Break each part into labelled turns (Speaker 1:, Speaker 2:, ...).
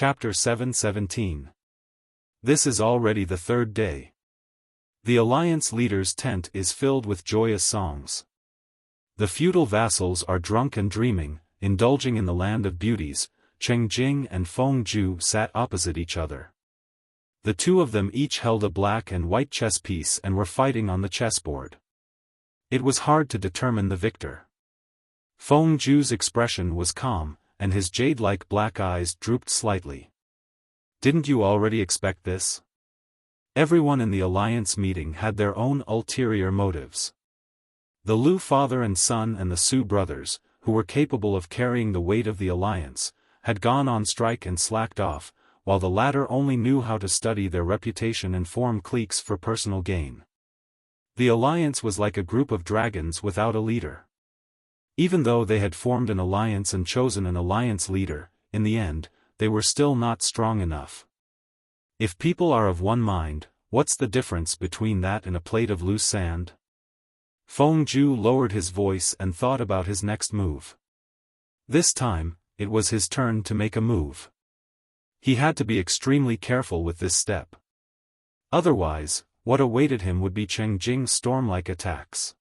Speaker 1: Chapter 7:17. This is already the third day. The alliance leader's tent is filled with joyous songs. The feudal vassals are drunk and dreaming, indulging in the land of beauties. Cheng Jing and Feng Ju sat opposite each other. The two of them each held a black and white chess piece and were fighting on the chessboard. It was hard to determine the victor. Feng Ju's expression was calm, and his jade-like black eyes drooped slightly. Didn't you already expect this? Everyone in the alliance meeting had their own ulterior motives. The Lu father and son and the Su brothers, who were capable of carrying the weight of the alliance, had gone on strike and slacked off, while the latter only knew how to study their reputation and form cliques for personal gain. The alliance was like a group of dragons without a leader. Even though they had formed an alliance and chosen an alliance leader, in the end, they were still not strong enough. If people are of one mind, what's the difference between that and a plate of loose sand? Feng Ju lowered his voice and thought about his next move. This time, it was his turn to make a move. He had to be extremely careful with this step. Otherwise, what awaited him would be Cheng Jing's storm-like attacks.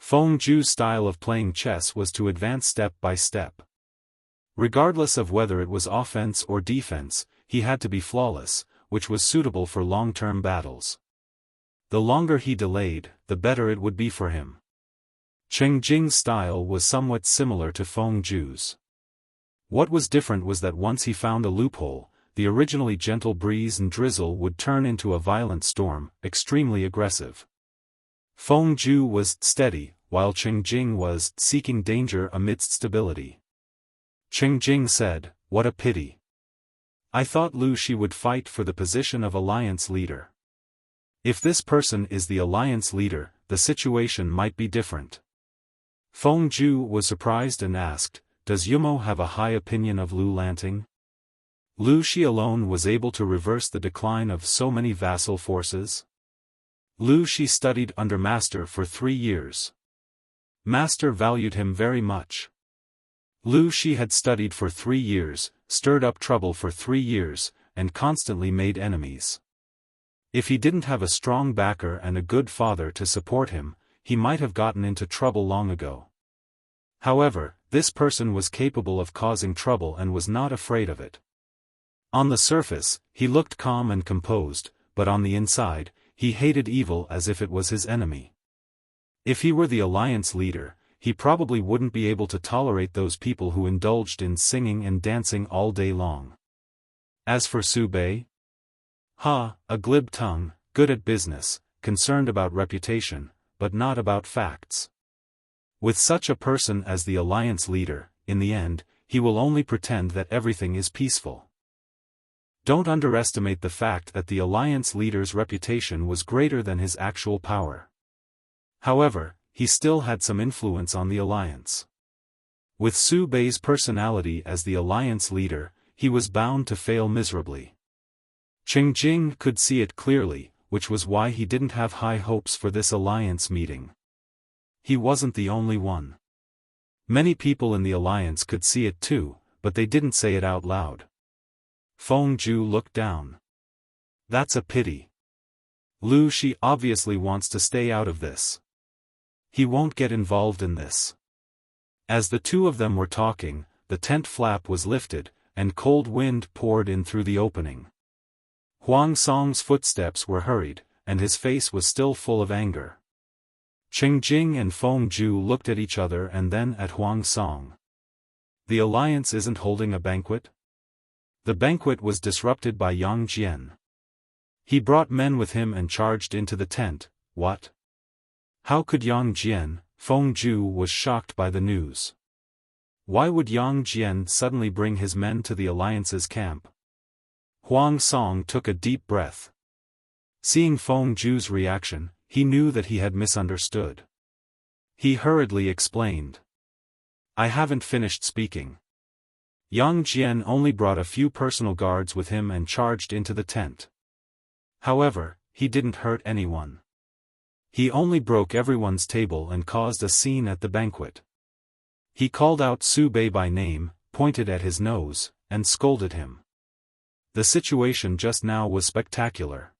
Speaker 1: Feng Ju's style of playing chess was to advance step by step. Regardless of whether it was offense or defense, he had to be flawless, which was suitable for long-term battles. The longer he delayed, the better it would be for him. Cheng Jing's style was somewhat similar to Feng Ju's. What was different was that once he found a loophole, the originally gentle breeze and drizzle would turn into a violent storm, extremely aggressive. Feng Ju was steady, while Cheng Jing was seeking danger amidst stability. Cheng Jing said, "What a pity. I thought Lu Shi would fight for the position of alliance leader. If this person is the alliance leader, the situation might be different." Feng Ju was surprised and asked, "Does Yumo have a high opinion of Lu Lanting? Lu Shi alone was able to reverse the decline of so many vassal forces?" Lu Shi studied under Master for 3 years. Master valued him very much. Lu Shi had studied for 3 years, stirred up trouble for 3 years, and constantly made enemies. If he didn't have a strong backer and a good father to support him, he might have gotten into trouble long ago. However, this person was capable of causing trouble and was not afraid of it. On the surface, he looked calm and composed, but on the inside, he hated evil as if it was his enemy. If he were the alliance leader, he probably wouldn't be able to tolerate those people who indulged in singing and dancing all day long. As for Su Bei? A glib tongue, good at business, concerned about reputation, but not about facts. With such a person as the alliance leader, in the end, he will only pretend that everything is peaceful. Don't underestimate the fact that the alliance leader's reputation was greater than his actual power. However, he still had some influence on the alliance. With Su Bei's personality as the alliance leader, he was bound to fail miserably. Cheng Jing could see it clearly, which was why he didn't have high hopes for this alliance meeting. He wasn't the only one. Many people in the alliance could see it too, but they didn't say it out loud. Feng Ju looked down. That's a pity. Lu Shi obviously wants to stay out of this. He won't get involved in this. As the two of them were talking, the tent flap was lifted, and cold wind poured in through the opening. Huang Song's footsteps were hurried, and his face was still full of anger. Cheng Jing and Feng Ju looked at each other and then at Huang Song. The alliance isn't holding a banquet? The banquet was disrupted by Yang Jian. He brought men with him and charged into the tent. What? How could Yang Jian? Feng Ju was shocked by the news. Why would Yang Jian suddenly bring his men to the alliance's camp? Huang Song took a deep breath. Seeing Feng Ju's reaction, he knew that he had misunderstood. He hurriedly explained. I haven't finished speaking. Yang Jian only brought a few personal guards with him and charged into the tent. However, he didn't hurt anyone. He only broke everyone's table and caused a scene at the banquet. He called out Su Bei by name, pointed at his nose, and scolded him. The situation just now was spectacular.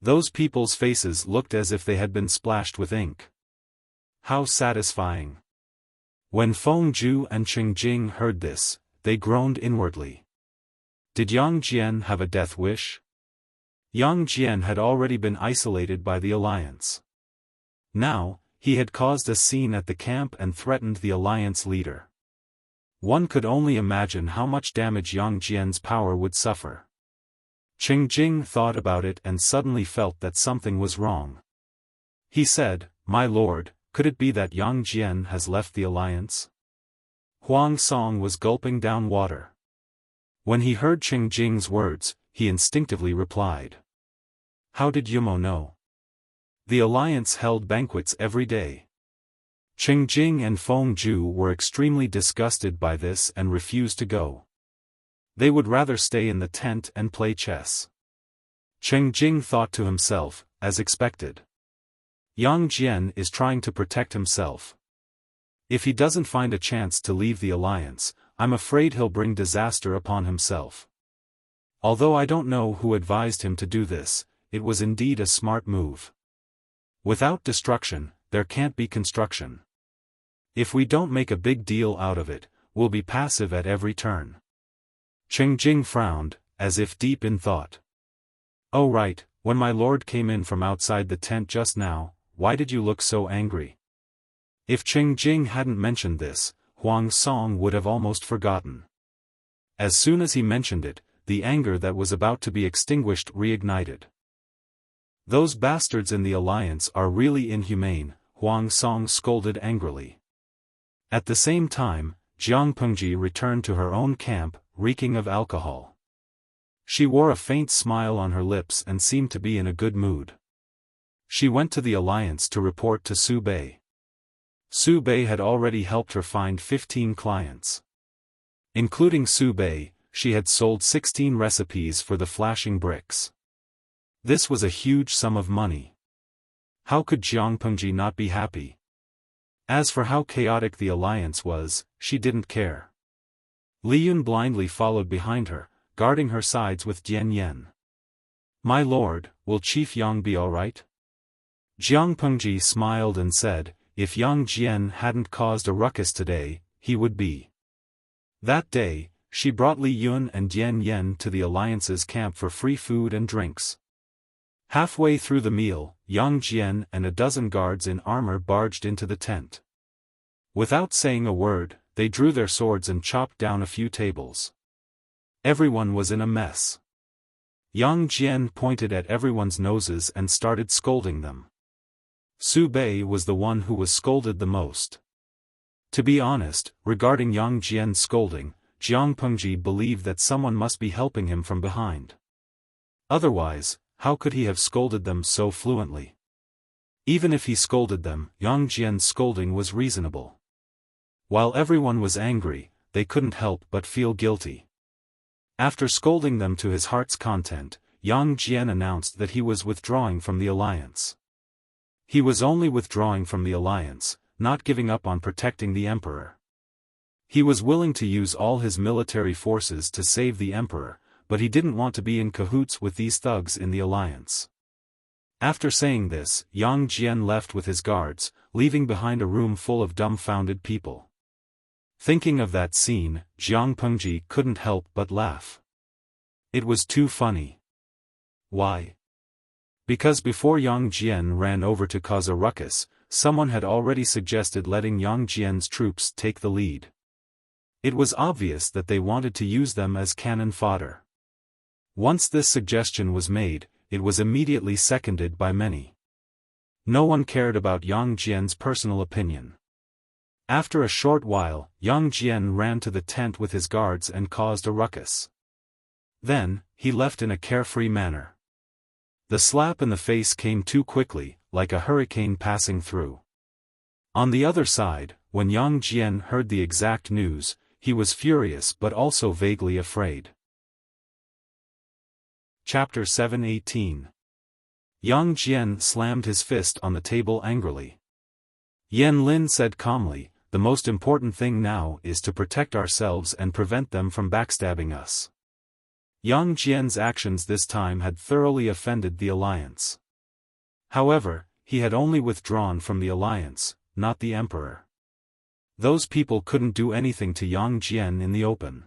Speaker 1: Those people's faces looked as if they had been splashed with ink. How satisfying. When Feng Zhu and Qing Jing heard this, they groaned inwardly. Did Yang Jian have a death wish? Yang Jian had already been isolated by the alliance. Now, he had caused a scene at the camp and threatened the alliance leader. One could only imagine how much damage Yang Jian's power would suffer. Qing Jing thought about it and suddenly felt that something was wrong. He said, "My lord, could it be that Yang Jian has left the alliance?" Huang Song was gulping down water. When he heard Qing Jing's words, he instinctively replied. How did Yumo know? The alliance held banquets every day. Qing Jing and Feng Zhu were extremely disgusted by this and refused to go. They would rather stay in the tent and play chess. Qing Jing thought to himself, as expected. Yang Jian is trying to protect himself. If he doesn't find a chance to leave the alliance, I'm afraid he'll bring disaster upon himself. Although I don't know who advised him to do this, it was indeed a smart move. Without destruction, there can't be construction. If we don't make a big deal out of it, we'll be passive at every turn. Qing Jing frowned, as if deep in thought. Oh right, when my lord came in from outside the tent just now, why did you look so angry? If Qing Jing hadn't mentioned this, Huang Song would have almost forgotten. As soon as he mentioned it, the anger that was about to be extinguished reignited. Those bastards in the alliance are really inhumane, Huang Song scolded angrily. At the same time, Jiang Pengji returned to her own camp, reeking of alcohol. She wore a faint smile on her lips and seemed to be in a good mood. She went to the alliance to report to Su Bei. Su Bei had already helped her find 15 clients. Including Su Bei, she had sold 16 recipes for the flashing bricks. This was a huge sum of money. How could Jiang Pengji not be happy? As for how chaotic the alliance was, she didn't care. Li Yun blindly followed behind her, guarding her sides with Dian Yen. My lord, will Chief Yang be all right? Jiang Pengji smiled and said, if Yang Jian hadn't caused a ruckus today, he would be. That day, she brought Li Yun and Dian Yen to the alliance's camp for free food and drinks. Halfway through the meal, Yang Jian and a dozen guards in armor barged into the tent. Without saying a word, they drew their swords and chopped down a few tables. Everyone was in a mess. Yang Jian pointed at everyone's noses and started scolding them. Su Bei was the one who was scolded the most. To be honest, regarding Yang Jian's scolding, Jiang Pengji believed that someone must be helping him from behind. Otherwise, how could he have scolded them so fluently? Even if he scolded them, Yang Jian's scolding was reasonable. While everyone was angry, they couldn't help but feel guilty. After scolding them to his heart's content, Yang Jian announced that he was withdrawing from the alliance. He was only withdrawing from the alliance, not giving up on protecting the emperor. He was willing to use all his military forces to save the emperor, but he didn't want to be in cahoots with these thugs in the alliance. After saying this, Yang Jian left with his guards, leaving behind a room full of dumbfounded people. Thinking of that scene, Jiang Pengji couldn't help but laugh. It was too funny. Why? Because before Yang Jian ran over to cause a ruckus, someone had already suggested letting Yang Jian's troops take the lead. It was obvious that they wanted to use them as cannon fodder. Once this suggestion was made, it was immediately seconded by many. No one cared about Yang Jian's personal opinion. After a short while, Yang Jian ran to the tent with his guards and caused a ruckus. Then, he left in a carefree manner. The slap in the face came too quickly, like a hurricane passing through. On the other side, when Yang Jian heard the exact news, he was furious but also vaguely afraid. Chapter 7:18. Yang Jian slammed his fist on the table angrily. Yan Lin said calmly, the most important thing now is to protect ourselves and prevent them from backstabbing us. Yang Jian's actions this time had thoroughly offended the alliance. However, he had only withdrawn from the alliance, not the emperor. Those people couldn't do anything to Yang Jian in the open.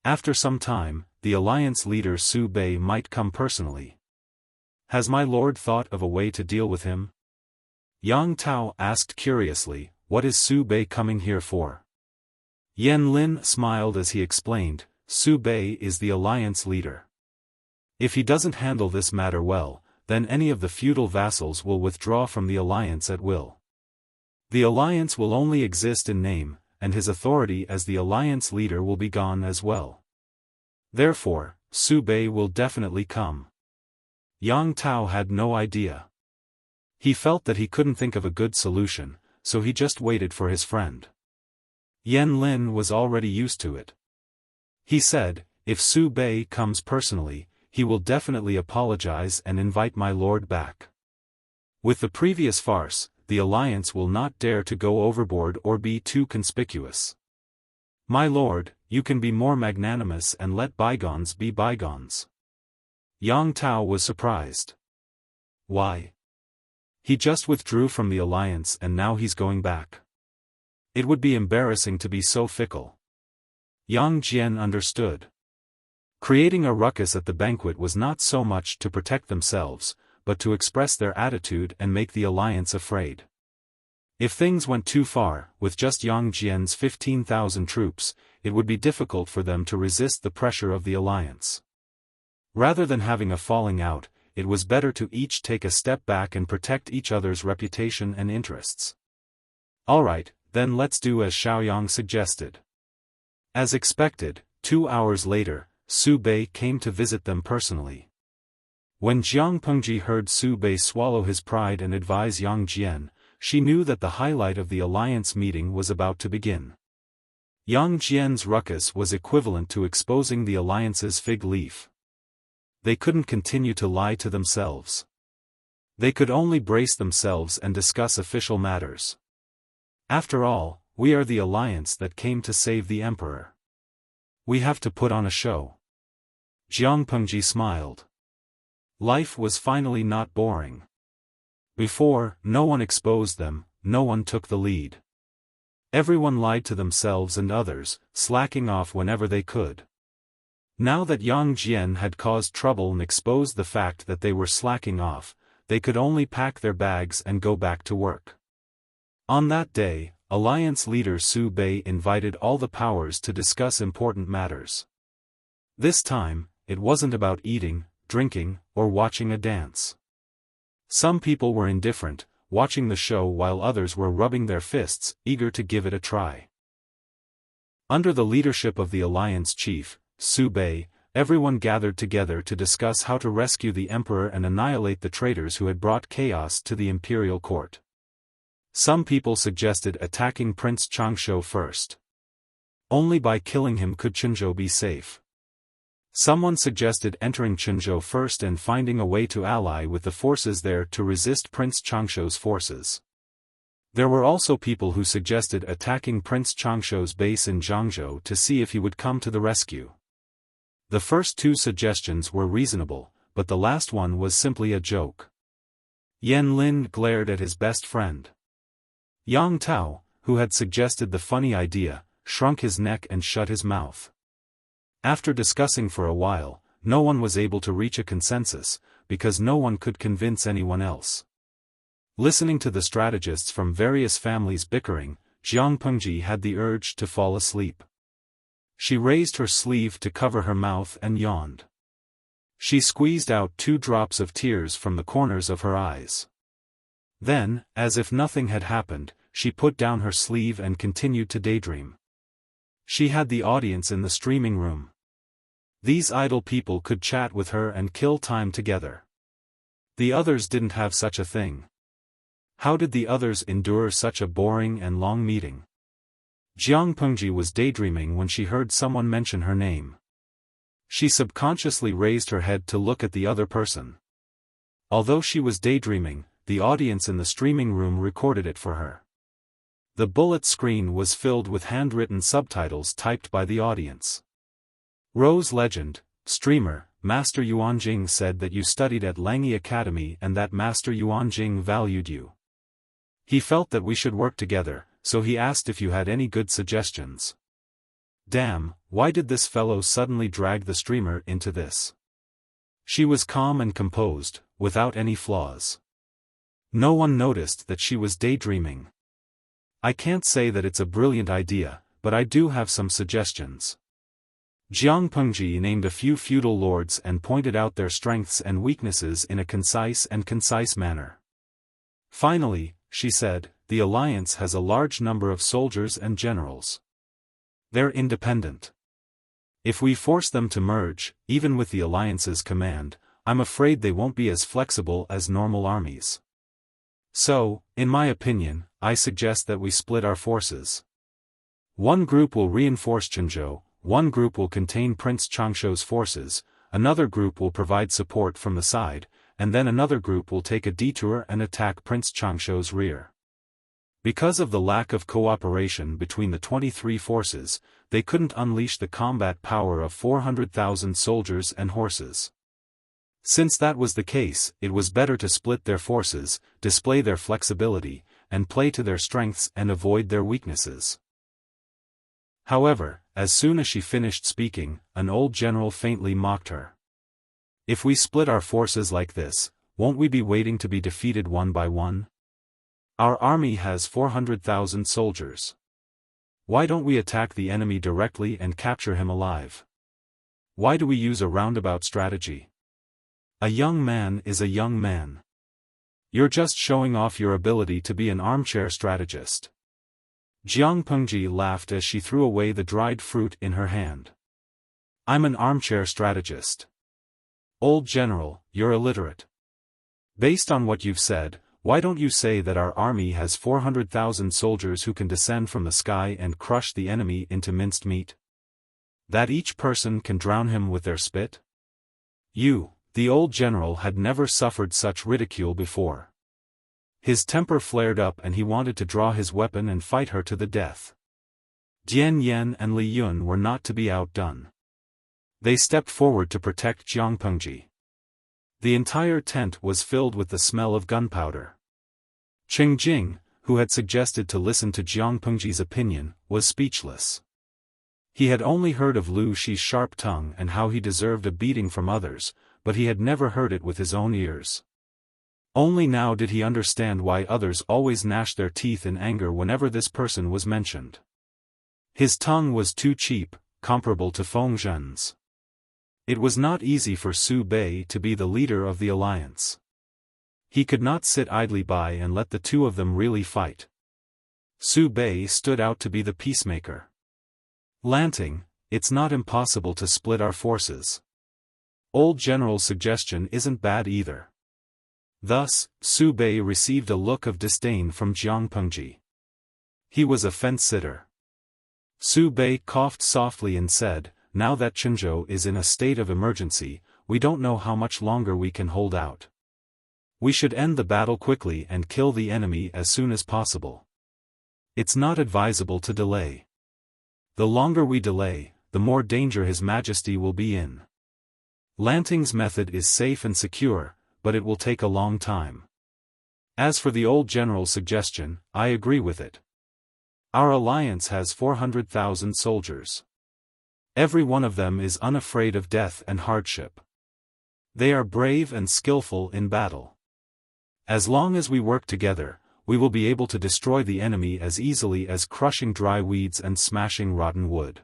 Speaker 1: After some time, the alliance leader Su Bei might come personally. Has my lord thought of a way to deal with him? Yang Tao asked curiously, what is Su Bei coming here for? Yan Lin smiled as he explained, Su Bei is the alliance leader. If he doesn't handle this matter well, then any of the feudal vassals will withdraw from the alliance at will. The alliance will only exist in name, and his authority as the alliance leader will be gone as well. Therefore, Su Bei will definitely come. Yang Tao had no idea. He felt that he couldn't think of a good solution, so he just waited for his friend. Yan Lin was already used to it. He said, if Su Bei comes personally, he will definitely apologize and invite my lord back. With the previous farce, the alliance will not dare to go overboard or be too conspicuous. My lord, you can be more magnanimous and let bygones be bygones. Yang Tao was surprised. Why? He just withdrew from the alliance and now he's going back. It would be embarrassing to be so fickle. Yang Jian understood. Creating a ruckus at the banquet was not so much to protect themselves, but to express their attitude and make the alliance afraid. If things went too far, with just Yang Jian's 15,000 troops, it would be difficult for them to resist the pressure of the alliance. Rather than having a falling out, it was better to each take a step back and protect each other's reputation and interests. Alright, then let's do as Xiaoyang suggested. As expected, 2 hours later, Su Bei came to visit them personally. When Jiang Pengji heard Su Bei swallow his pride and advise Yang Jian, she knew that the highlight of the alliance meeting was about to begin. Yang Jian's ruckus was equivalent to exposing the alliance's fig leaf. They couldn't continue to lie to themselves. They could only brace themselves and discuss official matters. After all, we are the alliance that came to save the emperor. We have to put on a show. Jiang Pengji smiled. Life was finally not boring. Before, no one exposed them, no one took the lead. Everyone lied to themselves and others, slacking off whenever they could. Now that Yang Jian had caused trouble and exposed the fact that they were slacking off, they could only pack their bags and go back to work. On that day, alliance leader Su Bei invited all the powers to discuss important matters. This time, it wasn't about eating, drinking, or watching a dance. Some people were indifferent, watching the show while others were rubbing their fists, eager to give it a try. Under the leadership of the alliance chief, Su Bei, everyone gathered together to discuss how to rescue the emperor and annihilate the traitors who had brought chaos to the imperial court. Some people suggested attacking Prince Changshu first. Only by killing him could Chenzhou be safe. Someone suggested entering Chenzhou first and finding a way to ally with the forces there to resist Prince Changshu's forces. There were also people who suggested attacking Prince Changshu's base in Zhangzhou to see if he would come to the rescue. The first two suggestions were reasonable, but the last one was simply a joke. Yan Lin glared at his best friend. Yang Tao, who had suggested the funny idea, shrunk his neck and shut his mouth. After discussing for a while, no one was able to reach a consensus, because no one could convince anyone else. Listening to the strategists from various families bickering, Jiang Pengji had the urge to fall asleep. She raised her sleeve to cover her mouth and yawned. She squeezed out 2 drops of tears from the corners of her eyes. Then, as if nothing had happened, she put down her sleeve and continued to daydream. She had the audience in the streaming room. These idle people could chat with her and kill time together. The others didn't have such a thing. How did the others endure such a boring and long meeting? Jiang Pengji was daydreaming when she heard someone mention her name. She subconsciously raised her head to look at the other person. Although she was daydreaming, the audience in the streaming room recorded it for her. The bullet screen was filled with handwritten subtitles typed by the audience. Rose Legend, Streamer, Master Yuanjing said that you studied at Langi Academy and that Master Yuanjing valued you. He felt that we should work together, so he asked if you had any good suggestions. Damn, why did this fellow suddenly drag the streamer into this? She was calm and composed, without any flaws. No one noticed that she was daydreaming. I can't say that it's a brilliant idea, but I do have some suggestions. Jiang Pengji named a few feudal lords and pointed out their strengths and weaknesses in a concise manner. Finally, she said, the alliance has a large number of soldiers and generals. They're independent. If we force them to merge, even with the alliance's command, I'm afraid they won't be as flexible as normal armies. So, in my opinion, I suggest that we split our forces. One group will reinforce Chenzhou, one group will contain Prince Changshou's forces, another group will provide support from the side, and then another group will take a detour and attack Prince Changshou's rear. Because of the lack of cooperation between the 23 forces, they couldn't unleash the combat power of 400,000 soldiers and horses. Since that was the case, it was better to split their forces, display their flexibility, and play to their strengths and avoid their weaknesses. However, as soon as she finished speaking, an old general faintly mocked her. If we split our forces like this, won't we be waiting to be defeated one by one? Our army has 400,000 soldiers. Why don't we attack the enemy directly and capture him alive? Why do we use a roundabout strategy? A young man is a young man. You're just showing off your ability to be an armchair strategist. Jiang Pengji laughed as she threw away the dried fruit in her hand. I'm an armchair strategist. Old general, you're illiterate. Based on what you've said, why don't you say that our army has 400,000 soldiers who can descend from the sky and crush the enemy into minced meat? That each person can drown him with their spit? The old general had never suffered such ridicule before. His temper flared up and he wanted to draw his weapon and fight her to the death. Jian Yan and Li Yun were not to be outdone. They stepped forward to protect Jiang Pengji. The entire tent was filled with the smell of gunpowder. Qing Jing, who had suggested to listen to Jiang Pengji's opinion, was speechless. He had only heard of Lu Shi's sharp tongue and how he deserved a beating from others, but he had never heard it with his own ears. Only now did he understand why others always gnashed their teeth in anger whenever this person was mentioned. His tongue was too cheap, comparable to Feng Zhen's. It was not easy for Su Bei to be the leader of the alliance. He could not sit idly by and let the two of them really fight. Su Bei stood out to be the peacemaker. Lanting, it's not impossible to split our forces. Old General's suggestion isn't bad either. Thus, Su Bei received a look of disdain from Jiang Pengji. He was a fence-sitter. Su Bei coughed softly and said, now that Chenzhou is in a state of emergency, we don't know how much longer we can hold out. We should end the battle quickly and kill the enemy as soon as possible. It's not advisable to delay. The longer we delay, the more danger His Majesty will be in. Lanting's method is safe and secure, but it will take a long time. As for the old general's suggestion, I agree with it. Our alliance has 400,000 soldiers. Every one of them is unafraid of death and hardship. They are brave and skillful in battle. As long as we work together, we will be able to destroy the enemy as easily as crushing dry weeds and smashing rotten wood.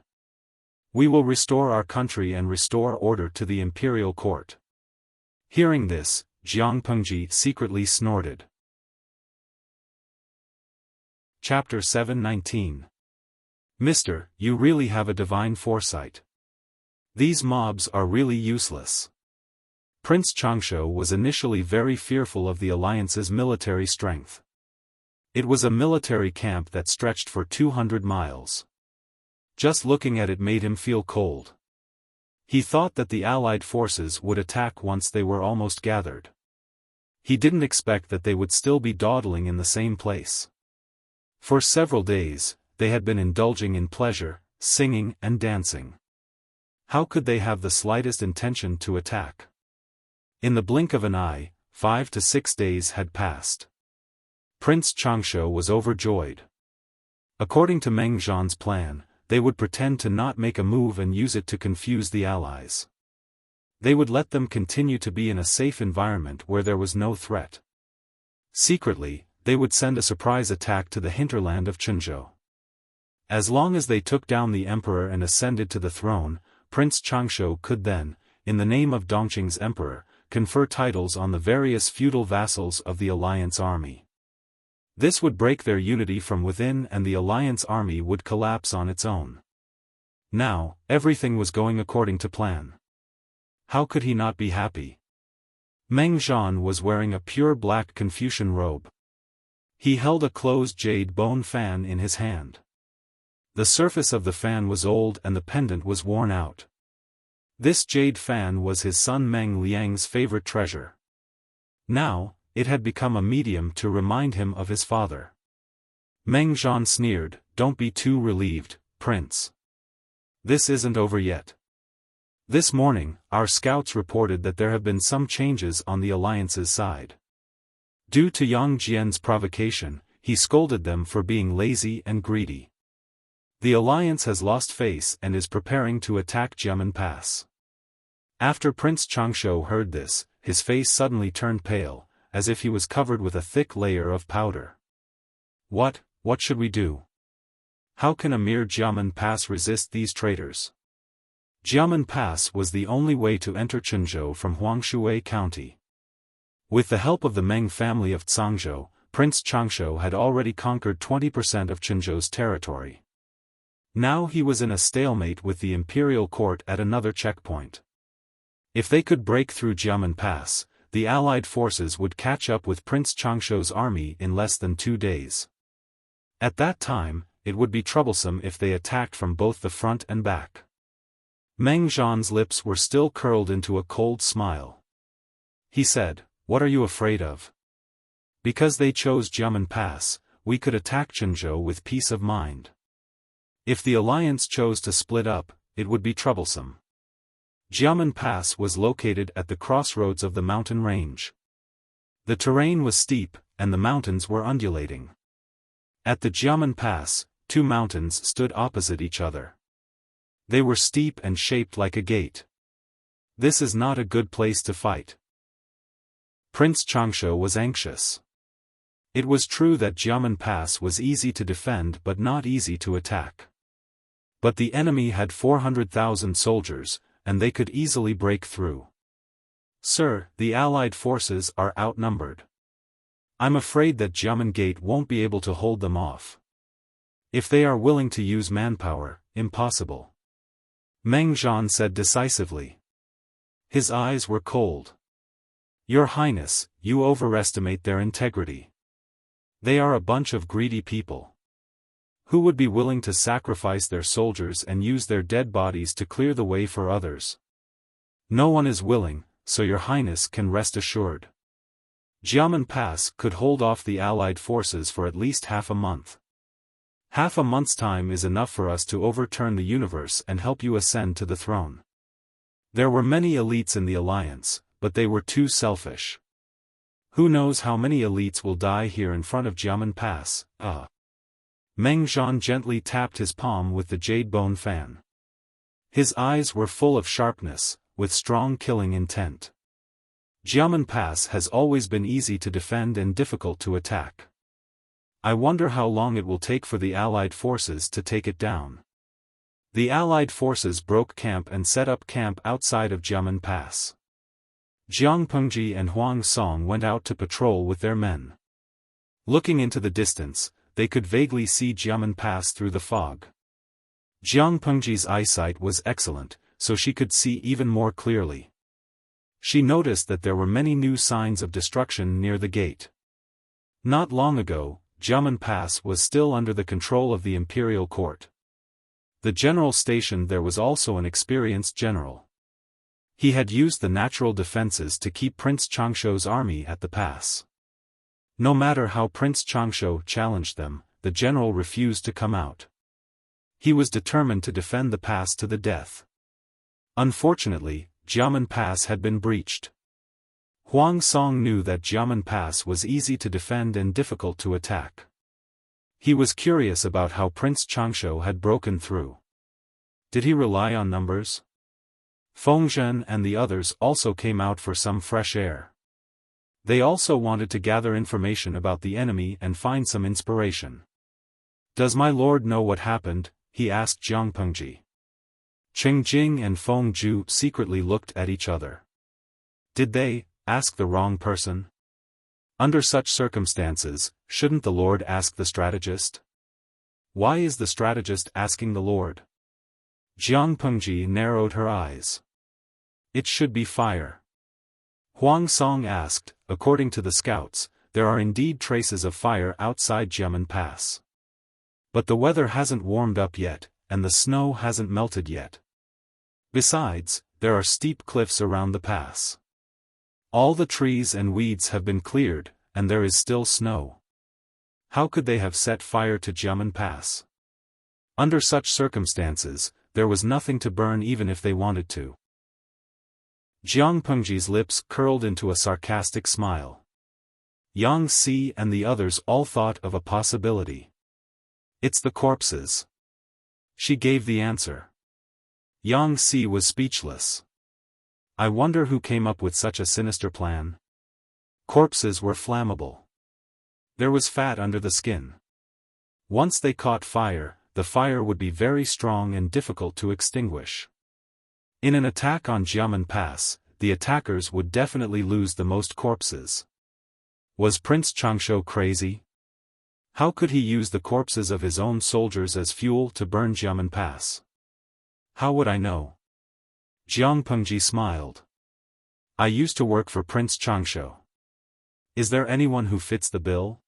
Speaker 1: We will restore our country and restore order to the imperial court. Hearing this, Jiang Pengji secretly snorted. Chapter 719. Mister, you really have a divine foresight. These mobs are really useless. Prince Changshou was initially very fearful of the alliance's military strength. It was a military camp that stretched for 200 miles. Just looking at it made him feel cold. He thought that the Allied forces would attack once they were almost gathered. He didn't expect that they would still be dawdling in the same place. For several days, they had been indulging in pleasure, singing and dancing. How could they have the slightest intention to attack? In the blink of an eye, 5 to 6 days had passed. Prince Changshu was overjoyed. According to Meng Zhan's plan, they would pretend to not make a move and use it to confuse the allies. They would let them continue to be in a safe environment where there was no threat. Secretly, they would send a surprise attack to the hinterland of Chenzhou. As long as they took down the emperor and ascended to the throne, Prince Changshu could then, in the name of Dongqing's emperor, confer titles on the various feudal vassals of the alliance army. This would break their unity from within and the alliance army would collapse on its own. Now, everything was going according to plan. How could he not be happy? Meng Zhan was wearing a pure black Confucian robe. He held a closed jade bone fan in his hand. The surface of the fan was old and the pendant was worn out. This jade fan was his son Meng Liang's favorite treasure. Now, it had become a medium to remind him of his father. Meng Zhan sneered, "Don't be too relieved, Prince. This isn't over yet." This morning, our scouts reported that there have been some changes on the alliance's side. Due to Yang Jian's provocation, he scolded them for being lazy and greedy. The alliance has lost face and is preparing to attack Jiamen Pass. After Prince Changshu heard this, his face suddenly turned pale, as if he was covered with a thick layer of powder. What should we do? How can a mere Jiamen Pass resist these traitors? Jiamen Pass was the only way to enter Chenzhou from Huangshui County. With the help of the Meng family of Cangzhou, Prince Changshu had already conquered 20% of Chenzhou's territory. Now he was in a stalemate with the imperial court at another checkpoint. If they could break through Jiamen Pass, the allied forces would catch up with Prince Changshu's army in less than 2 days. At that time, it would be troublesome if they attacked from both the front and back. Meng Zhan's lips were still curled into a cold smile. He said, "What are you afraid of? Because they chose Jiamen Pass, we could attack Chenzhou with peace of mind. If the alliance chose to split up, it would be troublesome." Jiamen Pass was located at the crossroads of the mountain range. The terrain was steep, and the mountains were undulating. At the Jiamen Pass, 2 mountains stood opposite each other. They were steep and shaped like a gate. This is not a good place to fight. Prince Changshu was anxious. It was true that Jiamen Pass was easy to defend but not easy to attack. But the enemy had 400,000 soldiers, and they could easily break through. "Sir, the allied forces are outnumbered. I'm afraid that Jiamen Gate won't be able to hold them off. If they are willing to use manpower, impossible," Meng Zhan said decisively. His eyes were cold. "Your Highness, you overestimate their integrity. They are a bunch of greedy people. Who would be willing to sacrifice their soldiers and use their dead bodies to clear the way for others? No one is willing, so your Highness can rest assured. Jiamen Pass could hold off the allied forces for at least half a month. Half a month's time is enough for us to overturn the universe and help you ascend to the throne." There were many elites in the alliance, but they were too selfish. Who knows how many elites will die here in front of Jiamen Pass? Meng Zhan gently tapped his palm with the jade bone fan. His eyes were full of sharpness, with strong killing intent. Jiamen Pass has always been easy to defend and difficult to attack. I wonder how long it will take for the allied forces to take it down. The allied forces broke camp and set up camp outside of Jiamen Pass. Jiang Pengji and Huang Song went out to patrol with their men. Looking into the distance, they could vaguely see Jiamen Pass through the fog. Jiang Pengji's eyesight was excellent, so she could see even more clearly. She noticed that there were many new signs of destruction near the gate. Not long ago, Jiamen Pass was still under the control of the imperial court. The general stationed there was also an experienced general. He had used the natural defenses to keep Prince Changshu's army at the pass. No matter how Prince Changshu challenged them, the general refused to come out. He was determined to defend the pass to the death. Unfortunately, Jiamen Pass had been breached. Huang Song knew that Jiamen Pass was easy to defend and difficult to attack. He was curious about how Prince Changshu had broken through. Did he rely on numbers? Fengzhen and the others also came out for some fresh air. They also wanted to gather information about the enemy and find some inspiration. "Does my lord know what happened?" he asked Jiang Pengji. Cheng Jing and Feng Zhu secretly looked at each other. Did they ask the wrong person? Under such circumstances, shouldn't the lord ask the strategist? Why is the strategist asking the lord? Jiang Pengji narrowed her eyes. It should be fire. Huang Song asked, according to the scouts, there are indeed traces of fire outside Jiamen Pass. But the weather hasn't warmed up yet, and the snow hasn't melted yet. Besides, there are steep cliffs around the pass. All the trees and weeds have been cleared, and there is still snow. How could they have set fire to Jiamen Pass? Under such circumstances, there was nothing to burn even if they wanted to. Jiang Pengji's lips curled into a sarcastic smile. Yang Si and the others all thought of a possibility. It's the corpses. She gave the answer. Yang Si was speechless. I wonder who came up with such a sinister plan. Corpses were flammable. There was fat under the skin. Once they caught fire, the fire would be very strong and difficult to extinguish. In an attack on Jiamen Pass, the attackers would definitely lose the most corpses. Was Prince Changshu crazy? How could he use the corpses of his own soldiers as fuel to burn Jiamen Pass? How would I know? Jiang Pengji smiled. I used to work for Prince Changshu. Is there anyone who fits the bill?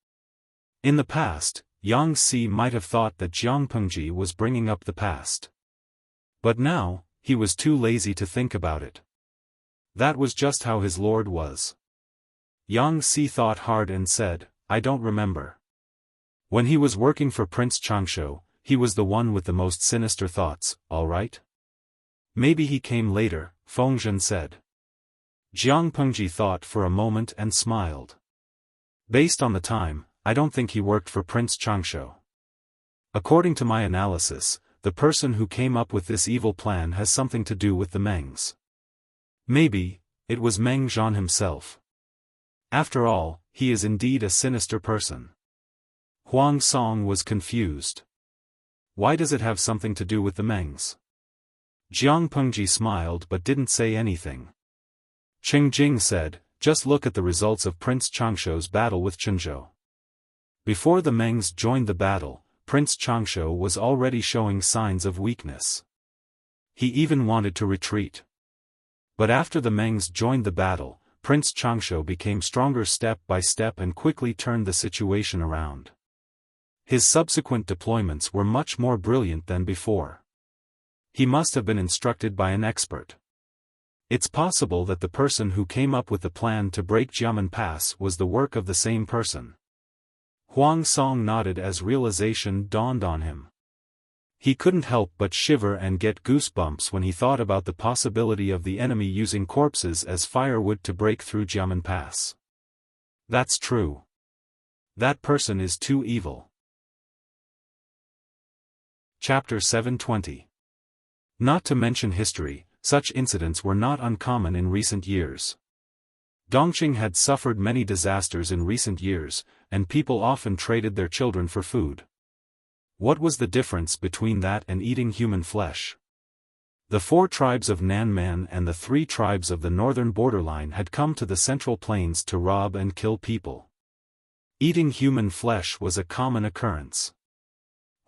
Speaker 1: In the past, Yang Si might have thought that Jiang Pengji was bringing up the past. But now, he was too lazy to think about it. That was just how his lord was. Yang Si thought hard and said, I don't remember. When he was working for Prince Changshu, he was the one with the most sinister thoughts, all right? Maybe he came later, Fengzhen said. Jiang Pengji thought for a moment and smiled. Based on the time, I don't think he worked for Prince Changshu. According to my analysis, the person who came up with this evil plan has something to do with the Mengs. Maybe, it was Meng Zhan himself. After all, he is indeed a sinister person. Huang Song was confused. Why does it have something to do with the Mengs? Jiang Pengji smiled but didn't say anything. Cheng Jing said, just look at the results of Prince Changshu's battle with Chenzhou. Before the Mengs joined the battle, Prince Changshu was already showing signs of weakness. He even wanted to retreat. But after the Mengs joined the battle, Prince Changshu became stronger step by step and quickly turned the situation around. His subsequent deployments were much more brilliant than before. He must have been instructed by an expert. It's possible that the person who came up with the plan to break Jiamen Pass was the work of the same person. Huang Song nodded as realization dawned on him. He couldn't help but shiver and get goosebumps when he thought about the possibility of the enemy using corpses as firewood to break through Jiamen Pass. That's true. That person is too evil. Chapter 720. Not to mention history, such incidents were not uncommon in recent years. Dongqing had suffered many disasters in recent years, and people often traded their children for food. What was the difference between that and eating human flesh? The 4 tribes of Nanman and the 3 tribes of the northern borderline had come to the Central Plains to rob and kill people. Eating human flesh was a common occurrence.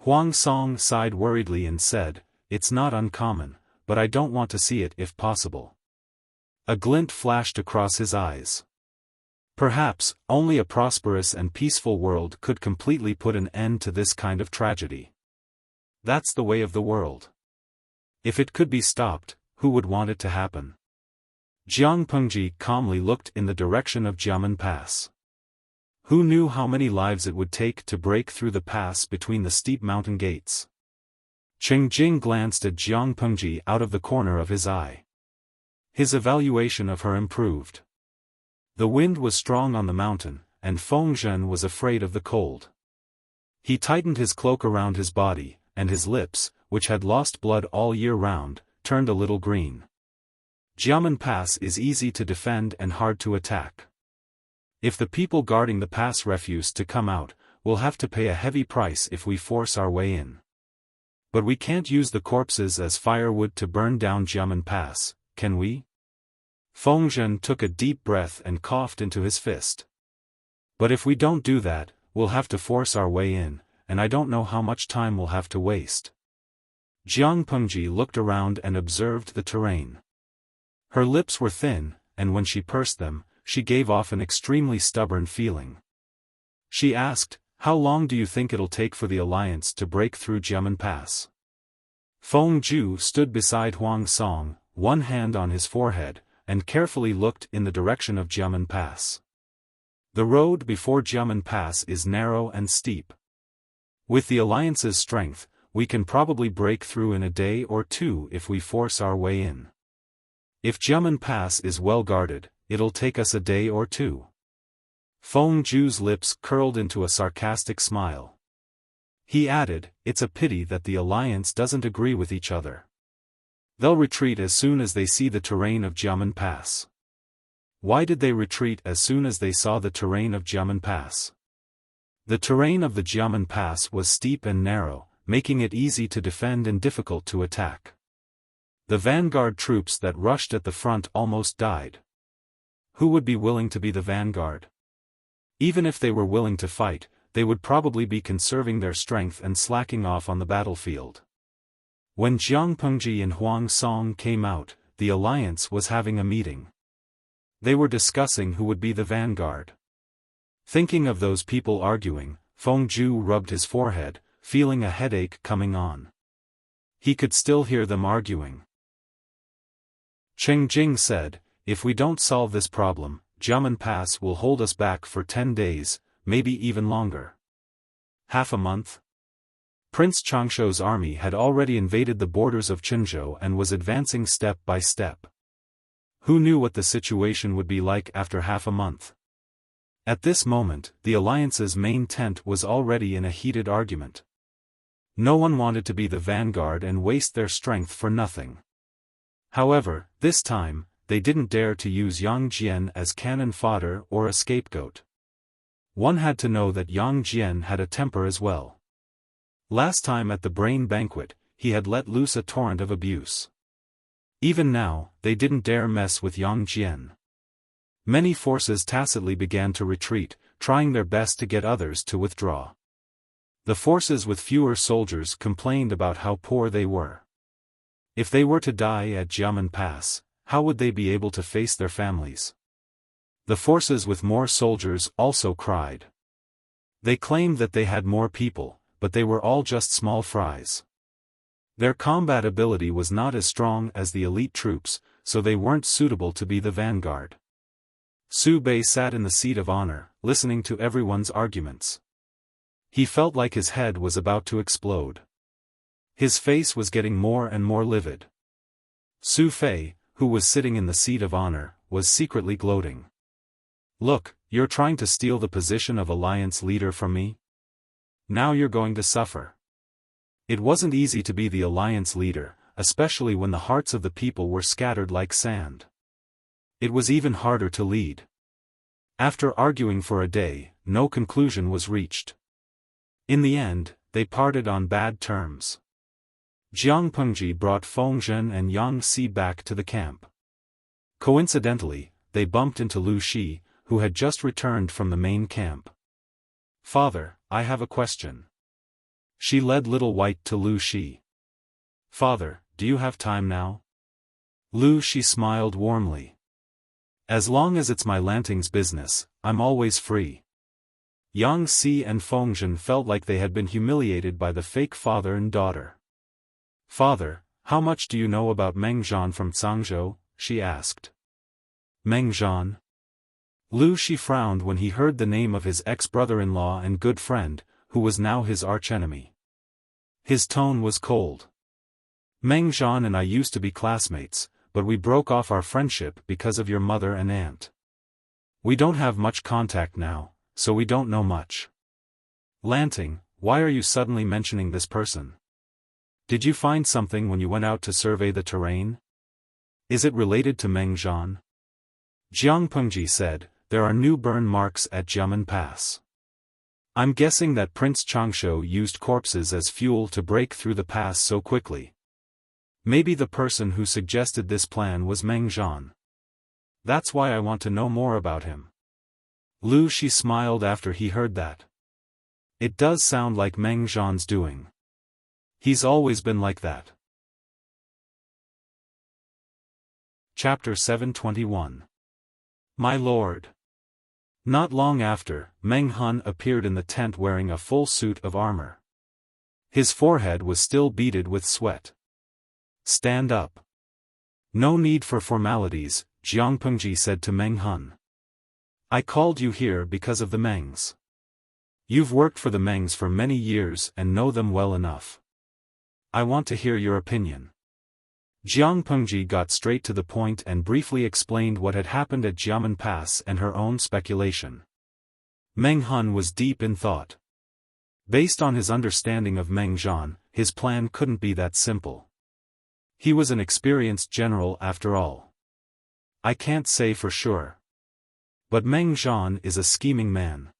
Speaker 1: Huang Song sighed worriedly and said, it's not uncommon, but I don't want to see it if possible. A glint flashed across his eyes. Perhaps, only a prosperous and peaceful world could completely put an end to this kind of tragedy. That's the way of the world. If it could be stopped, who would want it to happen? Jiang Pengji calmly looked in the direction of Jiamen Pass. Who knew how many lives it would take to break through the pass between the steep mountain gates? Cheng Jing glanced at Jiang Pengji out of the corner of his eye. His evaluation of her improved. The wind was strong on the mountain, and Feng Zhen was afraid of the cold. He tightened his cloak around his body, and his lips, which had lost blood all year round, turned a little green. Jiamen Pass is easy to defend and hard to attack. If the people guarding the pass refuse to come out, we'll have to pay a heavy price if we force our way in. But we can't use the corpses as firewood to burn down Jiamen Pass, can we? Feng Zhen took a deep breath and coughed into his fist. But if we don't do that, we'll have to force our way in, and I don't know how much time we'll have to waste. Jiang Pengji looked around and observed the terrain. Her lips were thin, and when she pursed them, she gave off an extremely stubborn feeling. She asked, "How long do you think it'll take for the alliance to break through Jiamen Pass?" Feng Zhu stood beside Huang Song, one hand on his forehead, and carefully looked in the direction of Jiamen Pass. The road before Jiamen Pass is narrow and steep. With the alliance's strength, we can probably break through in a day or two if we force our way in. If Jiamen Pass is well guarded, it'll take us a day or two. Feng Zhu's lips curled into a sarcastic smile. He added, "It's a pity that the alliance doesn't agree with each other. They'll retreat as soon as they see the terrain of Jiamen Pass." Why did they retreat as soon as they saw the terrain of Jiamen Pass? The terrain of the Jiamen Pass was steep and narrow, making it easy to defend and difficult to attack. The vanguard troops that rushed at the front almost died. Who would be willing to be the vanguard? Even if they were willing to fight, they would probably be conserving their strength and slacking off on the battlefield. When Jiang Pengji and Huang Song came out, the alliance was having a meeting. They were discussing who would be the vanguard. Thinking of those people arguing, Feng Zhu rubbed his forehead, feeling a headache coming on. He could still hear them arguing. Cheng Jing said, "If we don't solve this problem, Jiamen Pass will hold us back for 10 days, maybe even longer." Half a month? Prince Changshuo's army had already invaded the borders of Qinzhou and was advancing step by step. Who knew what the situation would be like after half a month? At this moment, the alliance's main tent was already in a heated argument. No one wanted to be the vanguard and waste their strength for nothing. However, this time, they didn't dare to use Yang Jian as cannon fodder or a scapegoat. One had to know that Yang Jian had a temper as well. Last time at the brain banquet, he had let loose a torrent of abuse. Even now, they didn't dare mess with Yang Jian. Many forces tacitly began to retreat, trying their best to get others to withdraw. The forces with fewer soldiers complained about how poor they were. If they were to die at Jiamen Pass, how would they be able to face their families? The forces with more soldiers also cried. They claimed that they had more people, but they were all just small fries. Their combat ability was not as strong as the elite troops, so they weren't suitable to be the vanguard. Su Bei sat in the seat of honor, listening to everyone's arguments. He felt like his head was about to explode. His face was getting more and more livid. Su Fei, who was sitting in the seat of honor, was secretly gloating. "Look, you're trying to steal the position of alliance leader from me? Now you're going to suffer." It wasn't easy to be the alliance leader, especially when the hearts of the people were scattered like sand. It was even harder to lead. After arguing for a day, no conclusion was reached. In the end, they parted on bad terms. Jiang Pengji brought Feng Zhen and Yang Si back to the camp. Coincidentally, they bumped into Lu Shi, who had just returned from the main camp. "Father, I have a question." She led Little White to Lu Shi. "Father, do you have time now?" Lu Shi smiled warmly. "As long as it's my Lanting's business, I'm always free." Yang Si and Feng Zhen felt like they had been humiliated by the fake father and daughter. "Father, how much do you know about Meng Zhan from Cangzhou?" she asked. Meng Zhan? Lu Shi frowned when he heard the name of his ex-brother-in-law and good friend, who was now his archenemy. His tone was cold. Meng Zhan and I used to be classmates, but we broke off our friendship because of your mother and aunt. We don't have much contact now, so we don't know much. Lanting, why are you suddenly mentioning this person? Did you find something when you went out to survey the terrain? Is it related to Meng Zhan? Jiang Pengji said, there are new burn marks at Jiamen Pass. I'm guessing that Prince Changshu used corpses as fuel to break through the pass so quickly. Maybe the person who suggested this plan was Meng Zhan. That's why I want to know more about him. Lu Shi smiled after he heard that. It does sound like Meng Zhan's doing. He's always been like that. Chapter 721. My lord. Not long after, Meng Hun appeared in the tent wearing a full suit of armor. His forehead was still beaded with sweat. Stand up. No need for formalities, Jiang Pengji said to Meng Hun. I called you here because of the Mengs. You've worked for the Mengs for many years and know them well enough. I want to hear your opinion. Jiang Pengji got straight to the point and briefly explained what had happened at Jiamen Pass and her own speculation. Meng Hun was deep in thought. Based on his understanding of Meng Zhan, his plan couldn't be that simple. He was an experienced general after all. I can't say for sure. But Meng Zhan is a scheming man.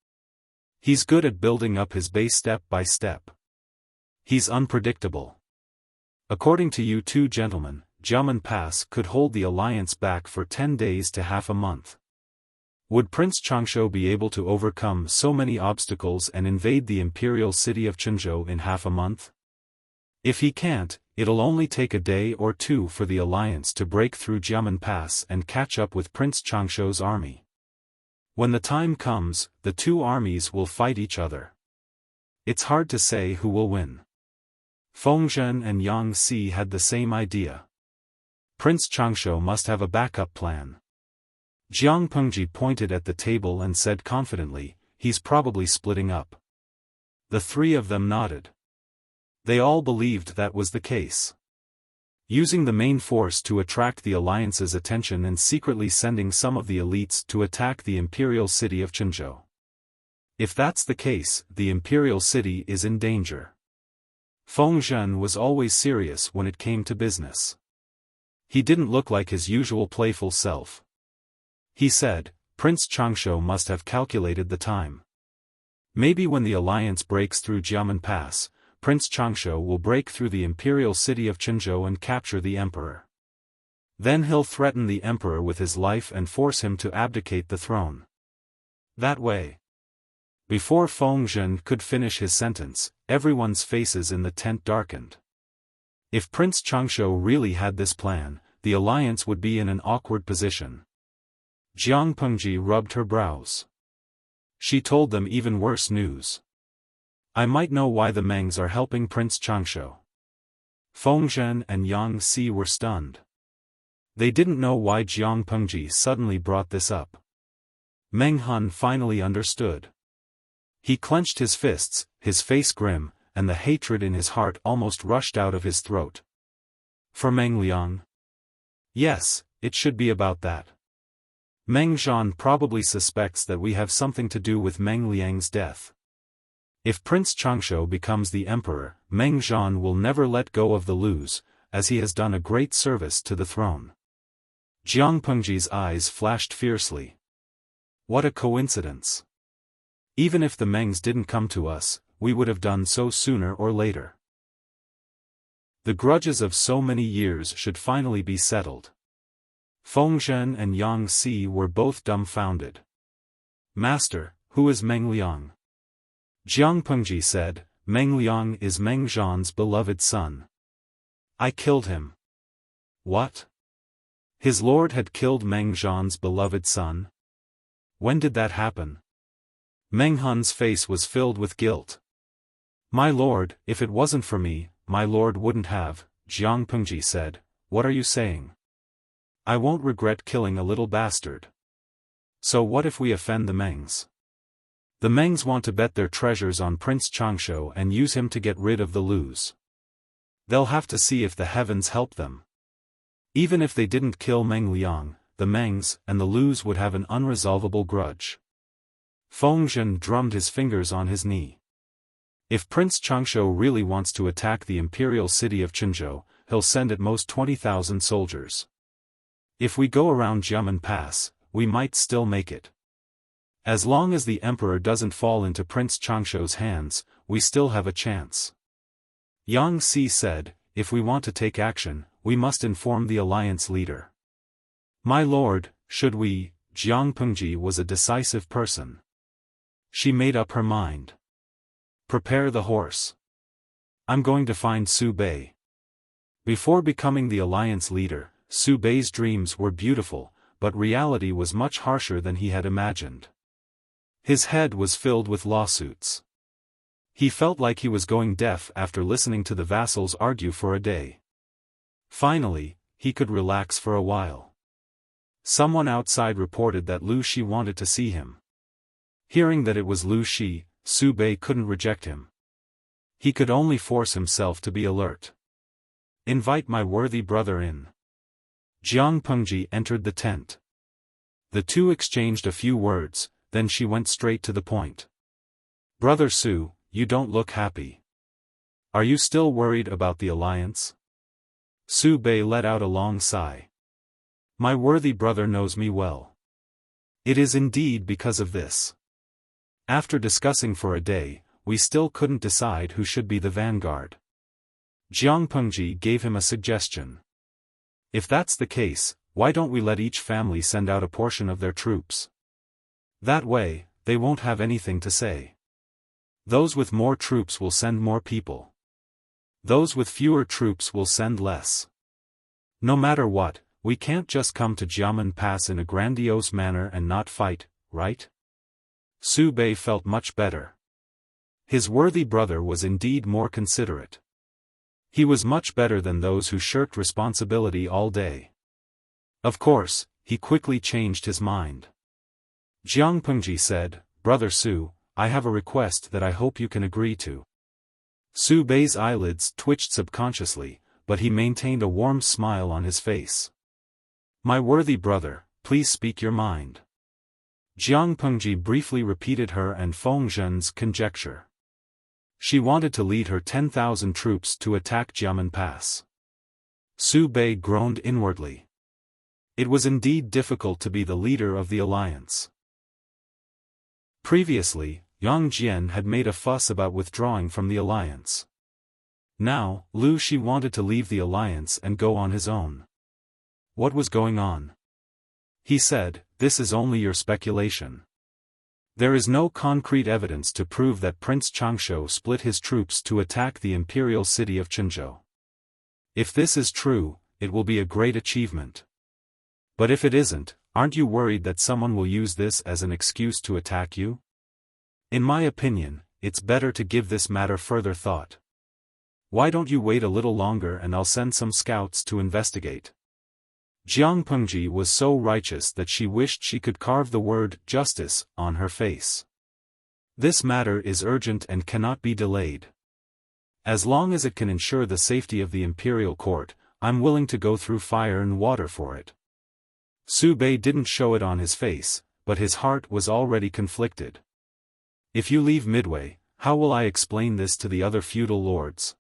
Speaker 1: He's good at building up his base step by step. He's unpredictable. According to you two gentlemen, Jiamen Pass could hold the alliance back for 10 days to half a month. Would Prince Changshu be able to overcome so many obstacles and invade the imperial city of Chenzhou in half a month? If he can't, it'll only take a day or two for the alliance to break through Jiamen Pass and catch up with Prince Changshu's army. When the time comes, the two armies will fight each other. It's hard to say who will win. Fengzhen and Yang Si had the same idea. Prince Changshu must have a backup plan. Jiang Pengji pointed at the table and said confidently, he's probably splitting up. The three of them nodded. They all believed that was the case. Using the main force to attract the alliance's attention and secretly sending some of the elites to attack the imperial city of Chenzhou. If that's the case, the imperial city is in danger. Fengzhen was always serious when it came to business. He didn't look like his usual playful self. He said, Prince Changshu must have calculated the time. Maybe when the alliance breaks through Jiamen Pass, Prince Changshu will break through the imperial city of Chenzhou and capture the emperor. Then he'll threaten the emperor with his life and force him to abdicate the throne. That way. Before Fengzhen could finish his sentence, everyone's faces in the tent darkened. If Prince Changshu really had this plan, the alliance would be in an awkward position. Jiang Pengji rubbed her brows. She told them even worse news. I might know why the Mengs are helping Prince Changshu. Fengzhen and Yang Si were stunned. They didn't know why Jiang Pengji suddenly brought this up. Meng Hun finally understood. He clenched his fists, his face grim, and the hatred in his heart almost rushed out of his throat. For Meng Liang? Yes, it should be about that. Meng Zhan probably suspects that we have something to do with Meng Liang's death. If Prince Changshu becomes the emperor, Meng Zhan will never let go of the Lus, as he has done a great service to the throne. Jiang Pengji's eyes flashed fiercely. What a coincidence. Even if the Mengs didn't come to us, we would have done so sooner or later. The grudges of so many years should finally be settled. Fengzhen and Yang Si were both dumbfounded. Master, who is Meng Liang? Jiang Pengji said, Meng Liang is Meng Zhan's beloved son. I killed him. What? His lord had killed Meng Zhan's beloved son? When did that happen? Meng Hun's face was filled with guilt. My lord, if it wasn't for me, my lord wouldn't have, Jiang Pengji said. What are you saying? I won't regret killing a little bastard. So what if we offend the Mengs? The Mengs want to bet their treasures on Prince Changshu and use him to get rid of the Lus. They'll have to see if the heavens help them. Even if they didn't kill Meng Liang, the Mengs and the Lus would have an unresolvable grudge. Feng Zhen drummed his fingers on his knee. If Prince Changshu really wants to attack the imperial city of Qinzhou, he'll send at most 20,000 soldiers. If we go around Jiamen Pass, we might still make it. As long as the emperor doesn't fall into Prince Changshu's hands, we still have a chance. Yang Si said, if we want to take action, we must inform the alliance leader. My lord, should we? Jiang Pengji was a decisive person. She made up her mind. Prepare the horse. I'm going to find Su Bei. Before becoming the alliance leader, Su Bei's dreams were beautiful, but reality was much harsher than he had imagined. His head was filled with lawsuits. He felt like he was going deaf after listening to the vassals argue for a day. Finally, he could relax for a while. Someone outside reported that Lu Shi wanted to see him. Hearing that it was Lu Shi, Su Bei couldn't reject him. He could only force himself to be alert. Invite my worthy brother in. Jiang Pengji entered the tent. The two exchanged a few words, then she went straight to the point. Brother Su, you don't look happy. Are you still worried about the alliance? Su Bei let out a long sigh. My worthy brother knows me well. It is indeed because of this. After discussing for a day, we still couldn't decide who should be the vanguard. Jiang Pengji gave him a suggestion. If that's the case, why don't we let each family send out a portion of their troops? That way, they won't have anything to say. Those with more troops will send more people. Those with fewer troops will send less. No matter what, we can't just come to Jiamen Pass in a grandiose manner and not fight, right? Su Bei felt much better. His worthy brother was indeed more considerate. He was much better than those who shirked responsibility all day. Of course, he quickly changed his mind. Jiang Pengji said, Brother Su, I have a request that I hope you can agree to. Su Bei's eyelids twitched subconsciously, but he maintained a warm smile on his face. My worthy brother, please speak your mind. Jiang Pengji briefly repeated her and Feng Zhen's conjecture. She wanted to lead her 10,000 troops to attack Jiamen Pass. Su Bei groaned inwardly. It was indeed difficult to be the leader of the alliance. Previously, Yang Jian had made a fuss about withdrawing from the alliance. Now, Lu Shi wanted to leave the alliance and go on his own. What was going on? He said, this is only your speculation. There is no concrete evidence to prove that Prince Changshu split his troops to attack the imperial city of Qinzhou. If this is true, it will be a great achievement. But if it isn't, aren't you worried that someone will use this as an excuse to attack you? In my opinion, it's better to give this matter further thought. Why don't you wait a little longer and I'll send some scouts to investigate. Jiang Pengji was so righteous that she wished she could carve the word justice on her face. This matter is urgent and cannot be delayed. As long as it can ensure the safety of the imperial court, I'm willing to go through fire and water for it. Su Bei didn't show it on his face, but his heart was already conflicted. If you leave midway, how will I explain this to the other feudal lords?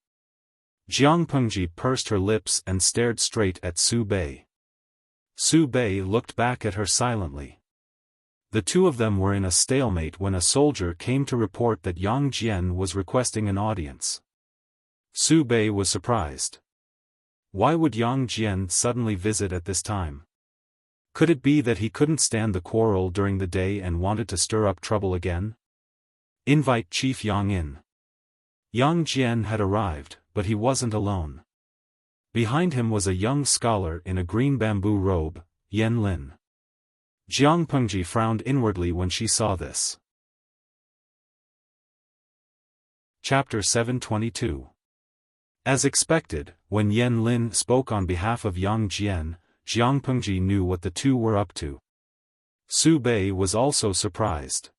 Speaker 1: Jiang Pengji pursed her lips and stared straight at Su Bei. Su Bei looked back at her silently. The two of them were in a stalemate when a soldier came to report that Yang Jian was requesting an audience. Su Bei was surprised. Why would Yang Jian suddenly visit at this time? Could it be that he couldn't stand the quarrel during the day and wanted to stir up trouble again? Invite Chief Yang in. Yang Jian had arrived, but he wasn't alone. Behind him was a young scholar in a green bamboo robe, Yan Lin. Jiang Pengji frowned inwardly when she saw this. Chapter 722. As expected, when Yan Lin spoke on behalf of Yang Jian, Jiang Pengji knew what the two were up to. Su Bei was also surprised.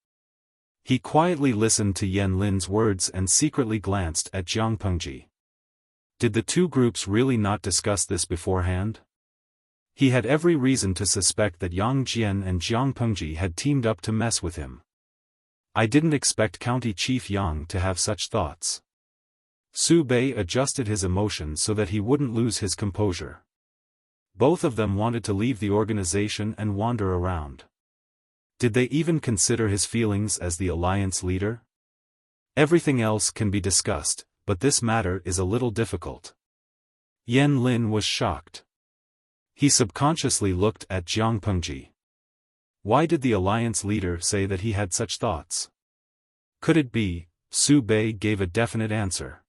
Speaker 1: He quietly listened to Yan Lin's words and secretly glanced at Jiang Pengji. Did the two groups really not discuss this beforehand? He had every reason to suspect that Yang Jian and Jiang Pengji had teamed up to mess with him. I didn't expect County Chief Yang to have such thoughts. Su Bei adjusted his emotions so that he wouldn't lose his composure. Both of them wanted to leave the organization and wander around. Did they even consider his feelings as the alliance leader? Everything else can be discussed, but this matter is a little difficult. Yan Lin was shocked. He subconsciously looked at Jiang Pengji. Why did the alliance leader say that he had such thoughts? Could it be? Su Bei gave a definite answer.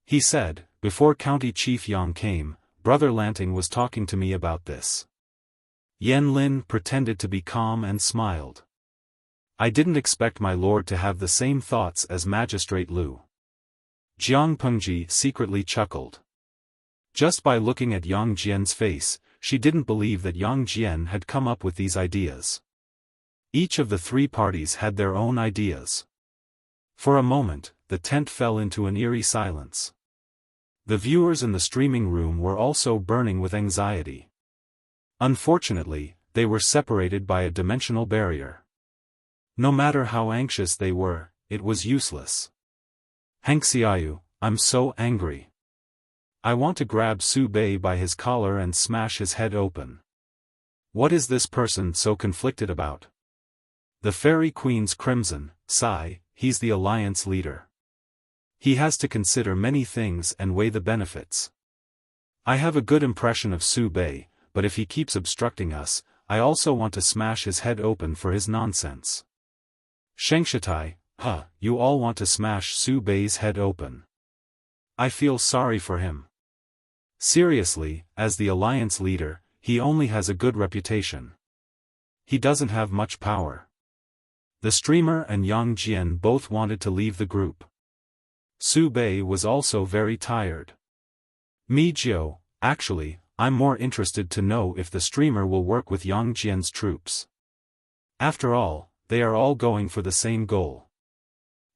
Speaker 1: He said, before County Chief Yang came, Brother Lanting was talking to me about this. Yan Lin pretended to be calm and smiled. I didn't expect my lord to have the same thoughts as Magistrate Lu. Jiang Pengji secretly chuckled. Just by looking at Yang Jian's face, she didn't believe that Yang Jian had come up with these ideas. Each of the three parties had their own ideas. For a moment, the tent fell into an eerie silence. The viewers in the streaming room were also burning with anxiety. Unfortunately, they were separated by a dimensional barrier. No matter how anxious they were, it was useless. Hank Xiaoyu, I'm so angry. I want to grab Su Bei by his collar and smash his head open. What is this person so conflicted about? The Fairy Queen's crimson, sigh, he's the alliance leader. He has to consider many things and weigh the benefits. I have a good impression of Su Bei, but if he keeps obstructing us, I also want to smash his head open for his nonsense. Shengshitai, you all want to smash Su Bei's head open. I feel sorry for him. Seriously, as the alliance leader, he only has a good reputation. He doesn't have much power. The streamer and Yang Jian both wanted to leave the group. Su Bei was also very tired. Mi Jiu, actually, I'm more interested to know if the streamer will work with Yang Jian's troops. After all, they are all going for the same goal.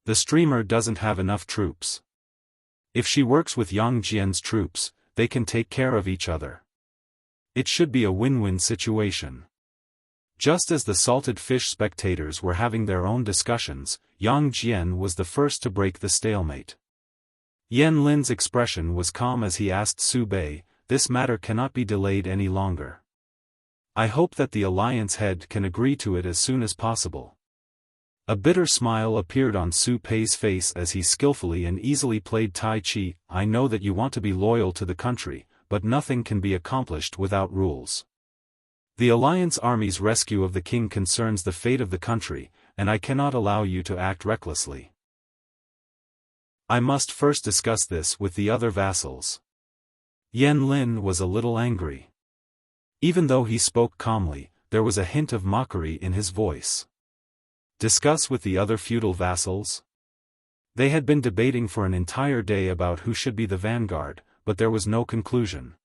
Speaker 1: The streamer doesn't have enough troops. If she works with Yang Jian's troops, they can take care of each other. It should be a win-win situation. Just as the salted fish spectators were having their own discussions, Yang Jian was the first to break the stalemate. Yan Lin's expression was calm as he asked Su Bei, this matter cannot be delayed any longer. I hope that the alliance head can agree to it as soon as possible. A bitter smile appeared on Su Pei's face as he skillfully and easily played Tai Chi. I know that you want to be loyal to the country, but nothing can be accomplished without rules. The Alliance Army's rescue of the king concerns the fate of the country, and I cannot allow you to act recklessly. I must first discuss this with the other vassals. Yan Lin was a little angry. Even though he spoke calmly, there was a hint of mockery in his voice. Discuss with the other feudal vassals? They had been debating for an entire day about who should be the vanguard, but there was no conclusion.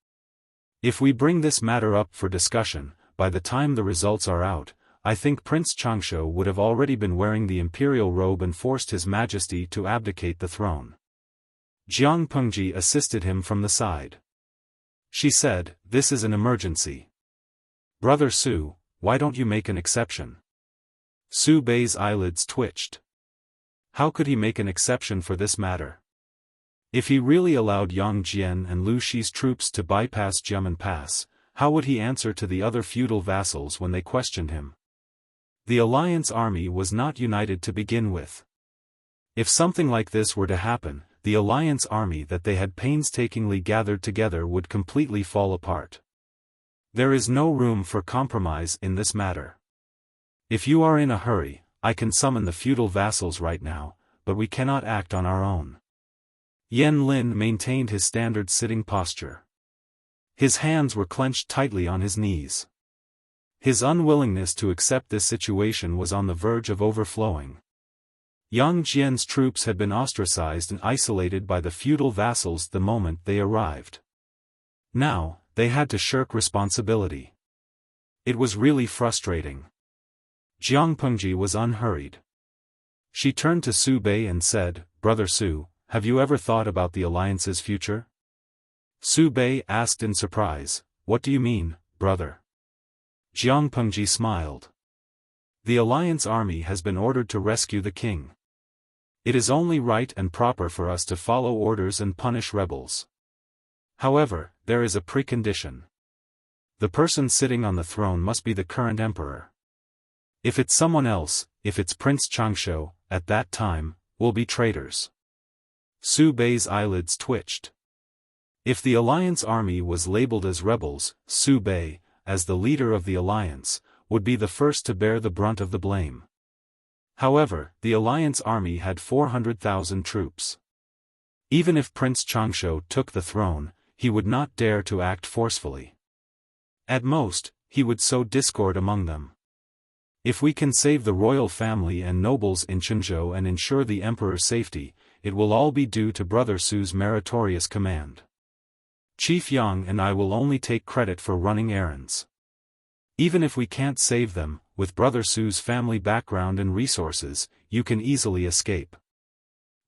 Speaker 1: If we bring this matter up for discussion, by the time the results are out, I think Prince Changsho would have already been wearing the imperial robe and forced His Majesty to abdicate the throne. Jiang Pengji assisted him from the side. She said, this is an emergency. Brother Su, why don't you make an exception? Su Bei's eyelids twitched. How could he make an exception for this matter? If he really allowed Yang Jian and Lu Shi's troops to bypass Jiamen Pass, how would he answer to the other feudal vassals when they questioned him? The alliance army was not united to begin with. If something like this were to happen, the alliance army that they had painstakingly gathered together would completely fall apart. There is no room for compromise in this matter. If you are in a hurry, I can summon the feudal vassals right now, but we cannot act on our own. Yan Lin maintained his standard sitting posture. His hands were clenched tightly on his knees. His unwillingness to accept this situation was on the verge of overflowing. Yang Jian's troops had been ostracized and isolated by the feudal vassals the moment they arrived. Now, they had to shirk responsibility. It was really frustrating. Jiang Pengji was unhurried. She turned to Su Bei and said, Brother Su, have you ever thought about the alliance's future? Su Bei asked in surprise, "What do you mean, brother?" Jiang Pengji smiled. "The Alliance army has been ordered to rescue the king. It is only right and proper for us to follow orders and punish rebels. However, there is a precondition. The person sitting on the throne must be the current emperor. If it's someone else, if it's Prince Changsho, at that time, we'll be traitors." Su Bei's eyelids twitched. If the Alliance army was labeled as rebels, Su Bei, as the leader of the Alliance, would be the first to bear the brunt of the blame. However, the Alliance army had 400,000 troops. Even if Prince Changsho took the throne, he would not dare to act forcefully. At most, he would sow discord among them. If we can save the royal family and nobles in Chenzhou and ensure the emperor's safety, it will all be due to Brother Su's meritorious command. Chief Yang and I will only take credit for running errands. Even if we can't save them, with Brother Su's family background and resources, you can easily escape.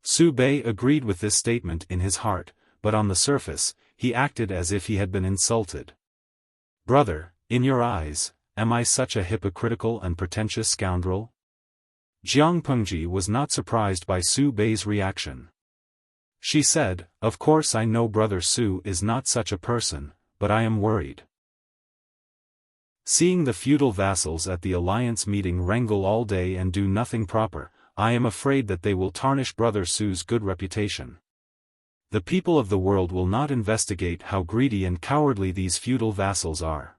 Speaker 1: Su Bei agreed with this statement in his heart, but on the surface, he acted as if he had been insulted. "Brother, in your eyes, am I such a hypocritical and pretentious scoundrel?" Jiang Pengji was not surprised by Su Bei's reaction. She said, "Of course I know Brother Su is not such a person, but I am worried." Seeing the feudal vassals at the alliance meeting wrangle all day and do nothing proper, I am afraid that they will tarnish Brother Su's good reputation. The people of the world will not investigate how greedy and cowardly these feudal vassals are.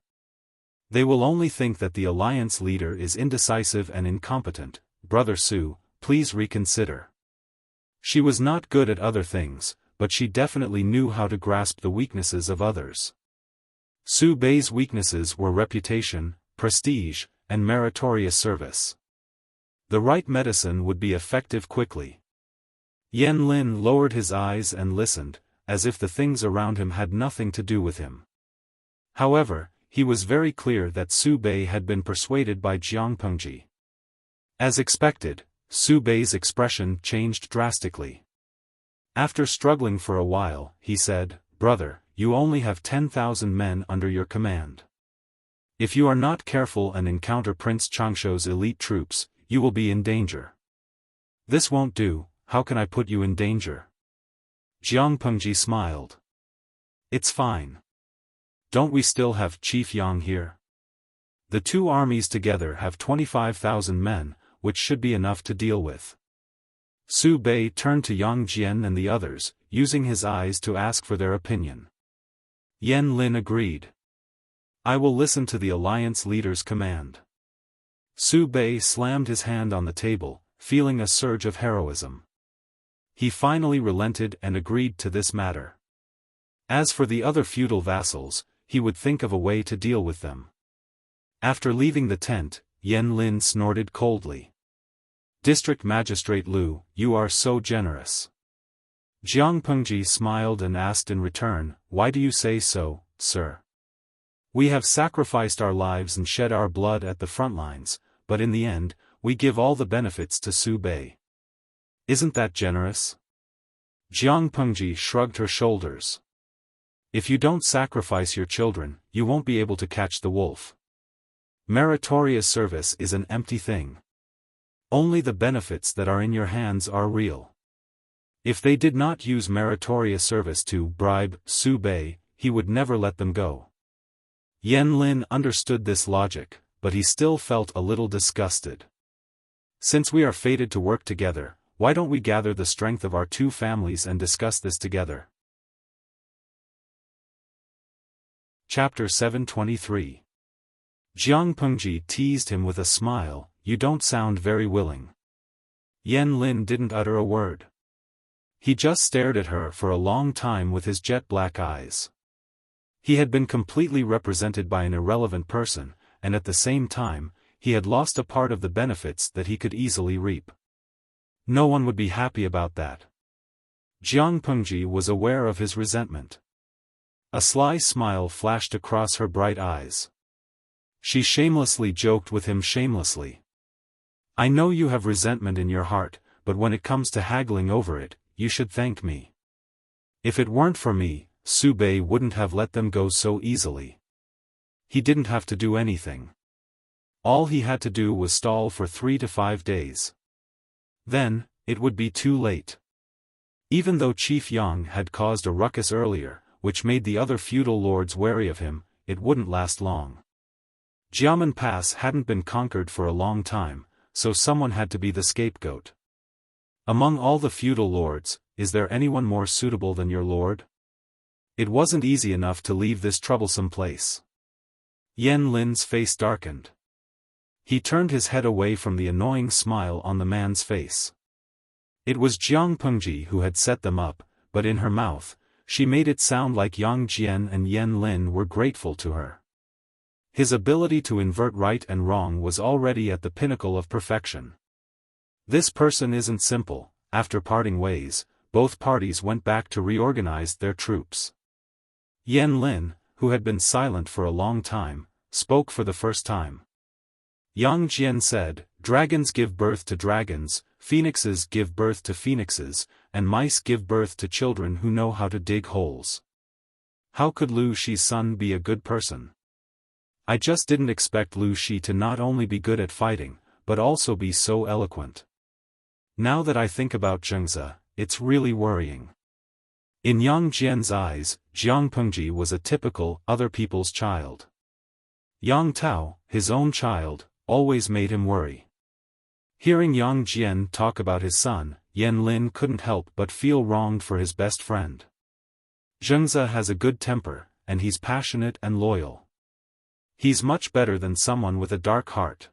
Speaker 1: They will only think that the alliance leader is indecisive and incompetent. Brother Su, please reconsider. She was not good at other things, but she definitely knew how to grasp the weaknesses of others. Su Bei's weaknesses were reputation, prestige, and meritorious service. The right medicine would be effective quickly. Yan Lin lowered his eyes and listened, as if the things around him had nothing to do with him. However, he was very clear that Su Bei had been persuaded by Jiang Pengji. As expected, Su Bei's expression changed drastically. After struggling for a while, he said, "Brother, you only have 10,000 men under your command. If you are not careful and encounter Prince Changsho's elite troops, you will be in danger." "This won't do. How can I put you in danger?" Jiang Pengji smiled. "It's fine. Don't we still have Chief Yang here? The two armies together have 25,000 men, which should be enough to deal with." Su Bei turned to Yang Jian and the others, using his eyes to ask for their opinion. Yan Lin agreed. "I will listen to the alliance leader's command." Su Bei slammed his hand on the table, feeling a surge of heroism. He finally relented and agreed to this matter. As for the other feudal vassals, he would think of a way to deal with them. After leaving the tent, Yan Lin snorted coldly. "District Magistrate Lu, you are so generous." Jiang Pengji smiled and asked in return, "Why do you say so, sir? We have sacrificed our lives and shed our blood at the front lines, but in the end, we give all the benefits to Su Bei. Isn't that generous?" Jiang Pengji shrugged her shoulders. "If you don't sacrifice your children, you won't be able to catch the wolf. Meritorious service is an empty thing. Only the benefits that are in your hands are real. If they did not use meritorious service to bribe Su Bei, he would never let them go." Yan Lin understood this logic, but he still felt a little disgusted. "Since we are fated to work together, why don't we gather the strength of our two families and discuss this together?" Chapter 723. Jiang Pengji teased him with a smile, "You don't sound very willing." Yan Lin didn't utter a word. He just stared at her for a long time with his jet-black eyes. He had been completely represented by an irrelevant person, and at the same time, he had lost a part of the benefits that he could easily reap. No one would be happy about that. Jiang Pengji was aware of his resentment. A sly smile flashed across her bright eyes. She shamelessly joked with him shamelessly. "I know you have resentment in your heart, but when it comes to haggling over it, you should thank me. If it weren't for me, Su Bei wouldn't have let them go so easily. He didn't have to do anything. All he had to do was stall for 3 to 5 days. Then, it would be too late. Even though Chief Yang had caused a ruckus earlier, which made the other feudal lords wary of him, it wouldn't last long. Jiamen Pass hadn't been conquered for a long time, so someone had to be the scapegoat. Among all the feudal lords, is there anyone more suitable than your lord? It wasn't easy enough to leave this troublesome place. Yan Lin's face darkened. He turned his head away from the annoying smile on the man's face. It was Jiang Pengji who had set them up, but in her mouth, she made it sound like Yang Jian and Yan Lin were grateful to her. His ability to invert right and wrong was already at the pinnacle of perfection. This person isn't simple. After parting ways, both parties went back to reorganize their troops. Yan Lin, who had been silent for a long time, spoke for the first time. Yang Jian said, "Dragons give birth to dragons, phoenixes give birth to phoenixes, and mice give birth to children who know how to dig holes. How could Lu Shi's son be a good person? I just didn't expect Lu Shi to not only be good at fighting, but also be so eloquent. Now that I think about Zhengzi, it's really worrying." In Yang Jian's eyes, Jiang Pengji was a typical other people's child. Yang Tao, his own child, always made him worry. Hearing Yang Jian talk about his son, Yan Lin couldn't help but feel wronged for his best friend. Zhengzi has a good temper, and he's passionate and loyal. He's much better than someone with a dark heart.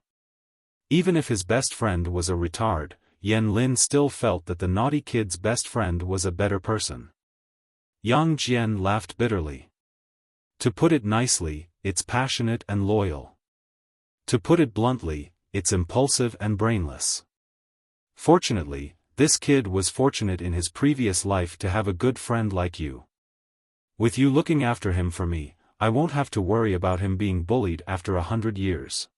Speaker 1: Even if his best friend was a retard, Yan Lin still felt that the naughty kid's best friend was a better person. Yang Jian laughed bitterly. To put it nicely, it's passionate and loyal. To put it bluntly, it's impulsive and brainless. Fortunately, this kid was fortunate in his previous life to have a good friend like you. With you looking after him for me, I won't have to worry about him being bullied after 100 years.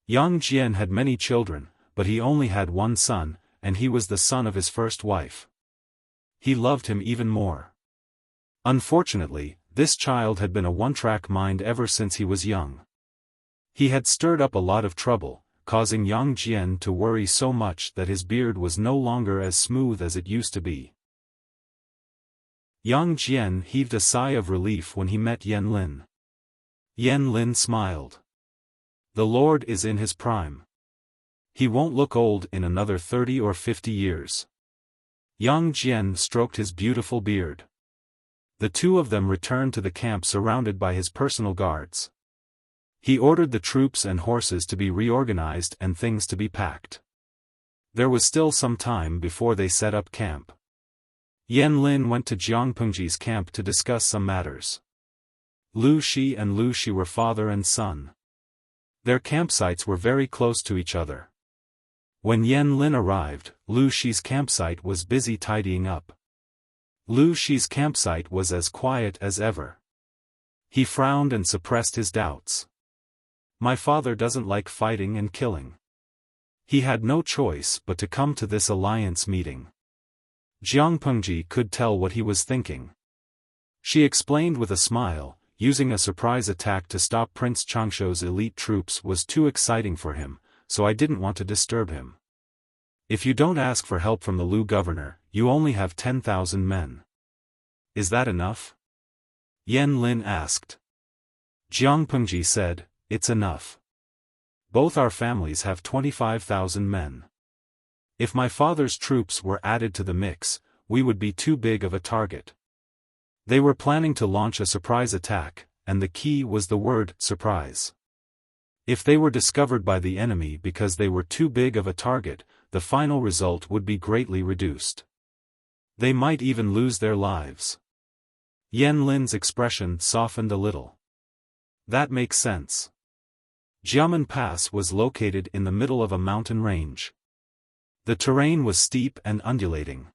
Speaker 1: Yang Jian had many children, but he only had one son, and he was the son of his first wife. He loved him even more. Unfortunately, this child had been a one-track mind ever since he was young. He had stirred up a lot of trouble, causing Yang Jian to worry so much that his beard was no longer as smooth as it used to be. Yang Jian heaved a sigh of relief when he met Yan Lin. Yan Lin smiled. The Lord is in his prime. He won't look old in another 30 or 50 years. Yang Jian stroked his beautiful beard. The two of them returned to the camp surrounded by his personal guards. He ordered the troops and horses to be reorganized and things to be packed. There was still some time before they set up camp. Yan Lin went to Jiang Pengji's camp to discuss some matters. Lu Shi and Lu Shi were father and son. Their campsites were very close to each other. When Yan Lin arrived, Lu Shi's campsite was busy tidying up. Lu Shi's campsite was as quiet as ever. He frowned and suppressed his doubts. My father doesn't like fighting and killing. He had no choice but to come to this alliance meeting. Jiang Pengji could tell what he was thinking. She explained with a smile, using a surprise attack to stop Prince Changshou's elite troops was too exciting for him, so I didn't want to disturb him. If you don't ask for help from the Lu governor, you only have 10,000 men. Is that enough? Yan Lin asked. Jiang Pengji said, it's enough. Both our families have 25,000 men. If my father's troops were added to the mix, we would be too big of a target. They were planning to launch a surprise attack, and the key was the word surprise. If they were discovered by the enemy because they were too big of a target, the final result would be greatly reduced. They might even lose their lives. Yan Lin's expression softened a little. That makes sense. Jiamen Pass was located in the middle of a mountain range. The terrain was steep and undulating.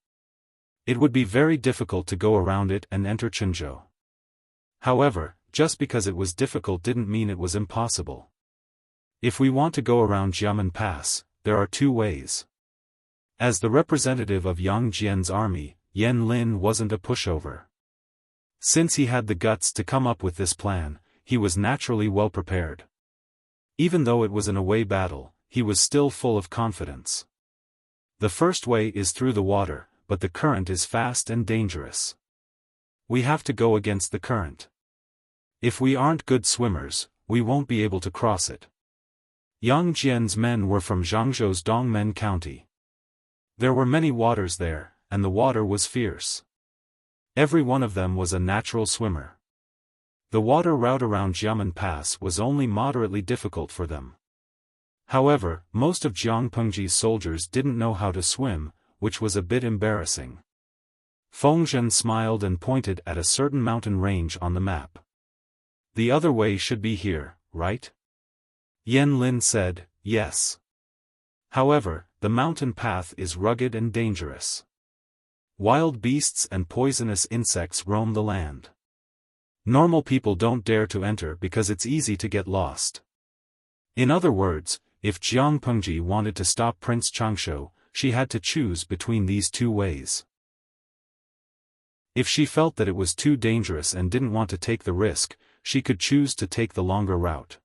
Speaker 1: It would be very difficult to go around it and enter Chenzhou. However, just because it was difficult didn't mean it was impossible. If we want to go around Jiamen Pass, there are two ways. As the representative of Yang Jian's army, Yan Lin wasn't a pushover. Since he had the guts to come up with this plan, he was naturally well prepared. Even though it was an away battle, he was still full of confidence. The first way is through the water, but the current is fast and dangerous. We have to go against the current. If we aren't good swimmers, we won't be able to cross it. Yang Jian's men were from Zhangzhou's Dongmen County. There were many waters there, and the water was fierce. Every one of them was a natural swimmer. The water route around Xiamen Pass was only moderately difficult for them. However, most of Jiang Pengji's soldiers didn't know how to swim, which was a bit embarrassing. Fengzhen smiled and pointed at a certain mountain range on the map. The other way should be here, right? Yan Lin said, yes. However, the mountain path is rugged and dangerous. Wild beasts and poisonous insects roam the land. Normal people don't dare to enter because it's easy to get lost. In other words, if Jiang Pengji wanted to stop Prince Changshu, she had to choose between these two ways. If she felt that it was too dangerous and didn't want to take the risk, she could choose to take the longer route.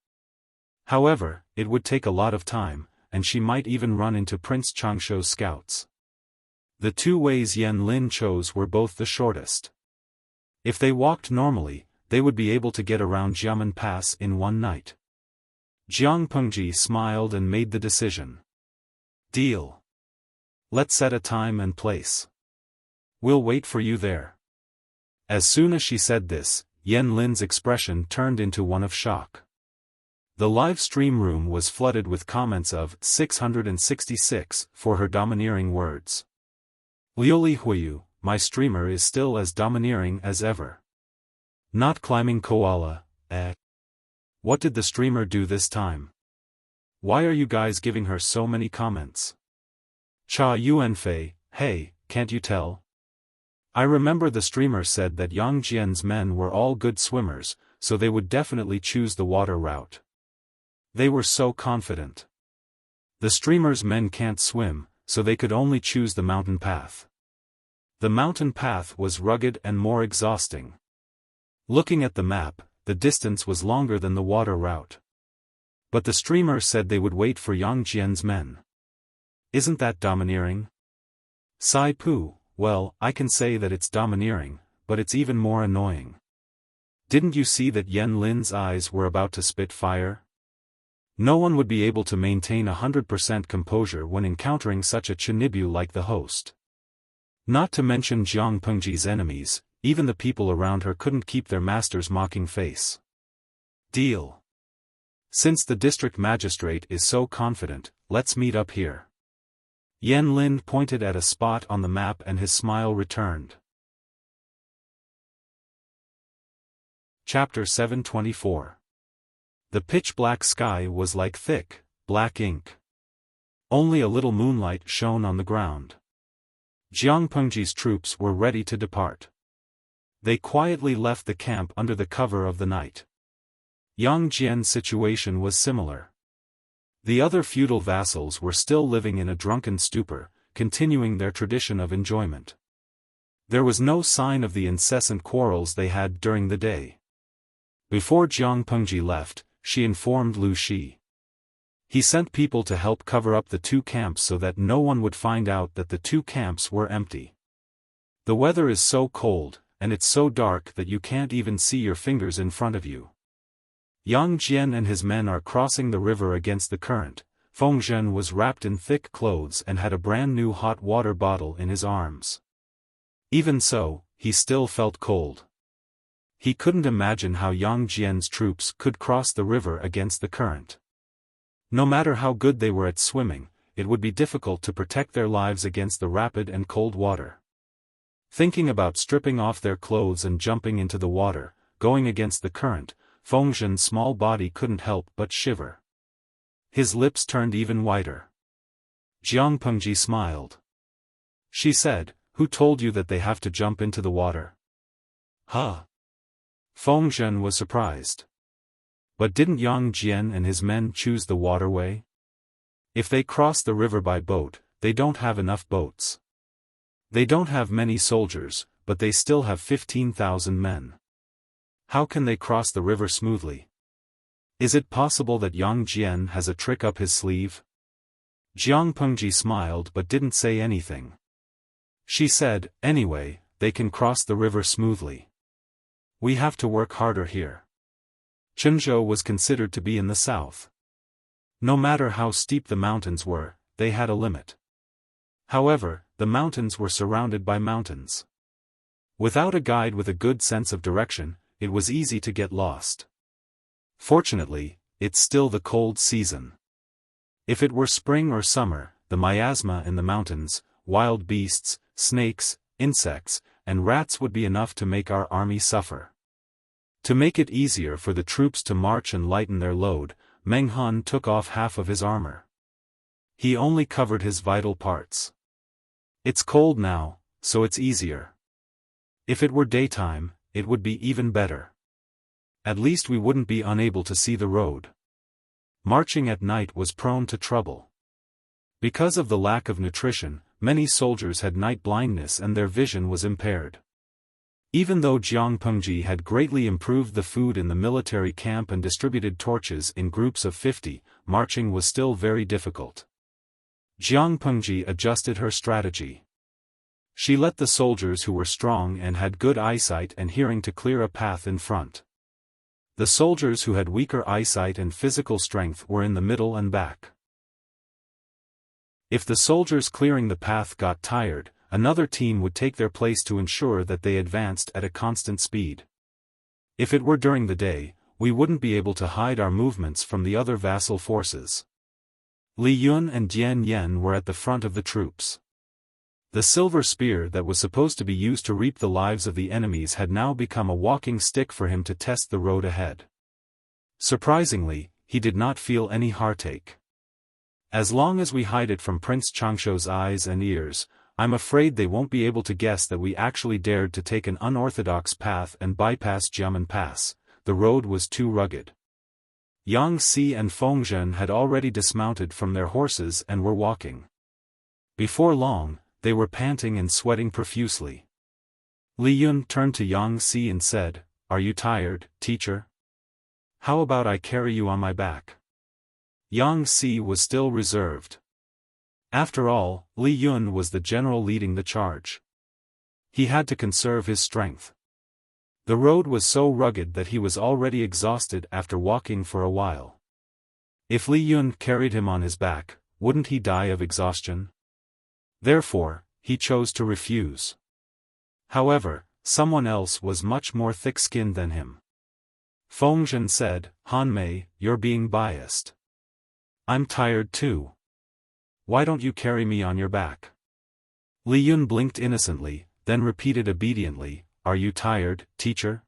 Speaker 1: However, it would take a lot of time, and she might even run into Prince Changshu's scouts. The two ways Yan Lin chose were both the shortest. If they walked normally, they would be able to get around Xiamen Pass in one night. Jiang Pengji smiled and made the decision. Deal. Let's set a time and place. We'll wait for you there. As soon as she said this, Yan Lin's expression turned into one of shock. The live stream room was flooded with comments of 666 for her domineering words. Liuli Huiyu, my streamer is still as domineering as ever. Not climbing koala, eh? What did the streamer do this time? Why are you guys giving her so many comments? Cha Yuanfei, hey, can't you tell? I remember the streamer said that Yang Jian's men were all good swimmers, so they would definitely choose the water route. They were so confident. The streamer's men can't swim, so they could only choose the mountain path. The mountain path was rugged and more exhausting. Looking at the map, the distance was longer than the water route. But the streamer said they would wait for Yang Jian's men. Isn't that domineering? Sai Pu, well, I can say that it's domineering, but it's even more annoying. Didn't you see that Yan Lin's eyes were about to spit fire? No one would be able to maintain 100% composure when encountering such a Chinibu like the host. Not to mention Jiang Pengji's enemies, even the people around her couldn't keep their master's mocking face. Deal. Since the district magistrate is so confident, let's meet up here. Yan Lin pointed at a spot on the map and his smile returned. Chapter 724. The pitch-black sky was like thick, black ink. Only a little moonlight shone on the ground. Jiang Pengji's troops were ready to depart. They quietly left the camp under the cover of the night. Yang Jian's situation was similar. The other feudal vassals were still living in a drunken stupor, continuing their tradition of enjoyment. There was no sign of the incessant quarrels they had during the day. Before Jiang Pengji left, she informed Lu Shi. He sent people to help cover up the two camps so that no one would find out that the two camps were empty. The weather is so cold, and it's so dark that you can't even see your fingers in front of you. Yang Jian and his men are crossing the river against the current. Fengzhen was wrapped in thick clothes and had a brand new hot water bottle in his arms. Even so, he still felt cold. He couldn't imagine how Yang Jian's troops could cross the river against the current. No matter how good they were at swimming, it would be difficult to protect their lives against the rapid and cold water. Thinking about stripping off their clothes and jumping into the water, going against the current, Fengzhen's small body couldn't help but shiver. His lips turned even whiter. Jiang Pengji smiled. She said, "Who told you that they have to jump into the water?" Huh? Fengzhen was surprised. But didn't Yang Jian and his men choose the waterway? If they cross the river by boat, they don't have enough boats. They don't have many soldiers, but they still have 15,000 men. How can they cross the river smoothly? Is it possible that Yang Jian has a trick up his sleeve? Jiang Pengji smiled but didn't say anything. She said, anyway, they can cross the river smoothly. We have to work harder here. Chenzhou was considered to be in the south. No matter how steep the mountains were, they had a limit. However, the mountains were surrounded by mountains. Without a guide with a good sense of direction, it was easy to get lost. Fortunately, it's still the cold season. If it were spring or summer, the miasma in the mountains, wild beasts, snakes, insects, and rats would be enough to make our army suffer. To make it easier for the troops to march and lighten their load, Meng Han took off half of his armor. He only covered his vital parts. It's cold now, so it's easier. If it were daytime, it would be even better. At least we wouldn't be unable to see the road. Marching at night was prone to trouble. Because of the lack of nutrition, many soldiers had night blindness and their vision was impaired. Even though Jiang Pengji had greatly improved the food in the military camp and distributed torches in groups of 50, marching was still very difficult. Jiang Pengji adjusted her strategy. She let the soldiers who were strong and had good eyesight and hearing to clear a path in front. The soldiers who had weaker eyesight and physical strength were in the middle and back. If the soldiers clearing the path got tired, another team would take their place to ensure that they advanced at a constant speed. If it were during the day, we wouldn't be able to hide our movements from the other vassal forces. Li Yun and Dian Yen were at the front of the troops. The silver spear that was supposed to be used to reap the lives of the enemies had now become a walking stick for him to test the road ahead. Surprisingly, he did not feel any heartache. As long as we hide it from Prince Changshou's eyes and ears, I'm afraid they won't be able to guess that we actually dared to take an unorthodox path and bypass Jiamen Pass. The road was too rugged. Yang Si and Fengzhen had already dismounted from their horses and were walking. Before long, they were panting and sweating profusely. Li Yun turned to Yang Si and said, "Are you tired, teacher? How about I carry you on my back?" Yang Si was still reserved. After all, Li Yun was the general leading the charge. He had to conserve his strength. The road was so rugged that he was already exhausted after walking for a while. If Li Yun carried him on his back, wouldn't he die of exhaustion? Therefore, he chose to refuse. However, someone else was much more thick-skinned than him. Fengzhen said, "Han Mei, you're being biased. I'm tired too. Why don't you carry me on your back?" Li Yun blinked innocently, then repeated obediently, "Are you tired, teacher?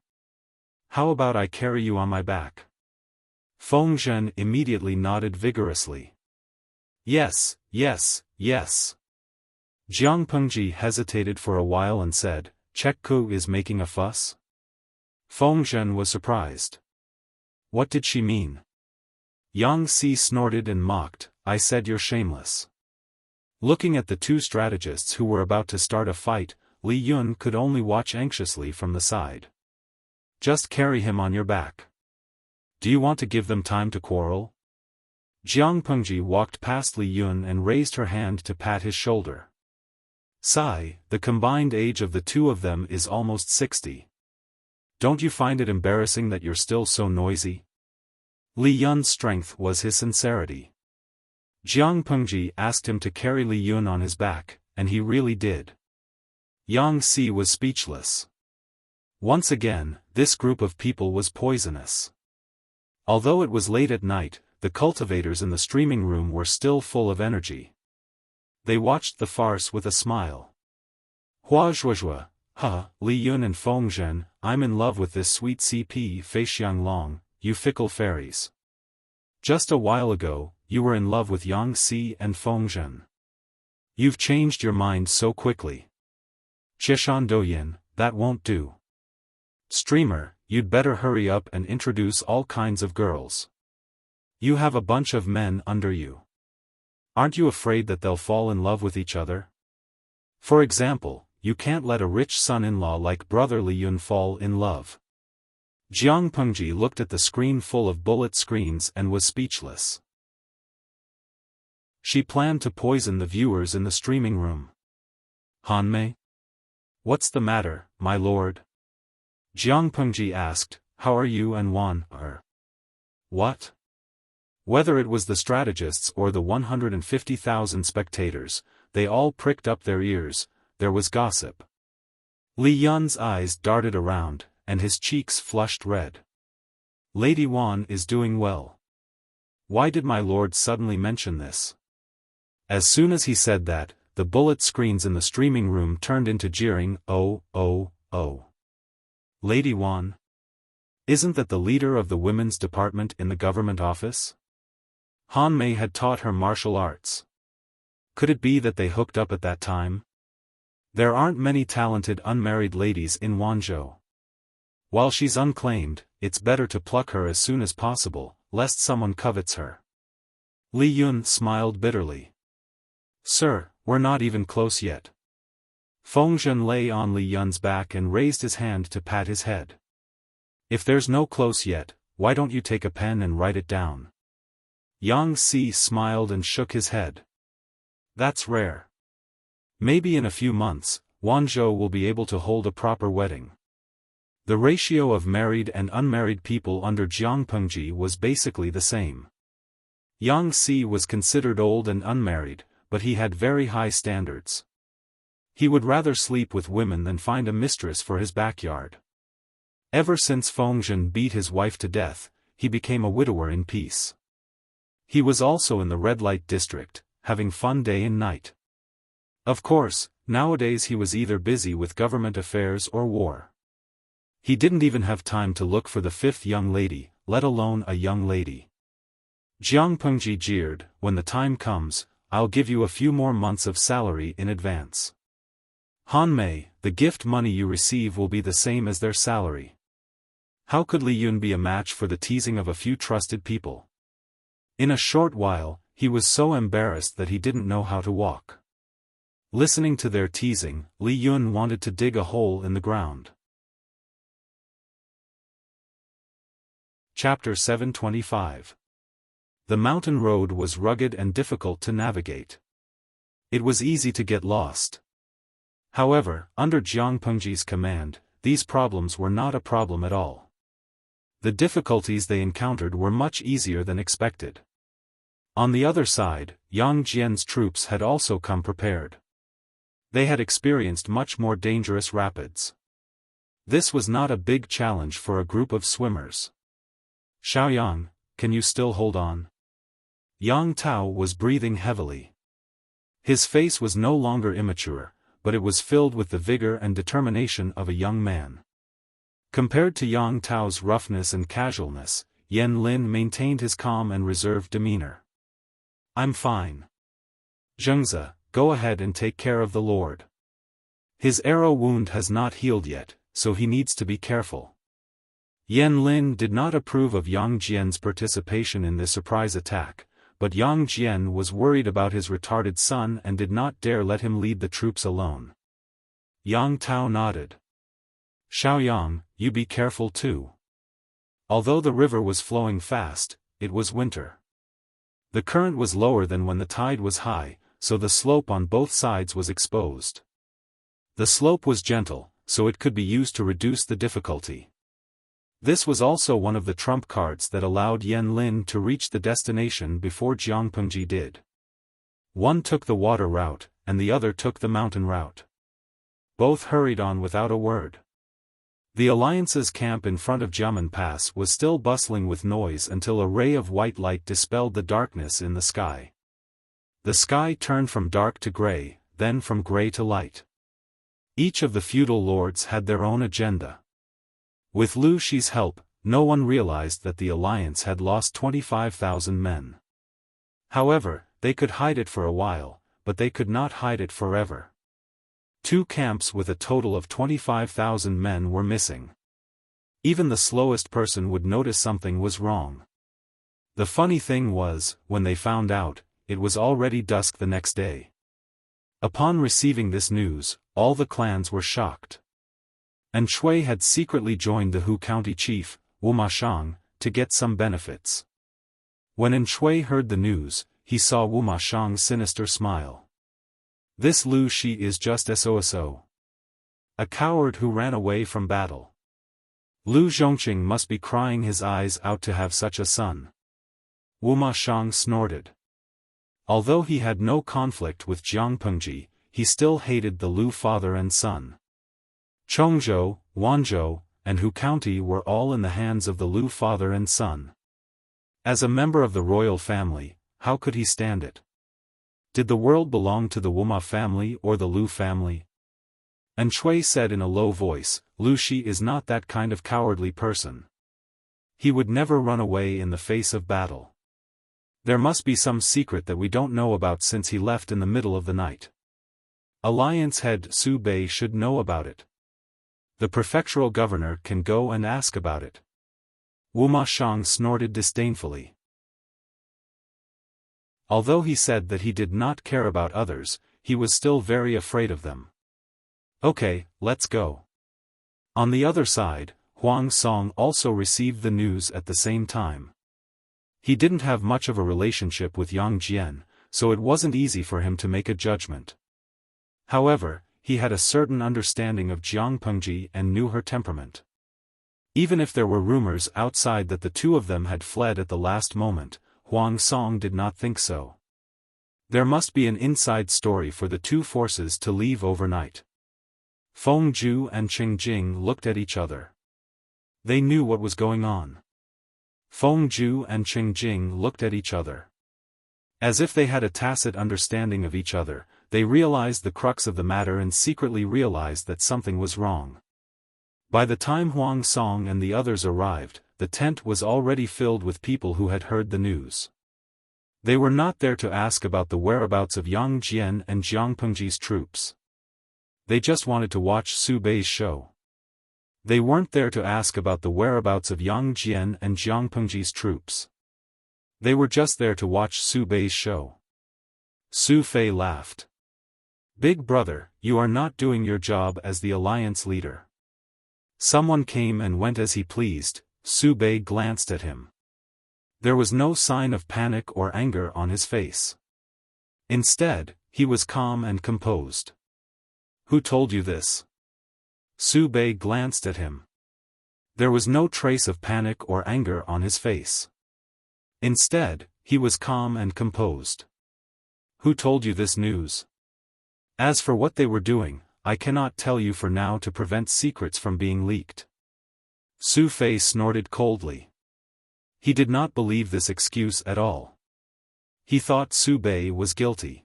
Speaker 1: How about I carry you on my back?" Fengzhen immediately nodded vigorously. "Yes, yes, yes." Jiang Pengji hesitated for a while and said, "Chekku is making a fuss?" Fengzhen was surprised. What did she mean? Yang Si snorted and mocked, "I said you're shameless." Looking at the two strategists who were about to start a fight, Li Yun could only watch anxiously from the side. "Just carry him on your back. Do you want to give them time to quarrel?" Jiang Pengji walked past Li Yun and raised her hand to pat his shoulder. "Sigh, the combined age of the two of them is almost 60. Don't you find it embarrassing that you're still so noisy?" Li Yun's strength was his sincerity. Jiang Pengji asked him to carry Li Yun on his back, and he really did. Yang Si was speechless. Once again, this group of people was poisonous. Although it was late at night, the cultivators in the streaming room were still full of energy. They watched the farce with a smile. "Hua zhuozhuo, Li Yun and Fengzhen, I'm in love with this sweet CP Fei Xianglong, you fickle fairies. Just a while ago, you were in love with Yang Si and Fengzhen. You've changed your mind so quickly. Chishan Douyin, that won't do. Streamer, you'd better hurry up and introduce all kinds of girls. You have a bunch of men under you. Aren't you afraid that they'll fall in love with each other? For example, you can't let a rich son-in-law like brother Li Yun fall in love. Jiang Pengji looked at the screen full of bullet screens and was speechless. She planned to poison the viewers in the streaming room. Han Mei? What's the matter, my lord? Jiang Pengji asked, how are you and Wan are? What? Whether it was the strategists or the 150,000 spectators, they all pricked up their ears. There was gossip. Li Yun's eyes darted around, and his cheeks flushed red. Lady Wan is doing well. Why did my lord suddenly mention this? As soon as he said that, the bullet screens in the streaming room turned into jeering, oh, oh, oh. Lady Wan? Isn't that the leader of the women's department in the government office? Han Mei had taught her martial arts. Could it be that they hooked up at that time? There aren't many talented unmarried ladies in Wanzhou. While she's unclaimed, it's better to pluck her as soon as possible, lest someone covets her. Li Yun smiled bitterly. Sir, we're not even close yet. Feng Zhen lay on Li Yun's back and raised his hand to pat his head. If there's no close yet, why don't you take a pen and write it down? Yang Si smiled and shook his head. That's rare. Maybe in a few months, Wanzhou will be able to hold a proper wedding. The ratio of married and unmarried people under Jiang Pengji was basically the same. Yang Si was considered old and unmarried, but he had very high standards. He would rather sleep with women than find a mistress for his backyard. Ever since Feng Zhen beat his wife to death, he became a widower in peace. He was also in the red light district, having fun day and night. Of course, nowadays he was either busy with government affairs or war. He didn't even have time to look for the fifth young lady, let alone a young lady. Jiang Pengji jeered, when the time comes, I'll give you a few more months of salary in advance. Han Mei, the gift money you receive will be the same as their salary. How could Li Yun be a match for the teasing of a few trusted people? In a short while, he was so embarrassed that he didn't know how to walk. Listening to their teasing, Li Yun wanted to dig a hole in the ground. Chapter 725. The mountain road was rugged and difficult to navigate. It was easy to get lost. However, under Jiang Pengji's command, these problems were not a problem at all. The difficulties they encountered were much easier than expected. On the other side, Yang Jian's troops had also come prepared. They had experienced much more dangerous rapids. This was not a big challenge for a group of swimmers. Xiaoyang, can you still hold on? Yang Tao was breathing heavily. His face was no longer immature, but it was filled with the vigor and determination of a young man. Compared to Yang Tao's roughness and casualness, Yan Lin maintained his calm and reserved demeanor. I'm fine. Zhengzi, go ahead and take care of the lord. His arrow wound has not healed yet, so he needs to be careful. Yan Lin did not approve of Yang Jian's participation in the surprise attack, but Yang Jian was worried about his retarded son and did not dare let him lead the troops alone. Yang Tao nodded. Xiaoyang, you be careful too. Although the river was flowing fast, it was winter. The current was lower than when the tide was high, so the slope on both sides was exposed. The slope was gentle, so it could be used to reduce the difficulty. This was also one of the trump cards that allowed Yan Lin to reach the destination before Jiang Pengji did. One took the water route, and the other took the mountain route. Both hurried on without a word. The Alliance's camp in front of Jiamen Pass was still bustling with noise until a ray of white light dispelled the darkness in the sky. The sky turned from dark to gray, then from gray to light. Each of the feudal lords had their own agenda. With Lu Shi's help, no one realized that the Alliance had lost 25,000 men. However, they could hide it for a while, but they could not hide it forever. 2 camps with a total of 25,000 men were missing. Even the slowest person would notice something was wrong. The funny thing was, when they found out, it was already dusk the next day. Upon receiving this news, all the clans were shocked. And Shui had secretly joined the Hu County chief, Wu Mashang, to get some benefits. When En Shui heard the news, he saw Wu Mashang's sinister smile. This Lu Shi is just SOSO. A coward who ran away from battle. Lu Zhongqing must be crying his eyes out to have such a son. Wu Mashang snorted. Although he had no conflict with Jiang Pengji, he still hated the Lu father and son. Chongzhou, Wanzhou, and Hu County were all in the hands of the Lu father and son. As a member of the royal family, how could he stand it? Did the world belong to the Wuma family or the Lu family? And Shui said in a low voice, Lu Shi is not that kind of cowardly person. He would never run away in the face of battle. There must be some secret that we don't know about since he left in the middle of the night. Alliance head Su Bei should know about it. The prefectural governor can go and ask about it. Wu Mashang snorted disdainfully. Although he said that he did not care about others, he was still very afraid of them. Okay, let's go. On the other side, Huang Song also received the news at the same time. He didn't have much of a relationship with Yang Jian, so it wasn't easy for him to make a judgment. However, he had a certain understanding of Jiang Pengji and knew her temperament. Even if there were rumors outside that the two of them had fled at the last moment, Huang Song did not think so. There must be an inside story for the two forces to leave overnight. Feng Zhu and Qing Jing looked at each other. They knew what was going on. Feng Zhu and Qing Jing looked at each other. As if they had a tacit understanding of each other, they realized the crux of the matter and secretly realized that something was wrong. By the time Huang Song and the others arrived, the tent was already filled with people who had heard the news. They were not there to ask about the whereabouts of Yang Jian and Jiang Pengji's troops. They just wanted to watch Su Bei's show. They weren't there to ask about the whereabouts of Yang Jian and Jiang Pengji's troops. They were just there to watch Su Bei's show. Su Fei laughed. Big brother, you are not doing your job as the alliance leader. Someone came and went as he pleased. Su Bei glanced at him. There was no sign of panic or anger on his face. Instead, he was calm and composed. Who told you this? Su Bei glanced at him. There was no trace of panic or anger on his face. Instead, he was calm and composed. Who told you this news? As for what they were doing, I cannot tell you for now to prevent secrets from being leaked. Su Fei snorted coldly. He did not believe this excuse at all. He thought Su Bei was guilty.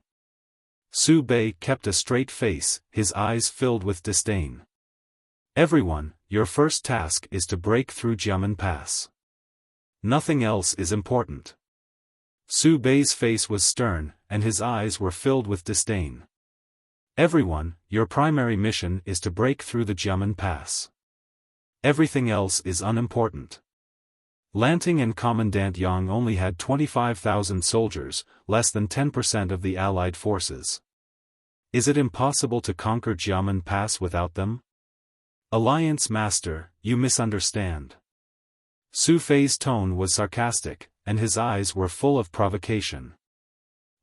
Speaker 1: Su Bei kept a straight face, his eyes filled with disdain. Everyone, your first task is to break through Jiamen Pass. Nothing else is important. Su Bei's face was stern, and his eyes were filled with disdain. Everyone, your primary mission is to break through the Jiamen Pass. Everything else is unimportant. Lanting and Commandant Yang only had 25,000 soldiers, less than 10% of the Allied forces. Is it impossible to conquer Jiamen Pass without them? Alliance Master, you misunderstand. Su Fei's tone was sarcastic, and his eyes were full of provocation.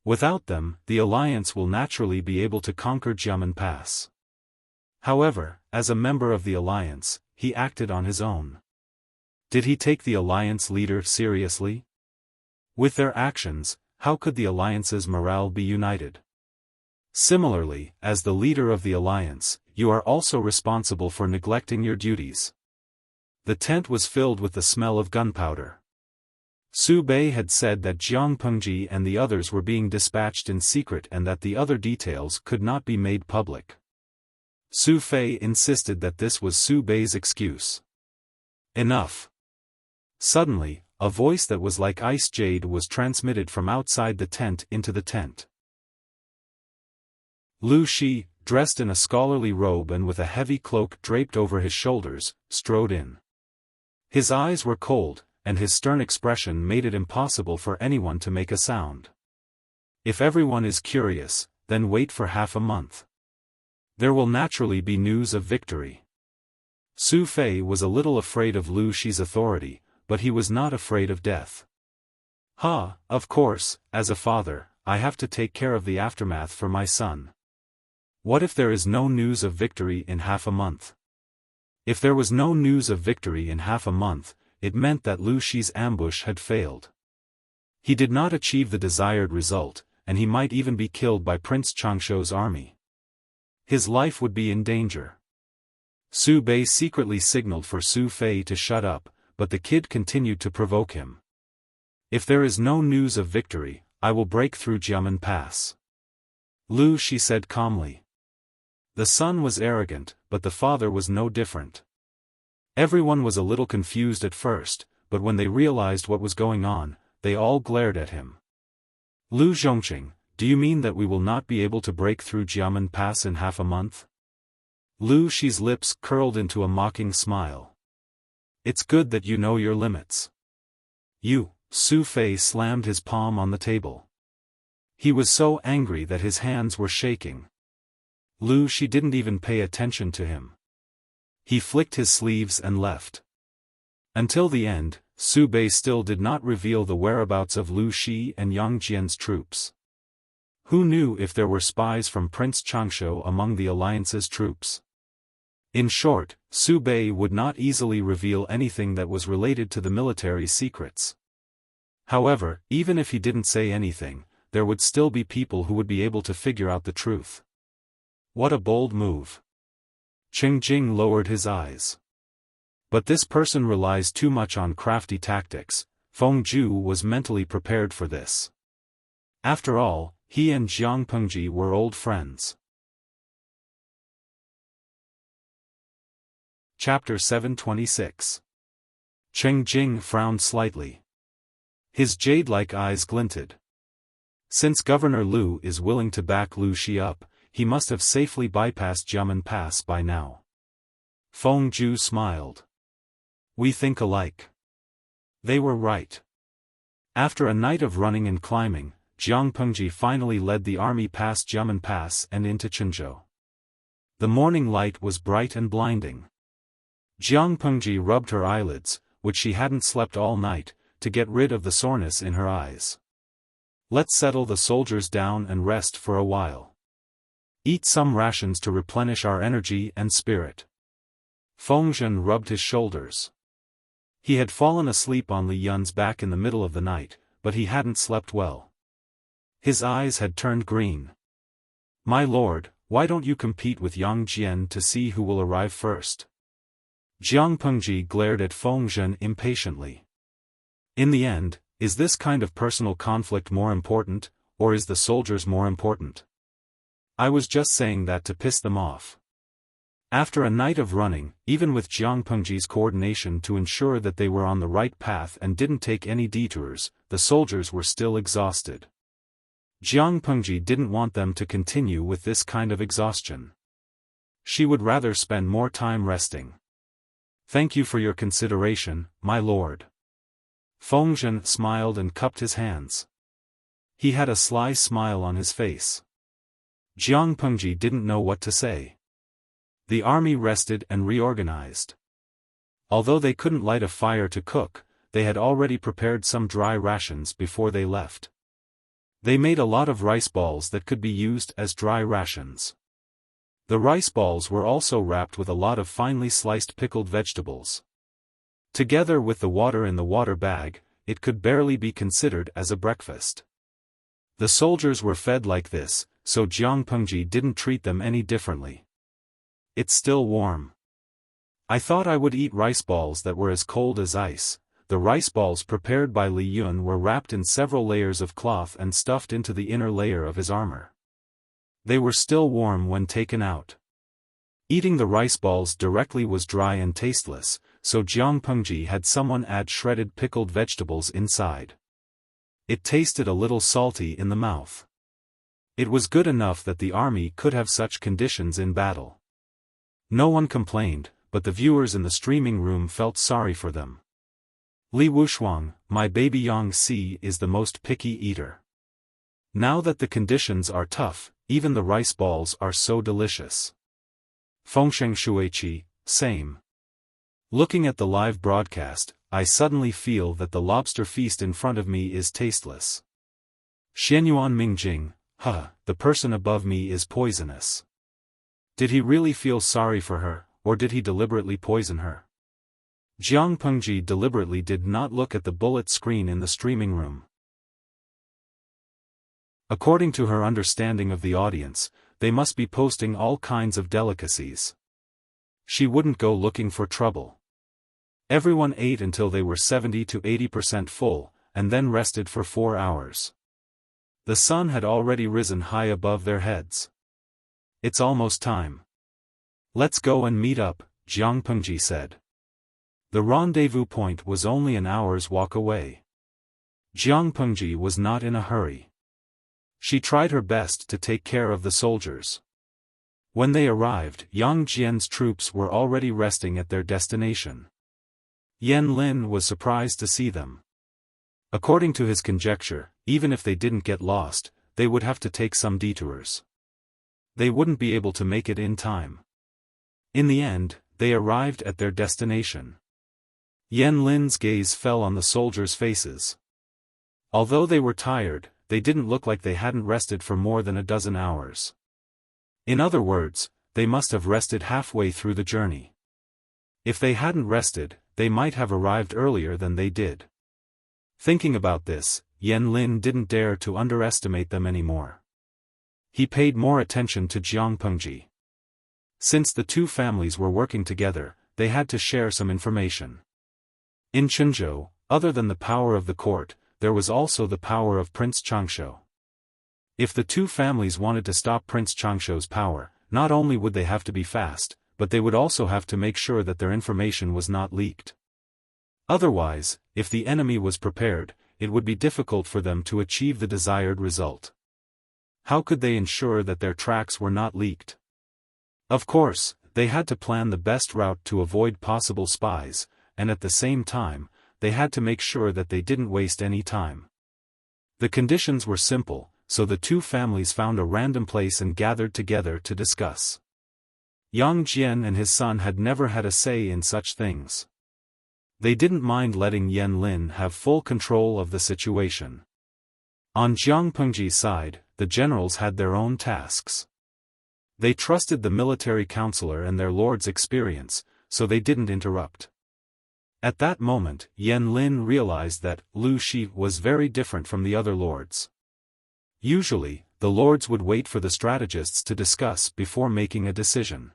Speaker 1: Without them, the Alliance will naturally be able to conquer Jiamen Pass. However, as a member of the Alliance, he acted on his own. Did he take the Alliance leader seriously? With their actions, how could the Alliance's morale be united? Similarly, as the leader of the Alliance, you are also responsible for neglecting your duties. The tent was filled with the smell of gunpowder. Su Bei had said that Jiang Pengji and the others were being dispatched in secret and that the other details could not be made public. Su Fei insisted that this was Su Bei's excuse. Enough. Suddenly, a voice that was like ice jade was transmitted from outside the tent into the tent. Lu Shi, dressed in a scholarly robe and with a heavy cloak draped over his shoulders, strode in. His eyes were cold, and his stern expression made it impossible for anyone to make a sound. If everyone is curious, then wait for half a month. There will naturally be news of victory. Su Fei was a little afraid of Lu Shi's authority, but he was not afraid of death. Of course, as a father, I have to take care of the aftermath for my son. What if there is no news of victory in half a month? If there was no news of victory in half a month, it meant that Lu Shi's ambush had failed. He did not achieve the desired result, and he might even be killed by Prince Changshuo's army. His life would be in danger. Su Bei secretly signaled for Su Fei to shut up, but the kid continued to provoke him. If there is no news of victory, I will break through Jiamen Pass. Lu Shi said calmly. The son was arrogant, but the father was no different. Everyone was a little confused at first, but when they realized what was going on, they all glared at him. Lu Zhongqing, do you mean that we will not be able to break through Jiamen Pass in half a month? Lu Shi's lips curled into a mocking smile. It's good that you know your limits. Su Fei slammed his palm on the table. He was so angry that his hands were shaking. Lu Shi didn't even pay attention to him. He flicked his sleeves and left. Until the end, Su Bei still did not reveal the whereabouts of Lu Shi and Yang Jian's troops. Who knew if there were spies from Prince Changshuo among the alliance's troops? In short, Su Bei would not easily reveal anything that was related to the military secrets. However, even if he didn't say anything, there would still be people who would be able to figure out the truth. What a bold move. Qing Jing lowered his eyes. But this person relies too much on crafty tactics. Feng Ju was mentally prepared for this. After all, he and Jiang Pengji were old friends. Chapter 726. Qing Jing frowned slightly. His jade-like eyes glinted. Since Governor Lu is willing to back Lu Shi up, he must have safely bypassed Jiamen Pass by now. Feng Ju smiled. We think alike. They were right. After a night of running and climbing, Jiang Pengji finally led the army past Jiamen Pass and into Qinzhou. The morning light was bright and blinding. Jiang Pengji rubbed her eyelids, which she hadn't slept all night, to get rid of the soreness in her eyes. Let's settle the soldiers down and rest for a while. Eat some rations to replenish our energy and spirit. Feng Zhen rubbed his shoulders. He had fallen asleep on Li Yun's back in the middle of the night, but he hadn't slept well. His eyes had turned green. My lord, why don't you compete with Yang Jian to see who will arrive first? Jiang Pengji glared at Feng Zhen impatiently. In the end, is this kind of personal conflict more important, or is the soldiers more important? I was just saying that to piss them off. After a night of running, even with Jiang Pengji's coordination to ensure that they were on the right path and didn't take any detours, the soldiers were still exhausted. Jiang Pengji didn't want them to continue with this kind of exhaustion. She would rather spend more time resting. Thank you for your consideration, my lord. Feng Zhen smiled and cupped his hands. He had a sly smile on his face. Jiang Pengji didn't know what to say. The army rested and reorganized. Although they couldn't light a fire to cook, they had already prepared some dry rations before they left. They made a lot of rice balls that could be used as dry rations. The rice balls were also wrapped with a lot of finely sliced pickled vegetables. Together with the water in the water bag, it could barely be considered as a breakfast. The soldiers were fed like this, so Jiang Pengji didn't treat them any differently. It's still warm. I thought I would eat rice balls that were as cold as ice. The rice balls prepared by Li Yun were wrapped in several layers of cloth and stuffed into the inner layer of his armor. They were still warm when taken out. Eating the rice balls directly was dry and tasteless, so Jiang Pengji had someone add shredded pickled vegetables inside. It tasted a little salty in the mouth. It was good enough that the army could have such conditions in battle. No one complained, but the viewers in the streaming room felt sorry for them. Li Wushuang, my baby Yang Si is the most picky eater. Now that the conditions are tough, even the rice balls are so delicious. Fengsheng Shuiqi, same. Looking at the live broadcast, I suddenly feel that the lobster feast in front of me is tasteless. Xianyuan Mingjing, the person above me is poisonous. Did he really feel sorry for her, or did he deliberately poison her? Jiang Pengji deliberately did not look at the bullet screen in the streaming room. According to her understanding of the audience, they must be posting all kinds of delicacies. She wouldn't go looking for trouble. Everyone ate until they were 70 to 80% full, and then rested for 4 hours. The sun had already risen high above their heads. It's almost time. Let's go and meet up, Jiang Pengji said. The rendezvous point was only an hour's walk away. Jiang Pengji was not in a hurry. She tried her best to take care of the soldiers. When they arrived, Yang Jian's troops were already resting at their destination. Yan Lin was surprised to see them. According to his conjecture, even if they didn't get lost, they would have to take some detours. They wouldn't be able to make it in time. In the end, they arrived at their destination. Yan Lin's gaze fell on the soldiers' faces. Although they were tired, they didn't look like they hadn't rested for more than a dozen hours. In other words, they must have rested halfway through the journey. If they hadn't rested, they might have arrived earlier than they did. Thinking about this, Yan Lin didn't dare to underestimate them anymore. He paid more attention to Jiang Pengji. Since the two families were working together, they had to share some information. In Chenzhou, other than the power of the court, there was also the power of Prince Changshu. If the two families wanted to stop Prince Changshu's power, not only would they have to be fast, but they would also have to make sure that their information was not leaked. Otherwise, if the enemy was prepared, it would be difficult for them to achieve the desired result. How could they ensure that their tracks were not leaked? Of course, they had to plan the best route to avoid possible spies, and at the same time, they had to make sure that they didn't waste any time. The conditions were simple, so the two families found a random place and gathered together to discuss. Yang Jian and his son had never had a say in such things. They didn't mind letting Yan Lin have full control of the situation. On Jiang Pengji's side, the generals had their own tasks. They trusted the military counselor and their lord's experience, so they didn't interrupt. At that moment, Yan Lin realized that Lu Shi was very different from the other lords. Usually, the lords would wait for the strategists to discuss before making a decision.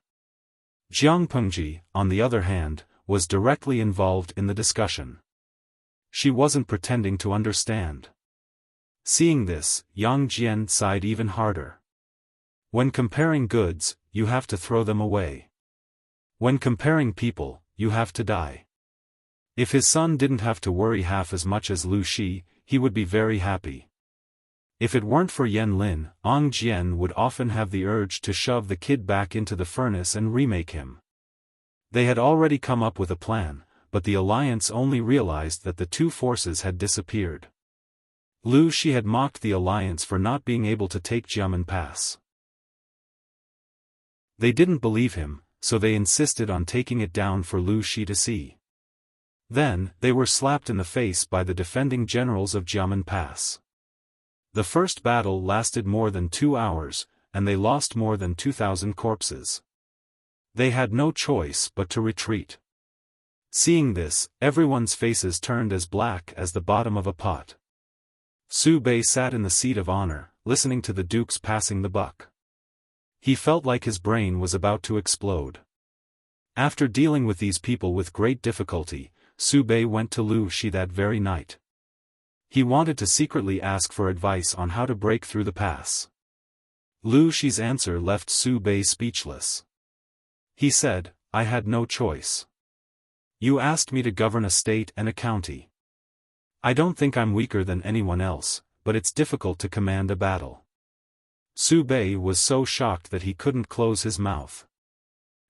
Speaker 1: Jiang Pengji, on the other hand, was directly involved in the discussion. She wasn't pretending to understand. Seeing this, Yang Jian sighed even harder. When comparing goods, you have to throw them away. When comparing people, you have to die. If his son didn't have to worry half as much as Lu Shi, he would be very happy. If it weren't for Yan Lin, Ong Jian would often have the urge to shove the kid back into the furnace and remake him. They had already come up with a plan, but the alliance only realized that the two forces had disappeared. Lu Shi had mocked the alliance for not being able to take Jiamen Pass. They didn't believe him, so they insisted on taking it down for Lu Shi to see. Then, they were slapped in the face by the defending generals of Jiamen Pass. The first battle lasted more than 2 hours, and they lost more than 2,000 corpses. They had no choice but to retreat. Seeing this, everyone's faces turned as black as the bottom of a pot. Su Bei sat in the seat of honor, listening to the dukes passing the buck. He felt like his brain was about to explode. After dealing with these people with great difficulty, Su Bei went to Lu Shi that very night. He wanted to secretly ask for advice on how to break through the pass. Lu Shi's answer left Su Bei speechless. He said, "I had no choice. You asked me to govern a state and a county. I don't think I'm weaker than anyone else, but it's difficult to command a battle." Su Bei was so shocked that he couldn't close his mouth.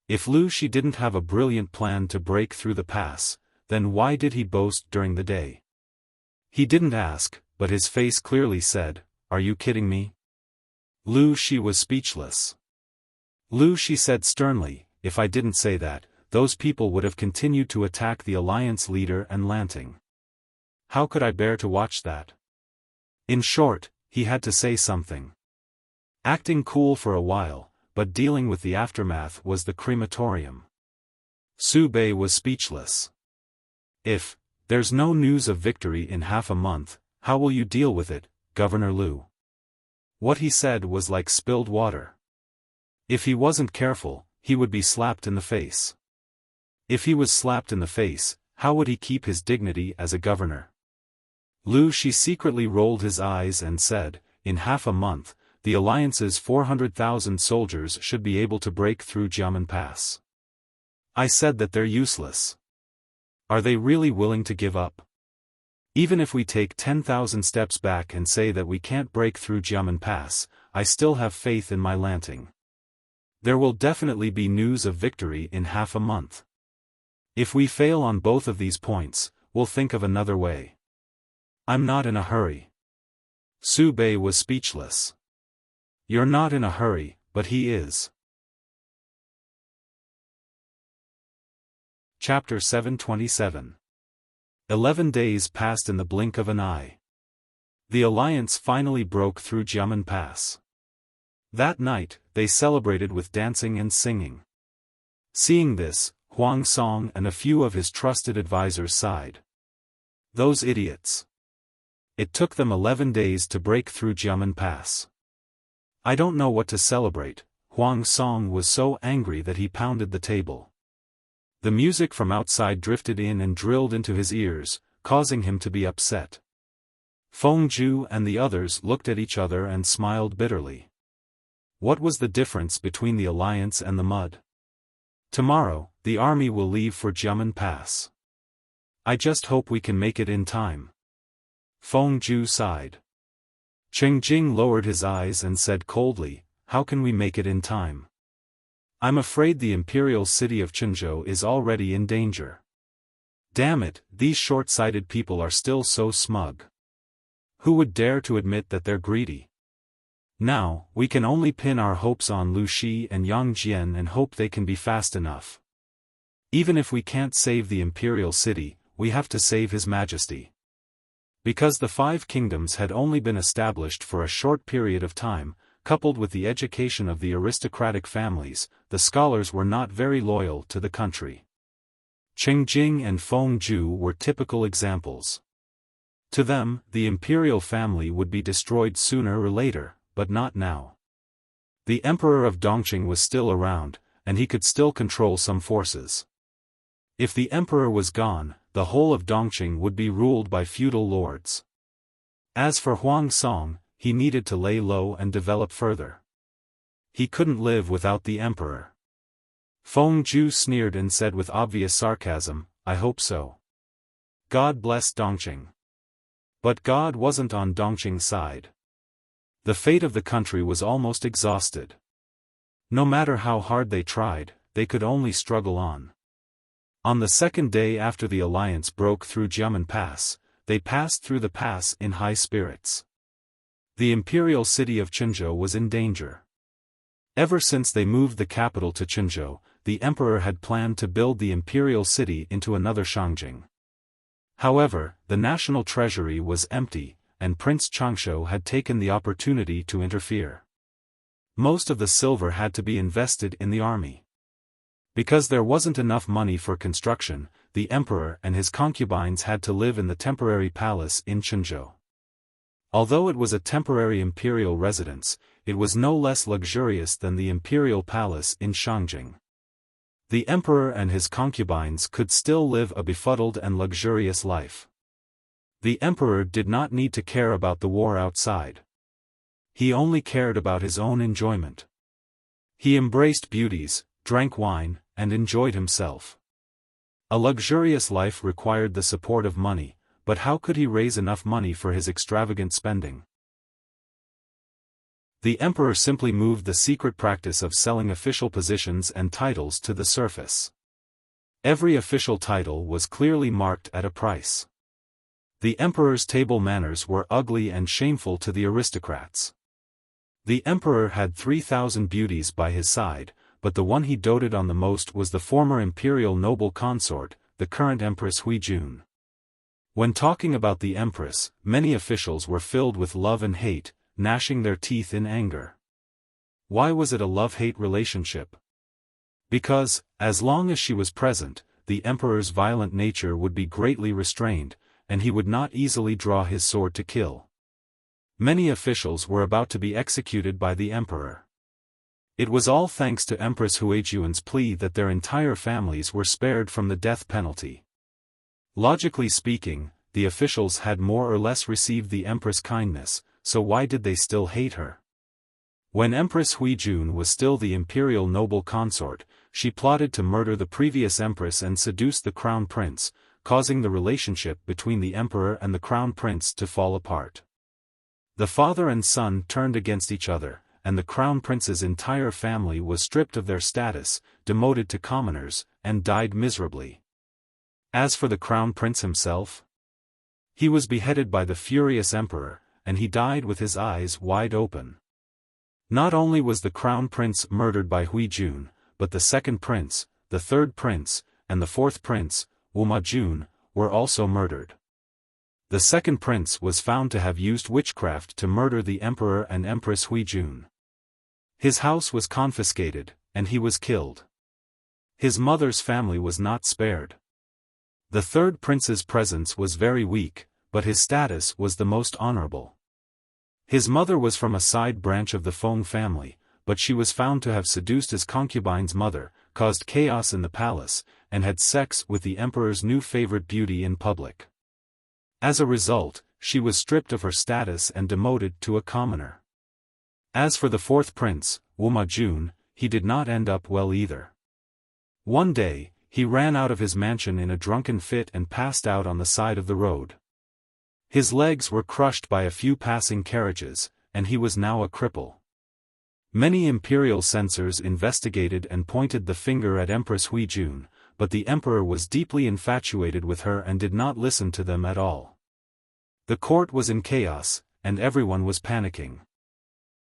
Speaker 1: If Lu Shi didn't have a brilliant plan to break through the pass, then why did he boast during the day? He didn't ask, but his face clearly said, are you kidding me? Lu Shi was speechless. Lu Shi said sternly, if I didn't say that, those people would have continued to attack the alliance leader and Lanting. How could I bear to watch that? In short, he had to say something. Acting cool for a while, but dealing with the aftermath was the crematorium. Su Bei was speechless. If there's no news of victory in half a month, how will you deal with it, Governor Lu? What he said was like spilled water. If he wasn't careful, he would be slapped in the face. If he was slapped in the face, how would he keep his dignity as a governor? Lu Shi secretly rolled his eyes and said, in half a month, the alliance's 400,000 soldiers should be able to break through Jiamen Pass. I said that they're useless. Are they really willing to give up? Even if we take 10,000 steps back and say that we can't break through Jiamen Pass, I still have faith in my Lanting. There will definitely be news of victory in half a month. If we fail on both of these points, we'll think of another way. I'm not in a hurry. Su Bei was speechless. You're not in a hurry, but he is. Chapter 727. 11 days passed in the blink of an eye. The alliance finally broke through Jiamen Pass. That night, they celebrated with dancing and singing. Seeing this, Huang Song and a few of his trusted advisors sighed. Those idiots. It took them 11 days to break through Jiamen Pass. I don't know what to celebrate. Huang Song was so angry that he pounded the table. The music from outside drifted in and drilled into his ears, causing him to be upset. Feng Zhu and the others looked at each other and smiled bitterly. What was the difference between the alliance and the mud? Tomorrow, the army will leave for Jiamen Pass. I just hope we can make it in time. Feng Zhu sighed. Cheng Jing lowered his eyes and said coldly, how can we make it in time? I'm afraid the imperial city of Chenzhou is already in danger. Damn it, these short-sighted people are still so smug. Who would dare to admit that they're greedy? Now, we can only pin our hopes on Lu Shi and Yang Jian and hope they can be fast enough. Even if we can't save the imperial city, we have to save His Majesty. Because the 5 kingdoms had only been established for a short period of time, coupled with the education of the aristocratic families, the scholars were not very loyal to the country. Cheng Jing and Feng Zhu were typical examples. To them, the imperial family would be destroyed sooner or later, but not now. The emperor of Dongqing was still around, and he could still control some forces. If the emperor was gone, the whole of Dongqing would be ruled by feudal lords. As for Huang Song, he needed to lay low and develop further. He couldn't live without the emperor. Feng Zhu sneered and said with obvious sarcasm, I hope so. God bless Dongqing. But God wasn't on Dongqing's side. The fate of the country was almost exhausted. No matter how hard they tried, they could only struggle on. On the second day after the alliance broke through Jiamen Pass, they passed through the pass in high spirits. The imperial city of Chenzhou was in danger. Ever since they moved the capital to Chenzhou, the emperor had planned to build the imperial city into another Shangjing. However, the national treasury was empty, and Prince Changshu had taken the opportunity to interfere. Most of the silver had to be invested in the army. Because there wasn't enough money for construction, the emperor and his concubines had to live in the temporary palace in Chenzhou. Although it was a temporary imperial residence, it was no less luxurious than the imperial palace in Shangjing. The emperor and his concubines could still live a befuddled and luxurious life. The emperor did not need to care about the war outside. He only cared about his own enjoyment. He embraced beauties, drank wine, and enjoyed himself. A luxurious life required the support of money, but how could he raise enough money for his extravagant spending? The emperor simply moved the secret practice of selling official positions and titles to the surface. Every official title was clearly marked at a price. The emperor's table manners were ugly and shameful to the aristocrats. The emperor had 3,000 beauties by his side, but the one he doted on the most was the former imperial noble consort, the current Empress Huijun. When talking about the Empress, many officials were filled with love and hate, gnashing their teeth in anger. Why was it a love-hate relationship? Because, as long as she was present, the emperor's violent nature would be greatly restrained, and he would not easily draw his sword to kill. Many officials were about to be executed by the emperor. It was all thanks to Empress Huijun's plea that their entire families were spared from the death penalty. Logically speaking, the officials had more or less received the empress' kindness, so why did they still hate her? When Empress Huijun was still the imperial noble consort, she plotted to murder the previous empress and seduce the crown prince, causing the relationship between the emperor and the crown prince to fall apart. The father and son turned against each other, and the crown prince's entire family was stripped of their status, demoted to commoners, and died miserably. As for the crown prince himself, he was beheaded by the furious emperor, and he died with his eyes wide open. Not only was the crown prince murdered by Huijun, but the second prince, the third prince, and the fourth prince, Wumajun, were also murdered. The second prince was found to have used witchcraft to murder the emperor and Empress Huijun. His house was confiscated, and he was killed. His mother's family was not spared. The third prince's presence was very weak, but his status was the most honorable. His mother was from a side branch of the Feng family, but she was found to have seduced his concubine's mother, caused chaos in the palace, and had sex with the emperor's new favorite beauty in public. As a result, she was stripped of her status and demoted to a commoner. As for the fourth prince, Wumajun, he did not end up well either. One day, he ran out of his mansion in a drunken fit and passed out on the side of the road. His legs were crushed by a few passing carriages, and he was now a cripple. Many imperial censors investigated and pointed the finger at Empress Huijun, but the emperor was deeply infatuated with her and did not listen to them at all. The court was in chaos, and everyone was panicking.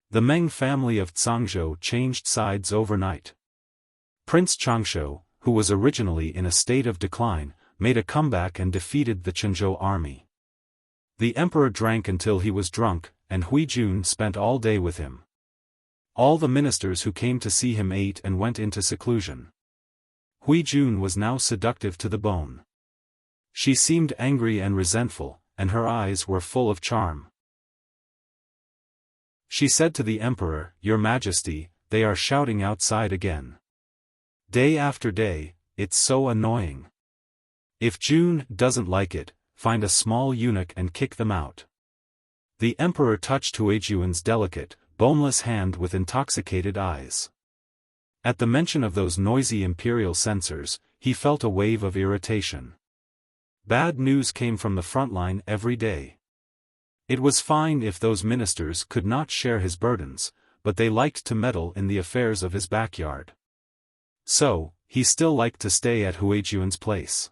Speaker 1: The Meng family of Zhangzhou changed sides overnight. Prince Changshou, who was originally in a state of decline, made a comeback and defeated the Chenzhou army. The emperor drank until he was drunk, and Huijun spent all day with him. All the ministers who came to see him ate and went into seclusion. Huijun was now seductive to the bone. She seemed angry and resentful, and her eyes were full of charm. She said to the emperor, "Your Majesty, they are shouting outside again. Day after day, it's so annoying. If June doesn't like it, find a small eunuch and kick them out." The emperor touched Huijun's delicate, boneless hand with intoxicated eyes. At the mention of those noisy imperial censors, he felt a wave of irritation. Bad news came from the front line every day. It was fine if those ministers could not share his burdens, but they liked to meddle in the affairs of his backyard. So, he still liked to stay at Huijun's place.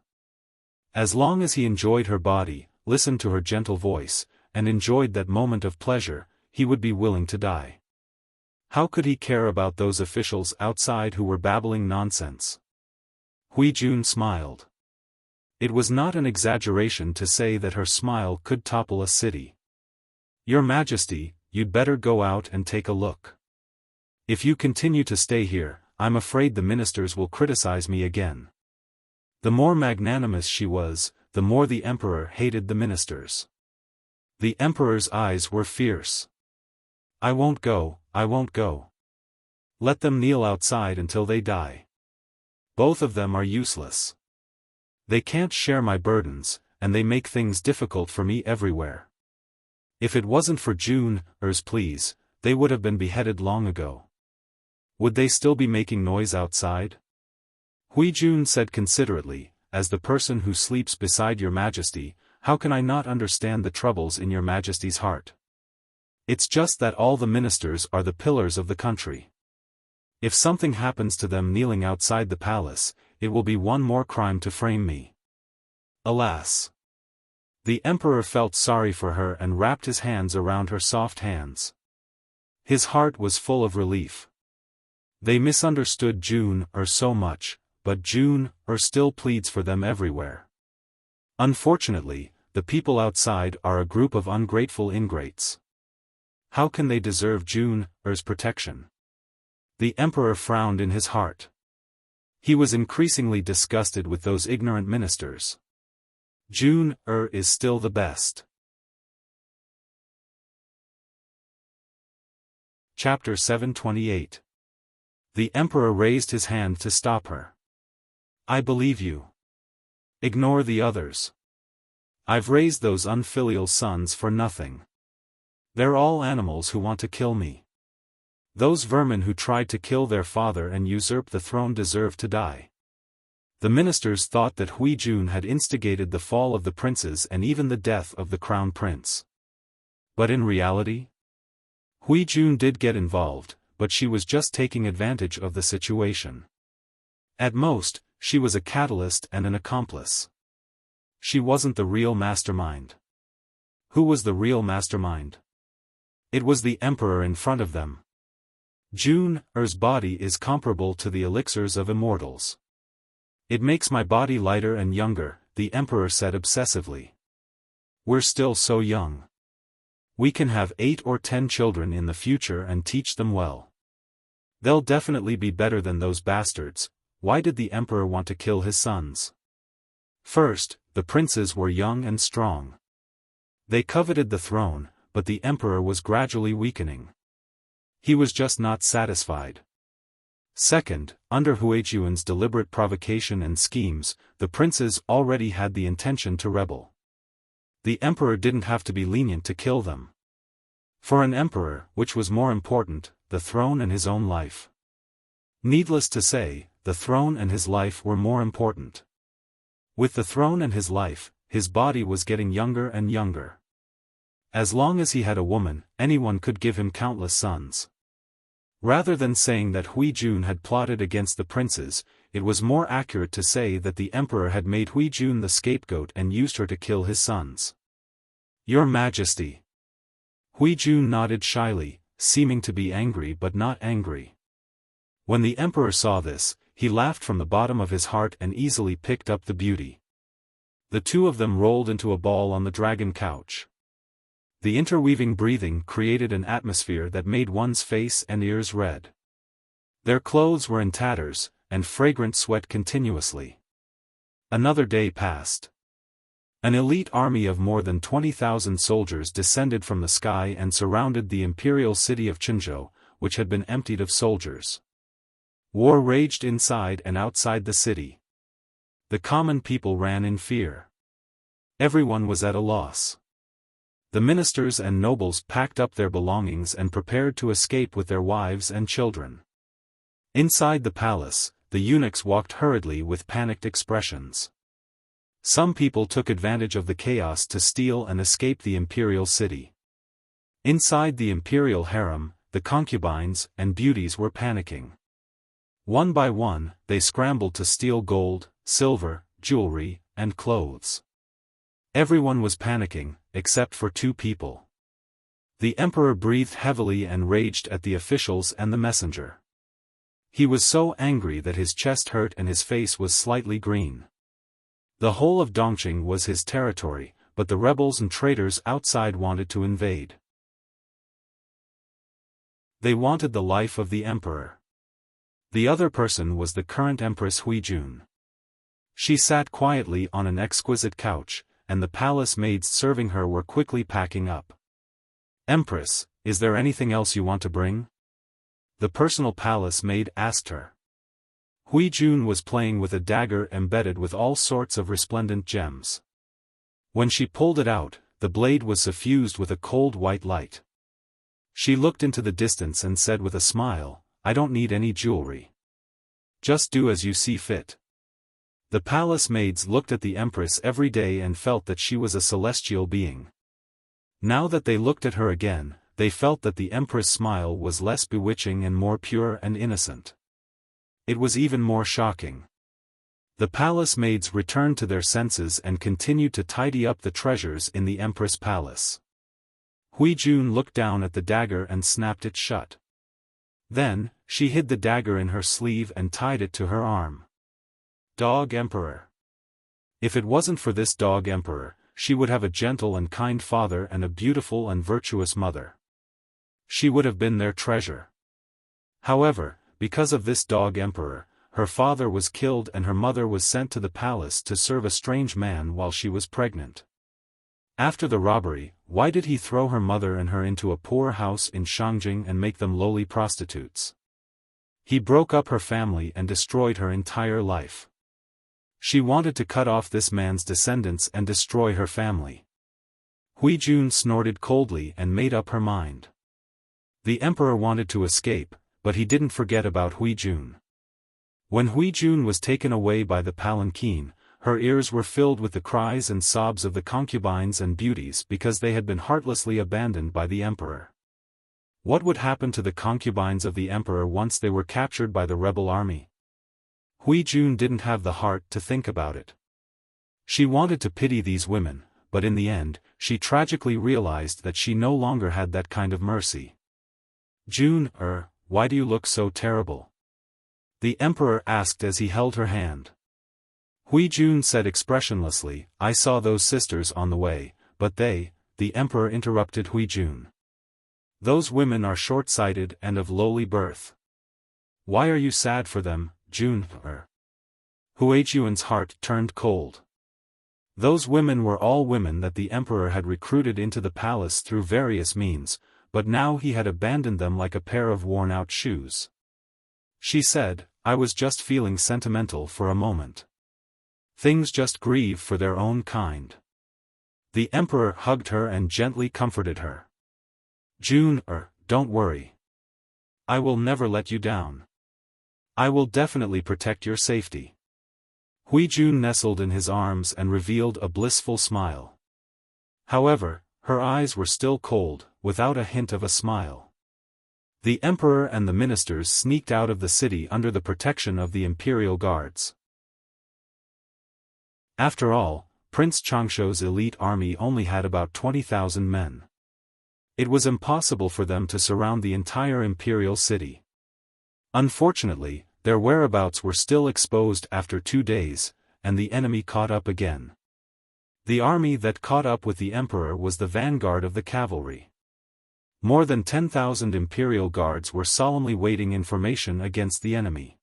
Speaker 1: As long as he enjoyed her body, listened to her gentle voice, and enjoyed that moment of pleasure, he would be willing to die. How could he care about those officials outside who were babbling nonsense? Huijun smiled. It was not an exaggeration to say that her smile could topple a city. "Your Majesty, you'd better go out and take a look. If you continue to stay here, I'm afraid the ministers will criticize me again." The more magnanimous she was, the more the emperor hated the ministers. The emperor's eyes were fierce. "I won't go, I won't go. Let them kneel outside until they die. Both of them are useless. They can't share my burdens, and they make things difficult for me everywhere. If it wasn't for June's pleas, they would have been beheaded long ago. Would they still be making noise outside?" Huijun said considerately, "As the person who sleeps beside your Majesty, how can I not understand the troubles in your Majesty's heart? It's just that all the ministers are the pillars of the country. If something happens to them kneeling outside the palace, it will be one more crime to frame me. Alas! The emperor felt sorry for her and wrapped his hands around her soft hands. His heart was full of relief. They misunderstood June so much, but June still pleads for them everywhere. Unfortunately, the people outside are a group of ungrateful ingrates. How can they deserve June's protection? The emperor frowned in his heart. He was increasingly disgusted with those ignorant ministers. June is still the best. Chapter 728. The emperor raised his hand to stop her. I believe you. Ignore the others. I've raised those unfilial sons for nothing. They're all animals who want to kill me. Those vermin who tried to kill their father and usurp the throne deserve to die. The ministers thought that Hui Jun had instigated the fall of the princes and even the death of the crown prince. But in reality, Hui Jun did get involved, but she was just taking advantage of the situation. At most, she was a catalyst and an accomplice. She wasn't the real mastermind. Who was the real mastermind? It was the emperor in front of them. June's body is comparable to the elixirs of immortals. It makes my body lighter and younger, the emperor said obsessively. We're still so young. We can have 8 or 10 children in the future and teach them well. They'll definitely be better than those bastards. Why did the emperor want to kill his sons? First, the princes were young and strong. They coveted the throne, but the emperor was gradually weakening. He was just not satisfied. Second, under Huijuan's deliberate provocation and schemes, the princes already had the intention to rebel. The emperor didn't have to be lenient to kill them. For an emperor, which was more important, the throne and his own life? Needless to say, the throne and his life were more important. With the throne and his life, his body was getting younger and younger. As long as he had a woman, anyone could give him countless sons. Rather than saying that Hui Jun had plotted against the princes, it was more accurate to say that the emperor had made Hui Jun the scapegoat and used her to kill his sons. Your Majesty. Hui Jun nodded shyly, seeming to be angry but not angry. When the emperor saw this, he laughed from the bottom of his heart and easily picked up the beauty. The two of them rolled into a ball on the dragon couch. The interweaving breathing created an atmosphere that made one's face and ears red. Their clothes were in tatters, and fragrant sweat continuously. Another day passed. An elite army of more than 20,000 soldiers descended from the sky and surrounded the imperial city of Qinzhou, which had been emptied of soldiers. War raged inside and outside the city. The common people ran in fear. Everyone was at a loss. The ministers and nobles packed up their belongings and prepared to escape with their wives and children. Inside the palace, the eunuchs walked hurriedly with panicked expressions. Some people took advantage of the chaos to steal and escape the imperial city. Inside the imperial harem, the concubines and beauties were panicking. One by one, they scrambled to steal gold, silver, jewelry, and clothes. Everyone was panicking, except for 2 people. The emperor breathed heavily and raged at the officials and the messenger. He was so angry that his chest hurt and his face was slightly green. The whole of Dongqing was his territory, but the rebels and traitors outside wanted to invade. They wanted the life of the emperor. The other person was the current Empress Hui Jun. She sat quietly on an exquisite couch, and the palace maids serving her were quickly packing up. Empress, is there anything else you want to bring? The personal palace maid asked her. Hui Jun was playing with a dagger embedded with all sorts of resplendent gems. When she pulled it out, the blade was suffused with a cold white light. She looked into the distance and said with a smile, I don't need any jewelry. Just do as you see fit. The palace maids looked at the Empress every day and felt that she was a celestial being. Now that they looked at her again, they felt that the Empress' smile was less bewitching and more pure and innocent. It was even more shocking. The palace maids returned to their senses and continued to tidy up the treasures in the Empress palace. Hui Jun looked down at the dagger and snapped it shut. Then, she hid the dagger in her sleeve and tied it to her arm. Dog Emperor. If it wasn't for this dog Emperor, she would have a gentle and kind father and a beautiful and virtuous mother. She would have been their treasure. However, because of this dog Emperor, her father was killed and her mother was sent to the palace to serve a strange man while she was pregnant. After the robbery, why did he throw her mother and her into a poor house in Shangjing and make them lowly prostitutes? He broke up her family and destroyed her entire life. She wanted to cut off this man's descendants and destroy her family. Hui Jun snorted coldly and made up her mind. The emperor wanted to escape, but he didn't forget about Hui Jun. When Hui Jun was taken away by the palanquin, her ears were filled with the cries and sobs of the concubines and beauties because they had been heartlessly abandoned by the emperor. What would happen to the concubines of the emperor once they were captured by the rebel army? Hui Jun didn't have the heart to think about it. She wanted to pity these women, but in the end, she tragically realized that she no longer had that kind of mercy. Jun, why do you look so terrible? The emperor asked as he held her hand. Hui Jun said expressionlessly, I saw those sisters on the way, but the emperor interrupted Hui Jun. Those women are short-sighted and of lowly birth. Why are you sad for them, Jun? Hui Jun's heart turned cold. Those women were all women that the emperor had recruited into the palace through various means, but now he had abandoned them like a pair of worn-out shoes. She said, I was just feeling sentimental for a moment. Things just grieve for their own kind. The emperor hugged her and gently comforted her. Jun, don't worry. I will never let you down. I will definitely protect your safety. Hui Jun nestled in his arms and revealed a blissful smile. However, her eyes were still cold, without a hint of a smile. The emperor and the ministers sneaked out of the city under the protection of the imperial guards. After all, Prince Changshuo's elite army only had about 20,000 men. It was impossible for them to surround the entire imperial city. Unfortunately, their whereabouts were still exposed after 2 days, and the enemy caught up again. The army that caught up with the emperor was the vanguard of the cavalry. More than 10,000 imperial guards were solemnly waiting information against the enemy.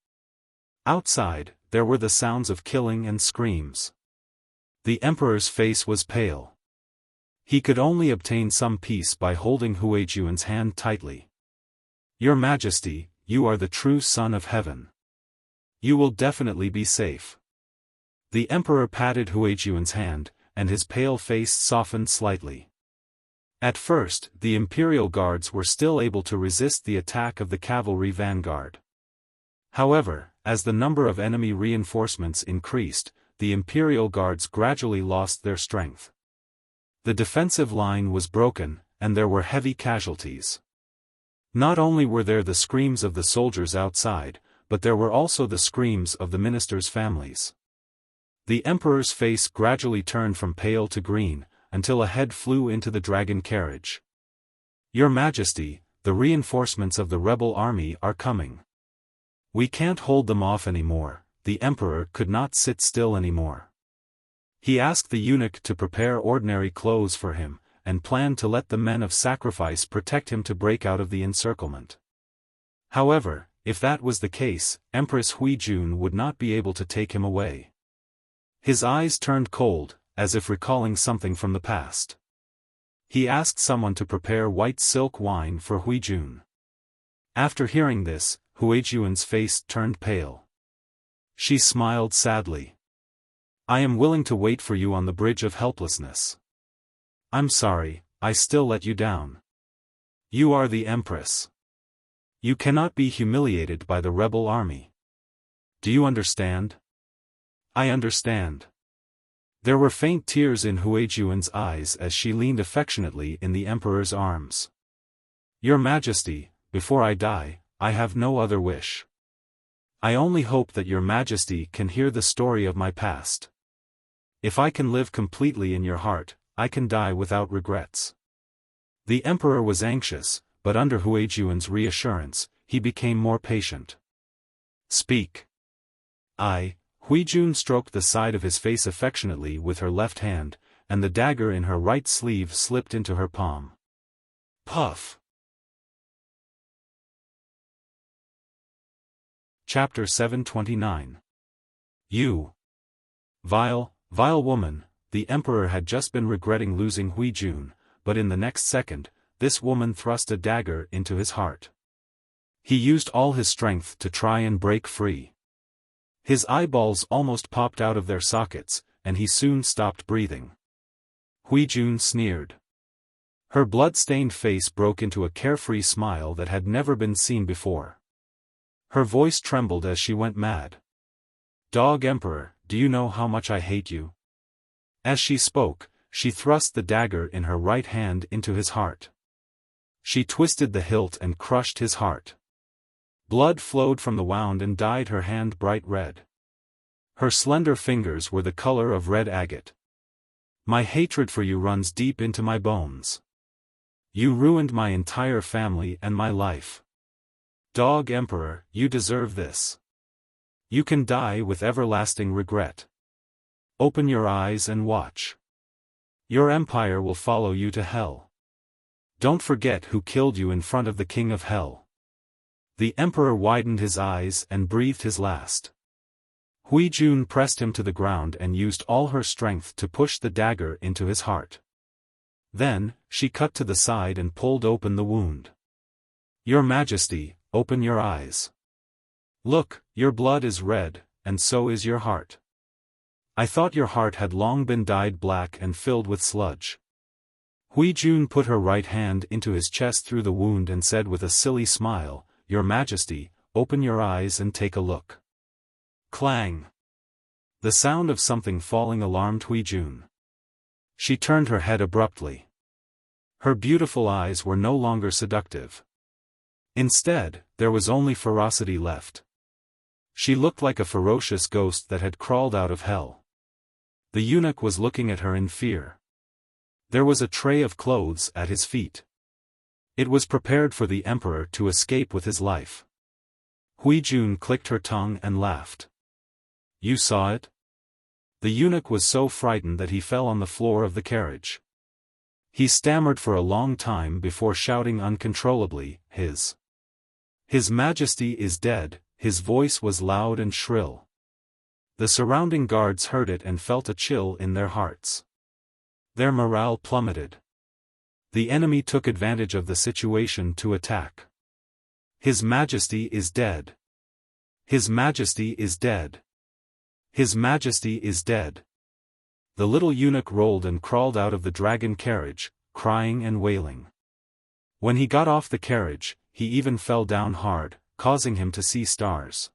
Speaker 1: Outside, there were the sounds of killing and screams. The emperor's face was pale. He could only obtain some peace by holding Hui Jun's hand tightly. Your Majesty, you are the true Son of Heaven. You will definitely be safe. The emperor patted Hui Jun's hand, and his pale face softened slightly. At first, the imperial guards were still able to resist the attack of the cavalry vanguard. However, as the number of enemy reinforcements increased, the imperial guards gradually lost their strength. The defensive line was broken, and there were heavy casualties. Not only were there the screams of the soldiers outside, but there were also the screams of the ministers' families. The emperor's face gradually turned from pale to green, until a head flew into the dragon carriage. Your Majesty, the reinforcements of the rebel army are coming. We can't hold them off anymore. The emperor could not sit still anymore. He asked the eunuch to prepare ordinary clothes for him, and planned to let the men of sacrifice protect him to break out of the encirclement. However, if that was the case, Empress Hui Jun would not be able to take him away. His eyes turned cold, as if recalling something from the past. He asked someone to prepare white silk wine for Hui Jun. After hearing this, Hui Jun's face turned pale. She smiled sadly. I am willing to wait for you on the bridge of helplessness. I'm sorry, I still let you down. You are the Empress. You cannot be humiliated by the rebel army. Do you understand? I understand. There were faint tears in Hui Jun's eyes as she leaned affectionately in the emperor's arms. Your Majesty, before I die, I have no other wish. I only hope that your majesty can hear the story of my past. If I can live completely in your heart, I can die without regrets. The emperor was anxious, but under Huijun's reassurance, he became more patient. Speak. Huijun stroked the side of his face affectionately with her left hand, and the dagger in her right sleeve slipped into her palm. Puff. Chapter 729. You. Vile woman, the emperor had just been regretting losing Huijun, but in the next second, this woman thrust a dagger into his heart. He used all his strength to try and break free. His eyeballs almost popped out of their sockets, and he soon stopped breathing. Huijun sneered. Her blood-stained face broke into a carefree smile that had never been seen before. Her voice trembled as she went mad. Dog Emperor, do you know how much I hate you? As she spoke, she thrust the dagger in her right hand into his heart. She twisted the hilt and crushed his heart. Blood flowed from the wound and dyed her hand bright red. Her slender fingers were the color of red agate. My hatred for you runs deep into my bones. You ruined my entire family and my life. Dog Emperor, you deserve this. You can die with everlasting regret. Open your eyes and watch. Your empire will follow you to hell. Don't forget who killed you in front of the king of hell. The emperor widened his eyes and breathed his last. Huijun pressed him to the ground and used all her strength to push the dagger into his heart. Then, she cut to the side and pulled open the wound. Your Majesty, open your eyes. Look, your blood is red, and so is your heart. I thought your heart had long been dyed black and filled with sludge. Huijun put her right hand into his chest through the wound and said with a silly smile, Your Majesty, open your eyes and take a look. Clang! The sound of something falling alarmed Huijun. She turned her head abruptly. Her beautiful eyes were no longer seductive. Instead, there was only ferocity left. She looked like a ferocious ghost that had crawled out of hell. The eunuch was looking at her in fear. There was a tray of clothes at his feet. It was prepared for the emperor to escape with his life. Huijun clicked her tongue and laughed. You saw it? The eunuch was so frightened that he fell on the floor of the carriage. He stammered for a long time before shouting uncontrollably, His Majesty is dead. His voice was loud and shrill. The surrounding guards heard it and felt a chill in their hearts. Their morale plummeted. The enemy took advantage of the situation to attack. His Majesty is dead. His Majesty is dead. His Majesty is dead. The little eunuch rolled and crawled out of the dragon carriage, crying and wailing. When he got off the carriage, he even fell down hard, causing him to see stars.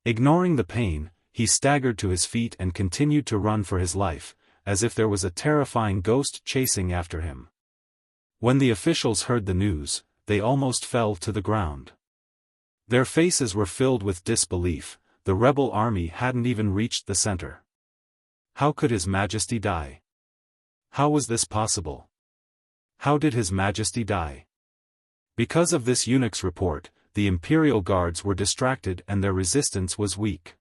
Speaker 1: Ignoring the pain, he staggered to his feet and continued to run for his life, as if there was a terrifying ghost chasing after him. When the officials heard the news, they almost fell to the ground. Their faces were filled with disbelief. The rebel army hadn't even reached the center. How could His Majesty die? How was this possible? How did His Majesty die? Because of this eunuch's report, the imperial guards were distracted and their resistance was weak.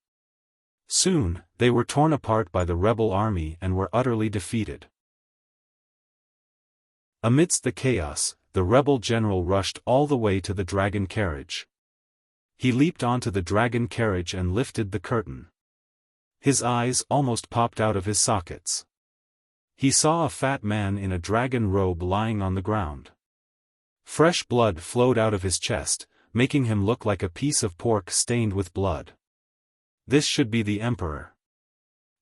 Speaker 1: Soon, they were torn apart by the rebel army and were utterly defeated. Amidst the chaos, the rebel general rushed all the way to the dragon carriage. He leaped onto the dragon carriage and lifted the curtain. His eyes almost popped out of his sockets. He saw a fat man in a dragon robe lying on the ground. Fresh blood flowed out of his chest, making him look like a piece of pork stained with blood. This should be the emperor.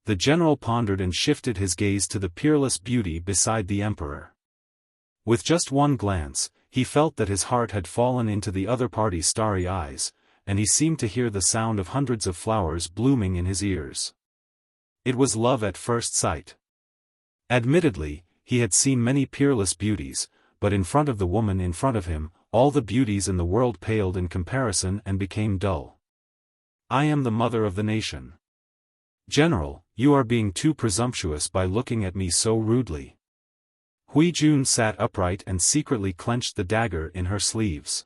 Speaker 1: The general pondered and shifted his gaze to the peerless beauty beside the emperor. With just one glance, he felt that his heart had fallen into the other party's starry eyes, and he seemed to hear the sound of hundreds of flowers blooming in his ears. It was love at first sight. Admittedly, he had seen many peerless beauties, but in front of the woman in front of him, all the beauties in the world paled in comparison and became dull. I am the mother of the nation. General, you are being too presumptuous by looking at me so rudely. Hui Jun sat upright and secretly clenched the dagger in her sleeves.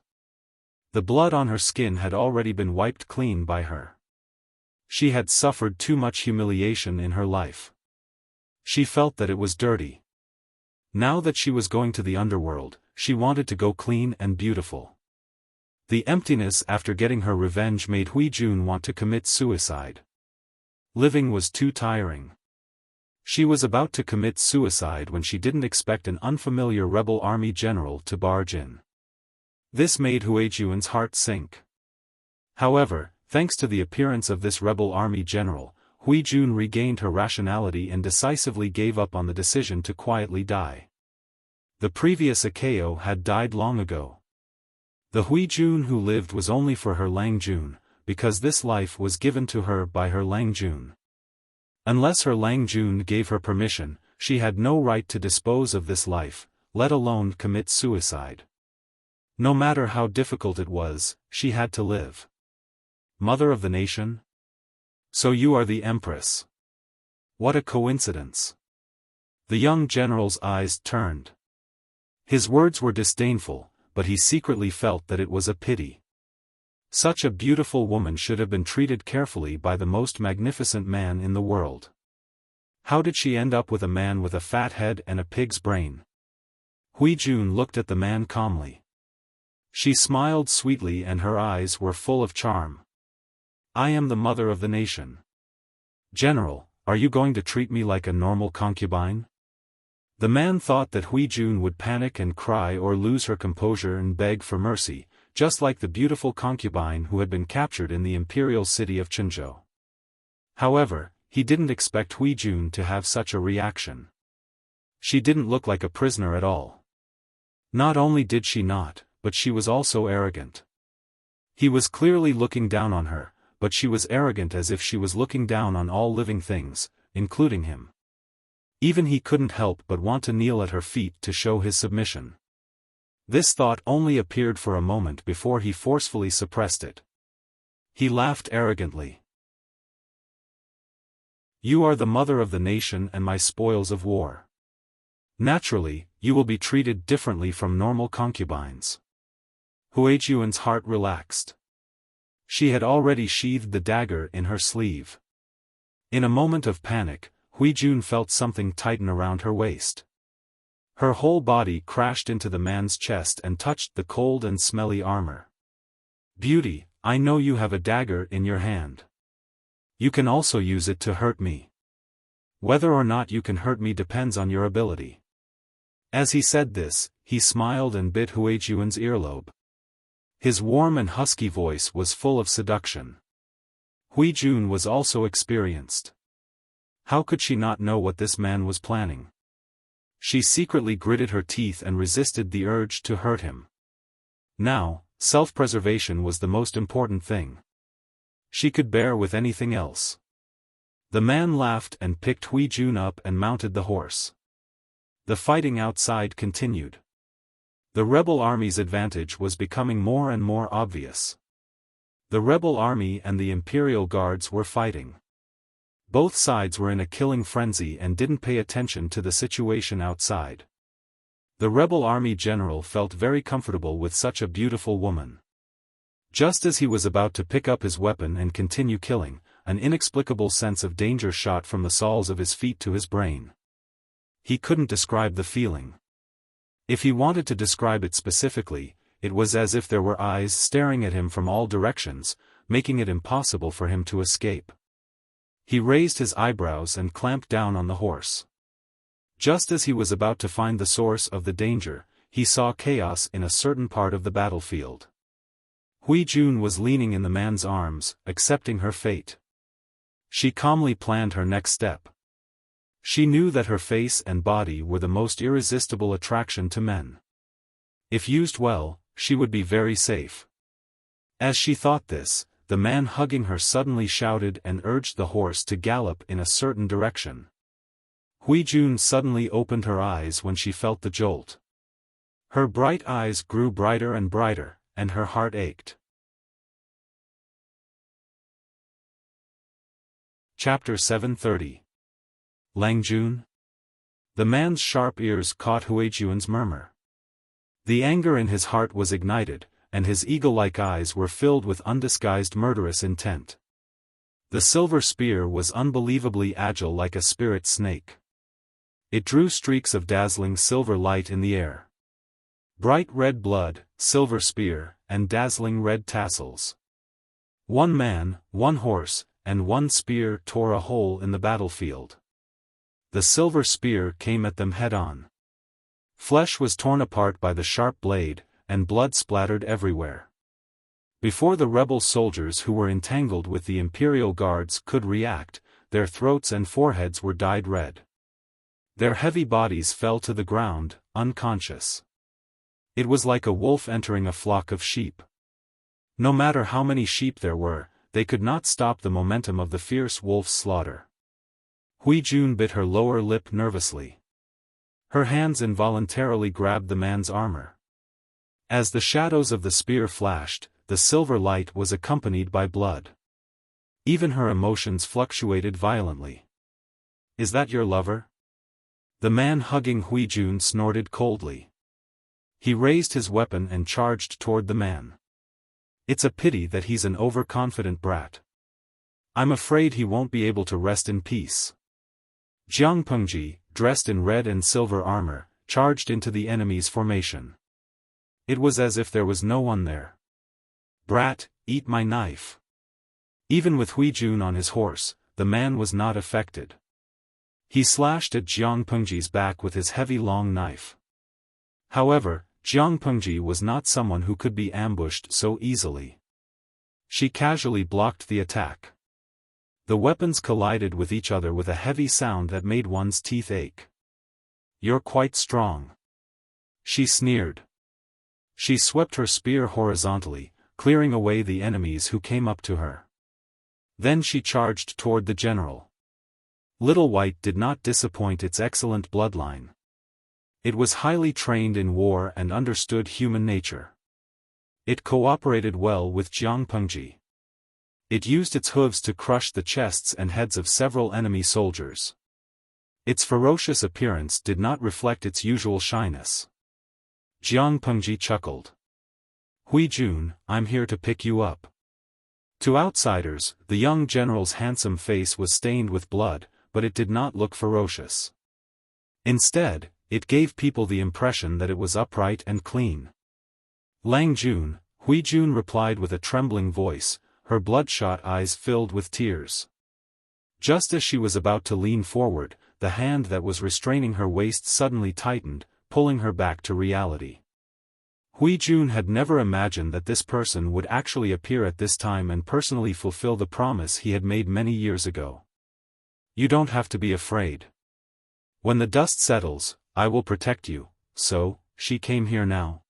Speaker 1: The blood on her skin had already been wiped clean by her. She had suffered too much humiliation in her life. She felt that it was dirty. Now that she was going to the underworld, she wanted to go clean and beautiful. The emptiness after getting her revenge made Hui Jun want to commit suicide. Living was too tiring. She was about to commit suicide when she didn't expect an unfamiliar rebel army general to barge in. This made Hui Jun's heart sink. However, thanks to the appearance of this rebel army general, Hui Jun regained her rationality and decisively gave up on the decision to quietly die. The previous Akeo had died long ago. The Hui Jun who lived was only for her Lang Jun, because this life was given to her by her Lang Jun. Unless her Lang Jun gave her permission, she had no right to dispose of this life, let alone commit suicide. No matter how difficult it was, she had to live. Mother of the nation? So you are the Empress. What a coincidence. The young general's eyes turned. His words were disdainful, but he secretly felt that it was a pity. Such a beautiful woman should have been treated carefully by the most magnificent man in the world. How did she end up with a man with a fat head and a pig's brain? Hui Jun looked at the man calmly. She smiled sweetly and her eyes were full of charm. I am the mother of the nation. General, are you going to treat me like a normal concubine? The man thought that Hui Jun would panic and cry or lose her composure and beg for mercy, just like the beautiful concubine who had been captured in the imperial city of Chenzhou. However, he didn't expect Hui Jun to have such a reaction. She didn't look like a prisoner at all. Not only did she not, but she was also arrogant. He was clearly looking down on her, but she was arrogant as if she was looking down on all living things, including him. Even he couldn't help but want to kneel at her feet to show his submission. This thought only appeared for a moment before he forcefully suppressed it. He laughed arrogantly. You are the mother of the nation and my spoils of war. Naturally, you will be treated differently from normal concubines. Hui Jun's heart relaxed. She had already sheathed the dagger in her sleeve. In a moment of panic, Hui Jun felt something tighten around her waist. Her whole body crashed into the man's chest and touched the cold and smelly armor. Beauty, I know you have a dagger in your hand. You can also use it to hurt me. Whether or not you can hurt me depends on your ability. As he said this, he smiled and bit Hui Jun's earlobe. His warm and husky voice was full of seduction. Hui Jun was also experienced. How could she not know what this man was planning? She secretly gritted her teeth and resisted the urge to hurt him. Now, self-preservation was the most important thing. She could bear with anything else. The man laughed and picked Hui Jun up and mounted the horse. The fighting outside continued. The rebel army's advantage was becoming more and more obvious. The rebel army and the imperial guards were fighting. Both sides were in a killing frenzy and didn't pay attention to the situation outside. The rebel army general felt very comfortable with such a beautiful woman. Just as he was about to pick up his weapon and continue killing, an inexplicable sense of danger shot from the soles of his feet to his brain. He couldn't describe the feeling. If he wanted to describe it specifically, it was as if there were eyes staring at him from all directions, making it impossible for him to escape. He raised his eyebrows and clamped down on the horse. Just as he was about to find the source of the danger, he saw chaos in a certain part of the battlefield. Hui Jun was leaning in the man's arms, accepting her fate. She calmly planned her next step. She knew that her face and body were the most irresistible attraction to men. If used well, she would be very safe. As she thought this, the man hugging her suddenly shouted and urged the horse to gallop in a certain direction. Hui Jun suddenly opened her eyes when she felt the jolt. Her bright eyes grew brighter and brighter, and her heart ached. Chapter 730. Langjun? The man's sharp ears caught Huijuan's murmur. The anger in his heart was ignited, and his eagle-like eyes were filled with undisguised murderous intent. The silver spear was unbelievably agile like a spirit snake. It drew streaks of dazzling silver light in the air. Bright red blood, silver spear, and dazzling red tassels. One man, one horse, and one spear tore a hole in the battlefield. The silver spear came at them head-on. Flesh was torn apart by the sharp blade, and blood splattered everywhere. Before the rebel soldiers who were entangled with the Imperial Guards could react, their throats and foreheads were dyed red. Their heavy bodies fell to the ground, unconscious. It was like a wolf entering a flock of sheep. No matter how many sheep there were, they could not stop the momentum of the fierce wolf's slaughter. Huijun bit her lower lip nervously. Her hands involuntarily grabbed the man's armor. As the shadows of the spear flashed, the silver light was accompanied by blood. Even her emotions fluctuated violently. "Is that your lover?" The man hugging Huijun snorted coldly. He raised his weapon and charged toward the man. "It's a pity that he's an overconfident brat. I'm afraid he won't be able to rest in peace." Jiang Pengji, dressed in red and silver armor, charged into the enemy's formation. It was as if there was no one there. "Brat, eat my knife." Even with Huijun on his horse, the man was not affected. He slashed at Jiang Pengji's back with his heavy long knife. However, Jiang Pengji was not someone who could be ambushed so easily. She casually blocked the attack. The weapons collided with each other with a heavy sound that made one's teeth ache. "You're quite strong," she sneered. She swept her spear horizontally, clearing away the enemies who came up to her. Then she charged toward the general. Little White did not disappoint its excellent bloodline. It was highly trained in war and understood human nature. It cooperated well with Jiang Pengji. It used its hooves to crush the chests and heads of several enemy soldiers. Its ferocious appearance did not reflect its usual shyness. Jiang Pengji chuckled. "Huijun, I'm here to pick you up." To outsiders, the young general's handsome face was stained with blood, but it did not look ferocious. Instead, it gave people the impression that it was upright and clean. "Langjun," Huijun replied with a trembling voice, her bloodshot eyes filled with tears. Just as she was about to lean forward, the hand that was restraining her waist suddenly tightened, pulling her back to reality. Huijun had never imagined that this person would actually appear at this time and personally fulfill the promise he had made many years ago. "You don't have to be afraid. When the dust settles, I will protect you." So, she came here now.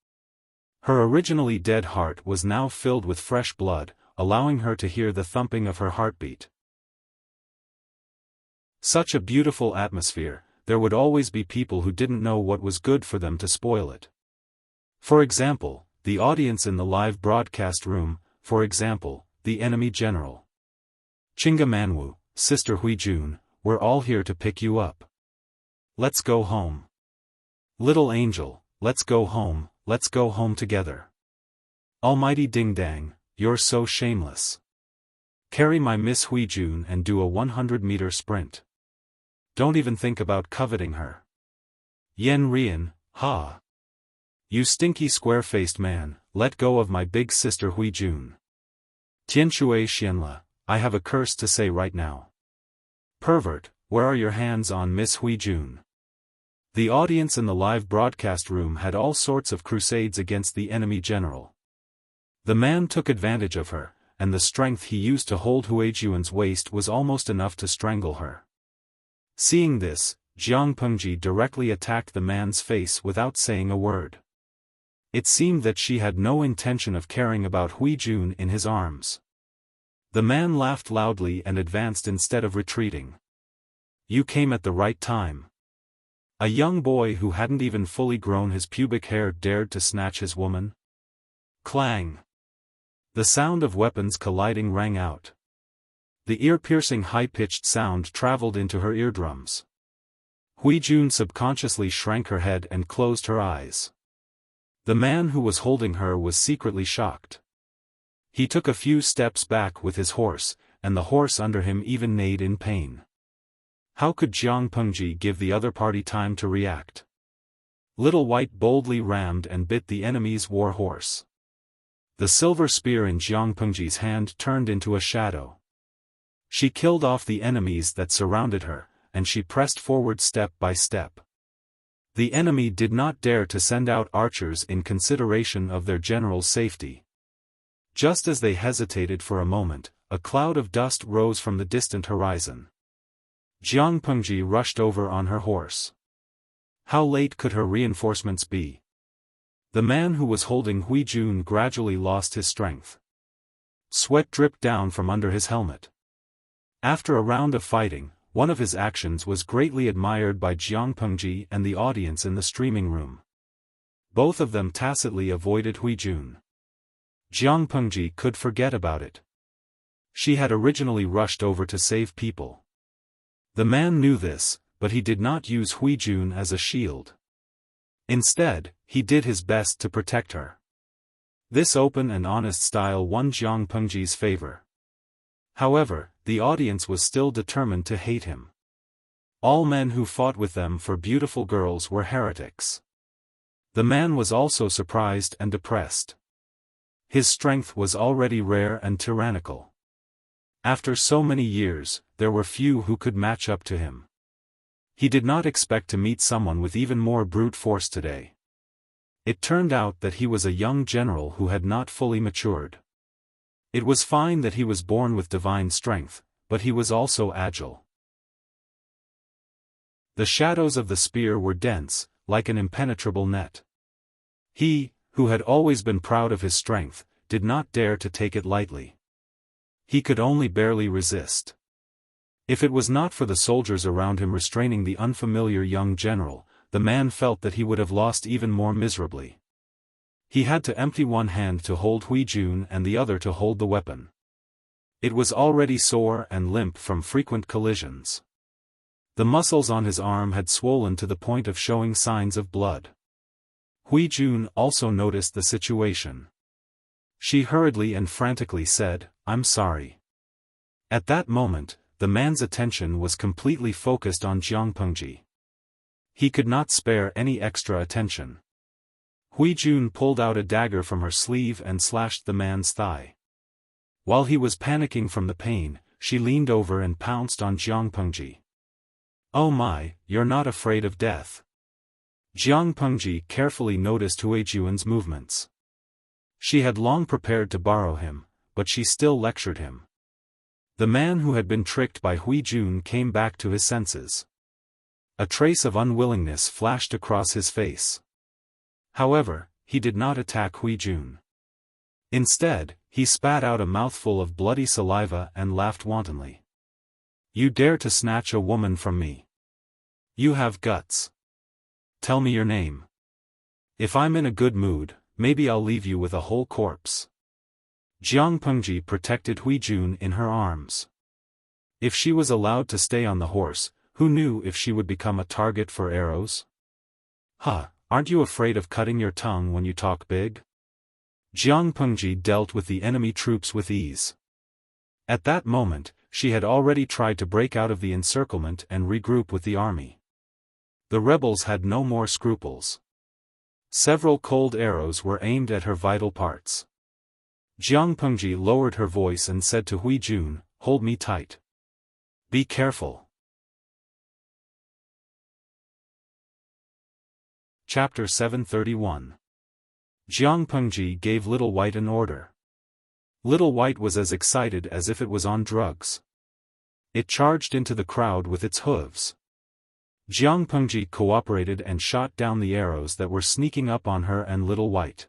Speaker 1: Her originally dead heart was now filled with fresh blood, allowing her to hear the thumping of her heartbeat. Such a beautiful atmosphere, there would always be people who didn't know what was good for them to spoil it. For example, the audience in the live broadcast room, for example, the enemy general. "Chinga Manwu, Sister Huijun, we're all here to pick you up. Let's go home. Little angel, let's go home together. Almighty Ding Dang, you're so shameless. Carry my Miss Huijun and do a 100-meter sprint. Don't even think about coveting her. Yen Rian, ha. You stinky square-faced man, let go of my big sister Huijun. Tianshui Xianla, I have a curse to say right now. Pervert, where are your hands on Miss Huijun?" The audience in the live broadcast room had all sorts of crusades against the enemy general. The man took advantage of her, and the strength he used to hold Huijuan's waist was almost enough to strangle her. Seeing this, Jiang Pengji directly attacked the man's face without saying a word. It seemed that she had no intention of caring about Huijun in his arms. The man laughed loudly and advanced instead of retreating. "You came at the right time." A young boy who hadn't even fully grown his pubic hair dared to snatch his woman. Clang! The sound of weapons colliding rang out. The ear-piercing high-pitched sound traveled into her eardrums. Huijun subconsciously shrank her head and closed her eyes. The man who was holding her was secretly shocked. He took a few steps back with his horse, and the horse under him even neighed in pain. How could Jiang Pengji give the other party time to react? Little White boldly rammed and bit the enemy's war horse. The silver spear in Jiang Pengji's hand turned into a shadow. She killed off the enemies that surrounded her, and she pressed forward step by step. The enemy did not dare to send out archers in consideration of their general's safety. Just as they hesitated for a moment, a cloud of dust rose from the distant horizon. Jiang Pengji rushed over on her horse. How late could her reinforcements be? The man who was holding Huijun gradually lost his strength. Sweat dripped down from under his helmet. After a round of fighting, one of his actions was greatly admired by Jiang Pengji and the audience in the streaming room. Both of them tacitly avoided Huijun. Jiang Pengji could forget about it. She had originally rushed over to save people. The man knew this, but he did not use Huijun as a shield. Instead, he did his best to protect her. This open and honest style won Jiang Pengji's favor. However, the audience was still determined to hate him. All men who fought with them for beautiful girls were heretics. The man was also surprised and depressed. His strength was already rare and tyrannical. After so many years, there were few who could match up to him. He did not expect to meet someone with even more brute force today. It turned out that he was a young general who had not fully matured. It was fine that he was born with divine strength, but he was also agile. The shadows of the spear were dense, like an impenetrable net. He, who had always been proud of his strength, did not dare to take it lightly. He could only barely resist. If it was not for the soldiers around him restraining the unfamiliar young general, the man felt that he would have lost even more miserably. He had to empty one hand to hold Huijun and the other to hold the weapon. It was already sore and limp from frequent collisions. The muscles on his arm had swollen to the point of showing signs of blood. Huijun also noticed the situation. She hurriedly and frantically said, "I'm sorry." At that moment, the man's attention was completely focused on Jiang Pengji. He could not spare any extra attention. Huijun pulled out a dagger from her sleeve and slashed the man's thigh. While he was panicking from the pain, she leaned over and pounced on Jiang Pengji. "Oh my, you're not afraid of death." Jiang Pengji carefully noticed Huijun's movements. She had long prepared to borrow him, but she still lectured him. The man who had been tricked by Huijun came back to his senses. A trace of unwillingness flashed across his face. However, he did not attack Huijun. Instead, he spat out a mouthful of bloody saliva and laughed wantonly. "You dare to snatch a woman from me? You have guts. Tell me your name. If I'm in a good mood, maybe I'll leave you with a whole corpse." Jiang Pengji protected Huijun in her arms. If she was allowed to stay on the horse, who knew if she would become a target for arrows? "Huh, aren't you afraid of cutting your tongue when you talk big?" Jiang Pengji dealt with the enemy troops with ease. At that moment, she had already tried to break out of the encirclement and regroup with the army. The rebels had no more scruples. Several cold arrows were aimed at her vital parts. Jiang Pengji lowered her voice and said to Huijun, "Hold me tight. Be careful." Chapter 731. Jiang Pengji gave Little White an order. Little White was as excited as if it was on drugs. It charged into the crowd with its hooves. Jiang Pengji cooperated and shot down the arrows that were sneaking up on her and Little White.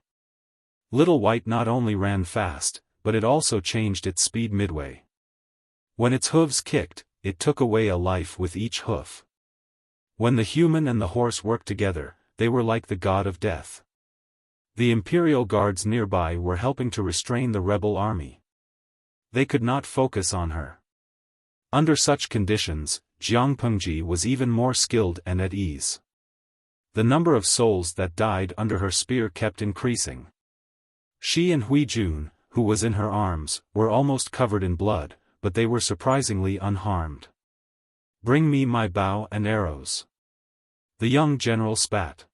Speaker 1: Little White not only ran fast, but it also changed its speed midway. When its hooves kicked, it took away a life with each hoof. When the human and the horse worked together, they were like the god of death. The imperial guards nearby were helping to restrain the rebel army. They could not focus on her. Under such conditions, Jiang Pengji was even more skilled and at ease. The number of souls that died under her spear kept increasing. She and Hui Jun, who was in her arms, were almost covered in blood, but they were surprisingly unharmed. "Bring me my bow and arrows." The young general spat.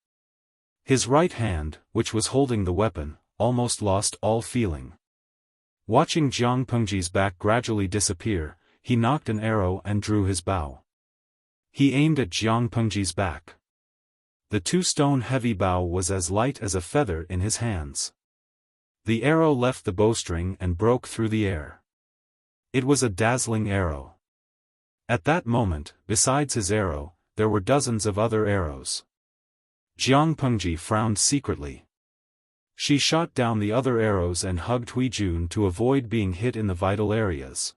Speaker 1: His right hand, which was holding the weapon, almost lost all feeling. Watching Jiang Pengji's back gradually disappear, he nocked an arrow and drew his bow. He aimed at Jiang Pengji's back. The 2-stone heavy bow was as light as a feather in his hands. The arrow left the bowstring and broke through the air. It was a dazzling arrow. At that moment, besides his arrow, there were dozens of other arrows. Jiang Pengji frowned secretly. She shot down the other arrows and hugged Hui Jun to avoid being hit in the vital areas.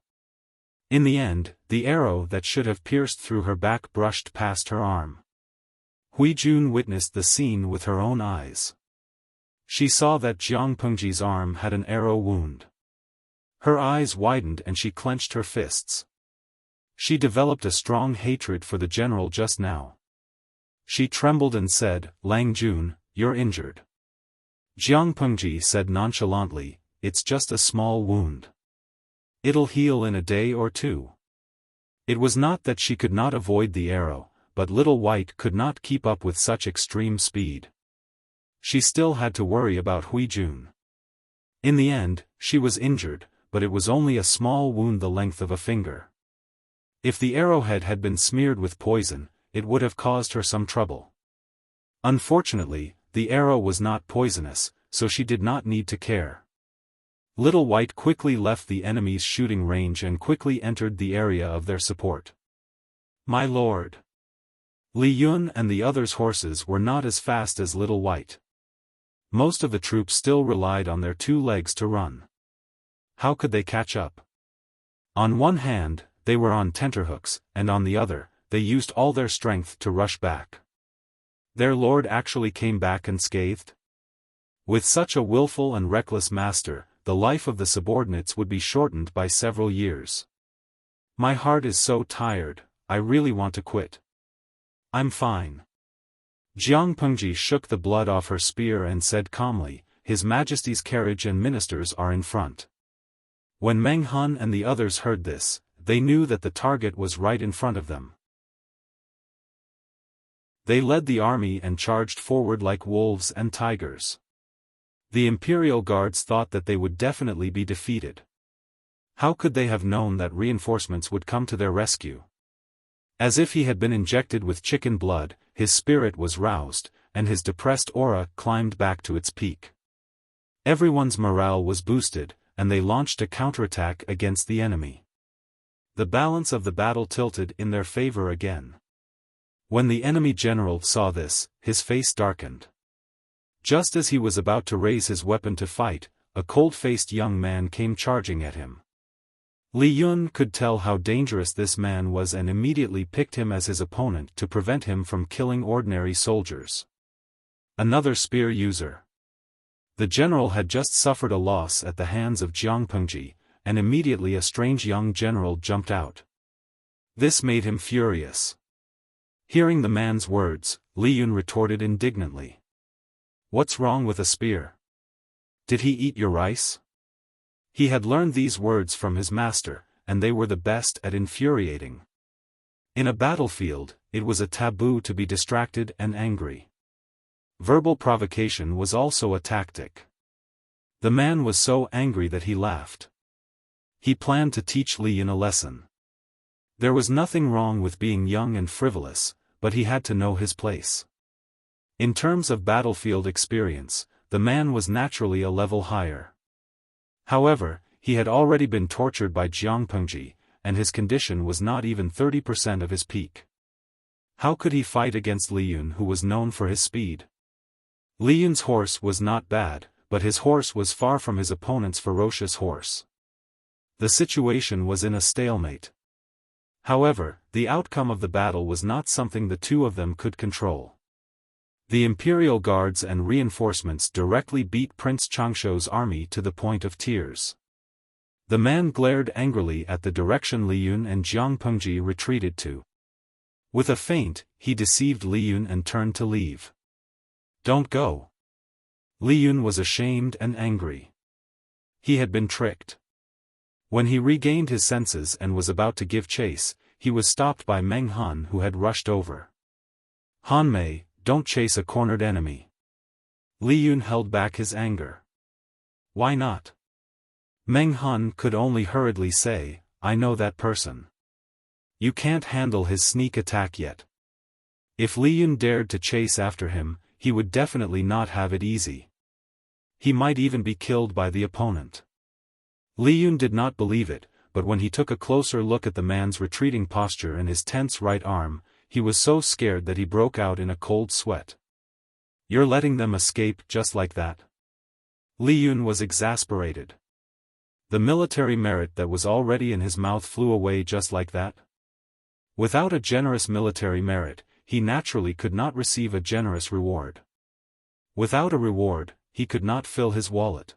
Speaker 1: In the end, the arrow that should have pierced through her back brushed past her arm. Hui Jun witnessed the scene with her own eyes. She saw that Jiang Pengji's arm had an arrow wound. Her eyes widened and she clenched her fists. She developed a strong hatred for the general just now. She trembled and said, "Lang Jun, you're injured." Jiang Pengji said nonchalantly, "It's just a small wound. It'll heal in a day or two." It was not that she could not avoid the arrow, but Little White could not keep up with such extreme speed. She still had to worry about Hui Jun. In the end, she was injured, but it was only a small wound the length of a finger. If the arrowhead had been smeared with poison, it would have caused her some trouble. Unfortunately, the arrow was not poisonous, so she did not need to care. Little White quickly left the enemy's shooting range and quickly entered the area of their support. "My lord." Li Yun and the others' horses were not as fast as Little White. Most of the troops still relied on their 2 legs to run. How could they catch up? On one hand, they were on tenterhooks, and on the other, they used all their strength to rush back. Their lord actually came back unscathed? With such a willful and reckless master, the life of the subordinates would be shortened by several years. "My heart is so tired, I really want to quit. I'm fine." Jiang Pengji shook the blood off her spear and said calmly, "His Majesty's carriage and ministers are in front." When Meng Hun and the others heard this, they knew that the target was right in front of them. They led the army and charged forward like wolves and tigers. The Imperial Guards thought that they would definitely be defeated. How could they have known that reinforcements would come to their rescue? As if he had been injected with chicken blood, his spirit was roused, and his depressed aura climbed back to its peak. Everyone's morale was boosted, and they launched a counterattack against the enemy. The balance of the battle tilted in their favor again. When the enemy general saw this, his face darkened. Just as he was about to raise his weapon to fight, a cold-faced young man came charging at him. Li Yun could tell how dangerous this man was and immediately picked him as his opponent to prevent him from killing ordinary soldiers. Another spear user. The general had just suffered a loss at the hands of Jiang Pengji, and immediately a strange young general jumped out. This made him furious. Hearing the man's words, Li Yun retorted indignantly. "What's wrong with a spear? Did he eat your rice?" He had learned these words from his master, and they were the best at infuriating. In a battlefield, it was a taboo to be distracted and angry. Verbal provocation was also a tactic. The man was so angry that he laughed. He planned to teach Li Yun a lesson. There was nothing wrong with being young and frivolous, but he had to know his place. In terms of battlefield experience, the man was naturally a level higher. However, he had already been tortured by Jiang Pengji, and his condition was not even 30% of his peak. How could he fight against Li Yun, who was known for his speed? Li Yun's horse was not bad, but his horse was far from his opponent's ferocious horse. The situation was in a stalemate. However, the outcome of the battle was not something the two of them could control. The Imperial Guards and reinforcements directly beat Prince Changshou's army to the point of tears. The man glared angrily at the direction Li Yun and Jiang Pengji retreated to. With a feint, he deceived Li Yun and turned to leave. "Don't go." Li Yun was ashamed and angry. He had been tricked. When he regained his senses and was about to give chase, he was stopped by Meng Han, who had rushed over. "Han Mei, don't chase a cornered enemy." Li Yun held back his anger. "Why not?" Meng Han could only hurriedly say, "I know that person. You can't handle his sneak attack yet." If Li Yun dared to chase after him, he would definitely not have it easy. He might even be killed by the opponent. Li Yun did not believe it, but when he took a closer look at the man's retreating posture and his tense right arm, he was so scared that he broke out in a cold sweat. "You're letting them escape just like that?" Li Yun was exasperated. The military merit that was already in his mouth flew away just like that. Without a generous military merit, he naturally could not receive a generous reward. Without a reward, he could not fill his wallet.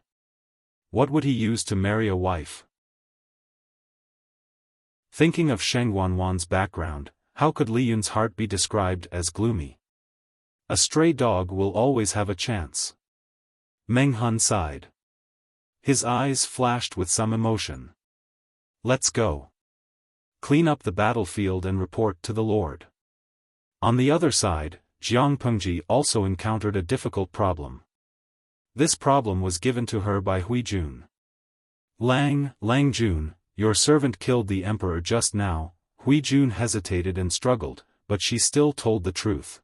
Speaker 1: What would he use to marry a wife? Thinking of Sheng Wanwan's background, how could Li Yun's heart be described as gloomy? A stray dog will always have a chance. Meng Han sighed. His eyes flashed with some emotion. "Let's go. Clean up the battlefield and report to the Lord." On the other side, Jiang Pengji also encountered a difficult problem. This problem was given to her by Hui Jun. Lang Jun, your servant killed the emperor just now." Hui Jun hesitated and struggled, but she still told the truth.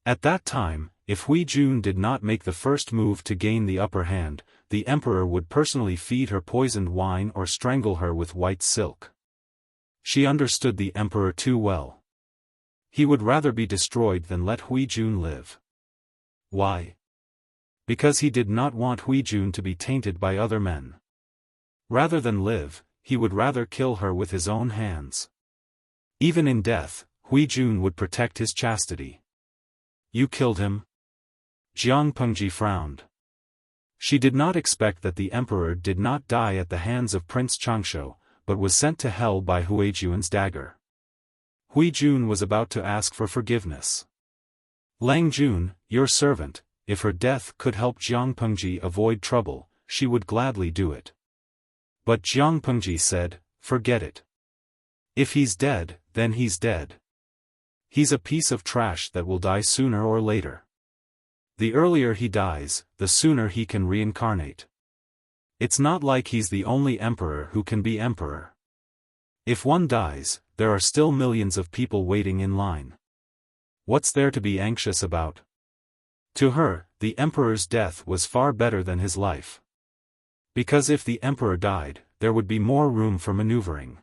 Speaker 1: At that time, if Hui Jun did not make the first move to gain the upper hand, the emperor would personally feed her poisoned wine or strangle her with white silk. She understood the emperor too well. He would rather be destroyed than let Hui Jun live. Why? Because he did not want Hui Jun to be tainted by other men. Rather than live, he would rather kill her with his own hands. Even in death, Hui Jun would protect his chastity. "You killed him?" Jiang Pengji frowned. She did not expect that the emperor did not die at the hands of Prince Changsho, but was sent to hell by Hui Jun's dagger. Hui Jun was about to ask for forgiveness. "Lang Jun, your servant, if her death could help Jiang Pengji avoid trouble, she would gladly do it." But Jiang Pengji said, "Forget it. If he's dead, then he's dead. He's a piece of trash that will die sooner or later. The earlier he dies, the sooner he can reincarnate. It's not like he's the only emperor who can be emperor. If one dies, there are still millions of people waiting in line. What's there to be anxious about?" To her, the emperor's death was far better than his life. Because if the emperor died, there would be more room for maneuvering.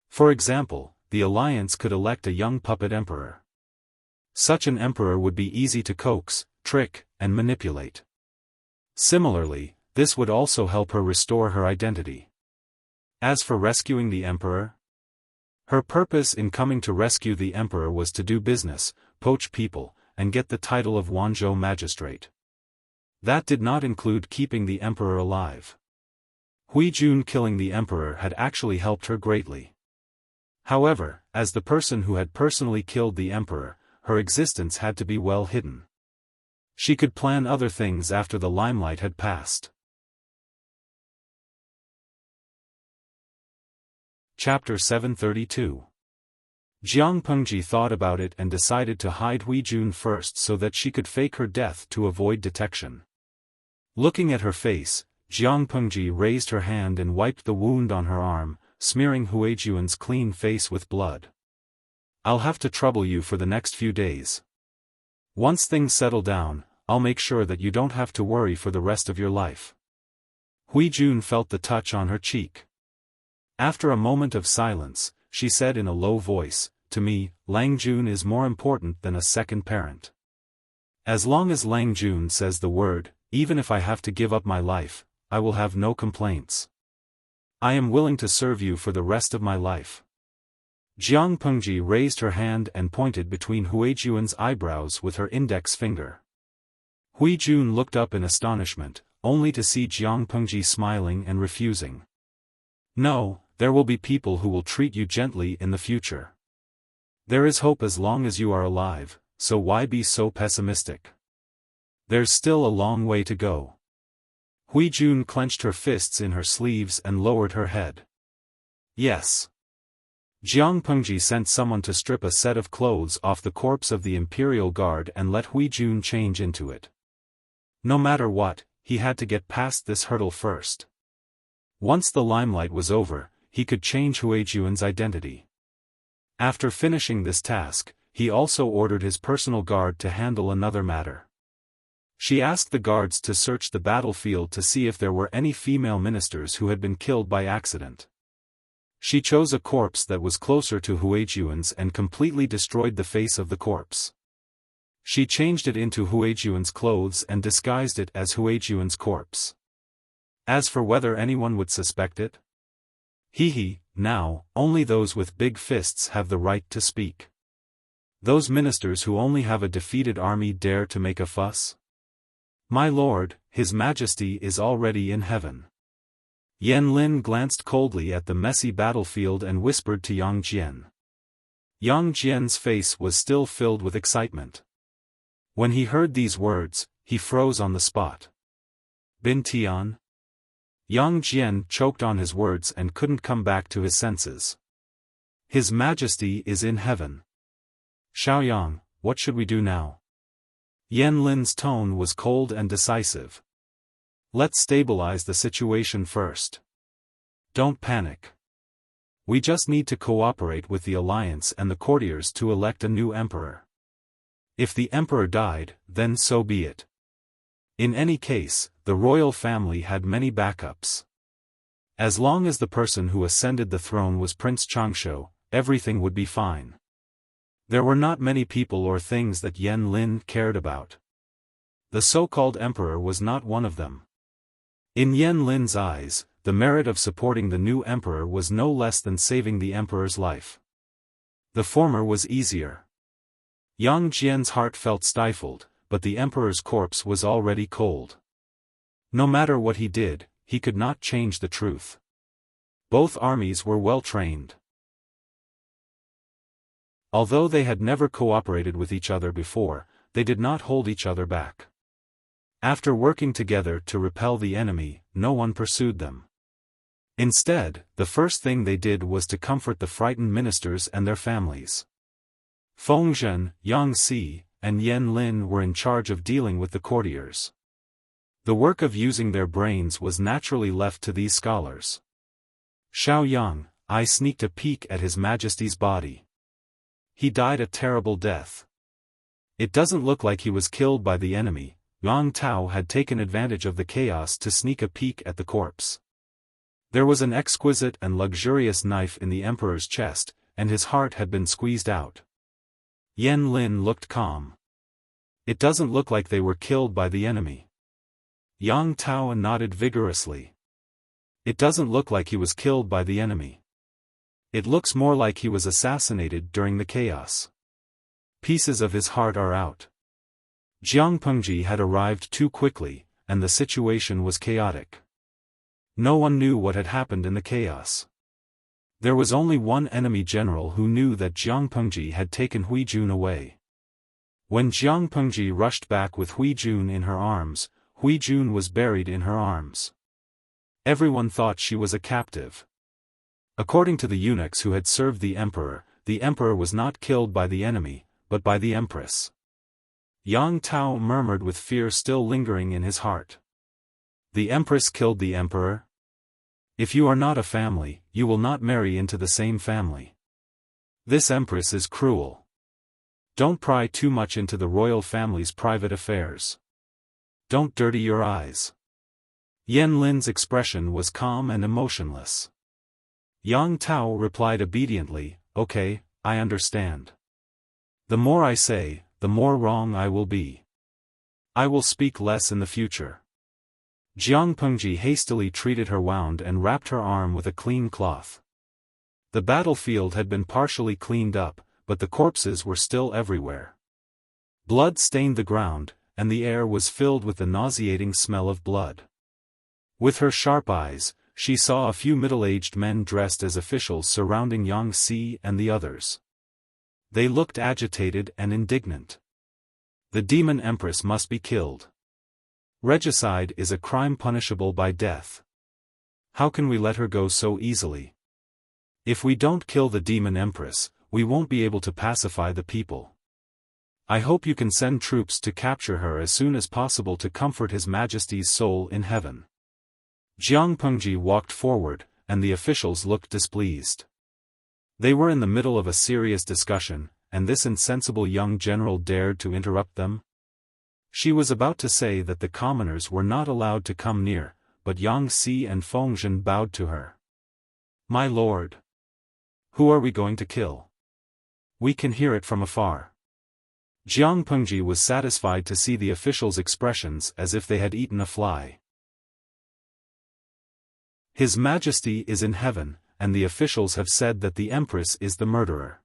Speaker 1: For example, the alliance could elect a young puppet emperor. Such an emperor would be easy to coax, trick, and manipulate. Similarly, this would also help her restore her identity. As for rescuing the emperor, her purpose in coming to rescue the emperor was to do business, poach people, and get the title of Wanzhou magistrate. That did not include keeping the emperor alive. Hui Jun killing the emperor had actually helped her greatly. However, as the person who had personally killed the emperor, her existence had to be well hidden. She could plan other things after the limelight had passed. Chapter 732. Jiang Pengji thought about it and decided to hide Hui Jun first so that she could fake her death to avoid detection. Looking at her face, Jiang Pengji raised her hand and wiped the wound on her arm, smearing Hui Jun's clean face with blood. "I'll have to trouble you for the next few days. Once things settle down, I'll make sure that you don't have to worry for the rest of your life." Hui Jun felt the touch on her cheek. After a moment of silence, she said in a low voice, "To me, Lang Jun is more important than a second parent. As long as Lang Jun says the word, even if I have to give up my life, I will have no complaints. I am willing to serve you for the rest of my life." Jiang Pengji raised her hand and pointed between Hui Jun's eyebrows with her index finger. Hui Jun looked up in astonishment, only to see Jiang Pengji smiling and refusing. No, there will be people who will treat you gently in the future. There is hope as long as you are alive, so why be so pessimistic? There's still a long way to go. Hui Jun clenched her fists in her sleeves and lowered her head. Yes. Jiang Pengji sent someone to strip a set of clothes off the corpse of the Imperial Guard and let Hui Jun change into it. No matter what, he had to get past this hurdle first. Once the limelight was over, he could change Hui Jun's identity. After finishing this task, he also ordered his personal guard to handle another matter. She asked the guards to search the battlefield to see if there were any female ministers who had been killed by accident. She chose a corpse that was closer to Hui Jun's and completely destroyed the face of the corpse. She changed it into Hui Jun's clothes and disguised it as Hui Jun's corpse. As for whether anyone would suspect it? Now, only those with big fists have the right to speak. Those ministers who only have a defeated army dare to make a fuss? My lord, His Majesty is already in heaven. Yan Lin glanced coldly at the messy battlefield and whispered to Yang Jian. Yang Jian's face was still filled with excitement. When he heard these words, he froze on the spot. Bin Tian? Yang Jian choked on his words and couldn't come back to his senses. His Majesty is in heaven. Xiaoyang, what should we do now? Yan Lin's tone was cold and decisive. Let's stabilize the situation first. Don't panic. We just need to cooperate with the alliance and the courtiers to elect a new emperor. If the emperor died, then so be it. In any case, the royal family had many backups. As long as the person who ascended the throne was Prince Changsho, everything would be fine. There were not many people or things that Yan Lin cared about. The so-called emperor was not one of them. In Yan Lin's eyes, the merit of supporting the new emperor was no less than saving the emperor's life. The former was easier. Yang Jian's heart felt stifled, but the emperor's corpse was already cold. No matter what he did, he could not change the truth. Both armies were well trained. Although they had never cooperated with each other before, they did not hold each other back. After working together to repel the enemy, no one pursued them. Instead, the first thing they did was to comfort the frightened ministers and their families. Feng Zhen, Yang Si, and Yan Lin were in charge of dealing with the courtiers. The work of using their brains was naturally left to these scholars. Xiaoyang, I sneaked a peek at His Majesty's body. He died a terrible death. It doesn't look like he was killed by the enemy. Yang Tao had taken advantage of the chaos to sneak a peek at the corpse. There was an exquisite and luxurious knife in the emperor's chest, and his heart had been squeezed out. Yan Lin looked calm. It doesn't look like they were killed by the enemy. Yang Tao nodded vigorously. It doesn't look like he was killed by the enemy. It looks more like he was assassinated during the chaos. Pieces of his heart are out. Jiang Pengji had arrived too quickly, and the situation was chaotic. No one knew what had happened in the chaos. There was only one enemy general who knew that Jiang Pengji had taken Hui Jun away. When Jiang Pengji rushed back with Hui Jun in her arms, Hui Jun was buried in her arms. Everyone thought she was a captive. According to the eunuchs who had served the emperor was not killed by the enemy, but by the Empress. Yang Tao murmured with fear still lingering in his heart. The Empress killed the emperor? If you are not a family, you will not marry into the same family. This Empress is cruel. Don't pry too much into the royal family's private affairs. Don't dirty your eyes. Yan Lin's expression was calm and emotionless. Yang Tao replied obediently, okay, I understand. The more I say, the more wrong I will be. I will speak less in the future. Jiang Pengji hastily treated her wound and wrapped her arm with a clean cloth. The battlefield had been partially cleaned up, but the corpses were still everywhere. Blood stained the ground, and the air was filled with the nauseating smell of blood. With her sharp eyes, she saw a few middle-aged men dressed as officials surrounding Yang Si and the others. They looked agitated and indignant. The demon empress must be killed. Regicide is a crime punishable by death. How can we let her go so easily? If we don't kill the demon empress, we won't be able to pacify the people. I hope you can send troops to capture her as soon as possible to comfort His Majesty's soul in heaven. Jiang Pengji walked forward, and the officials looked displeased. They were in the middle of a serious discussion, and this insensible young general dared to interrupt them? She was about to say that the commoners were not allowed to come near, but Yang Si and Fengzhen bowed to her. My lord! Who are we going to kill? We can hear it from afar. Jiang Pengji was satisfied to see the officials' expressions as if they had eaten a fly. His Majesty is in heaven, and the officials have said that the Empress is the murderer.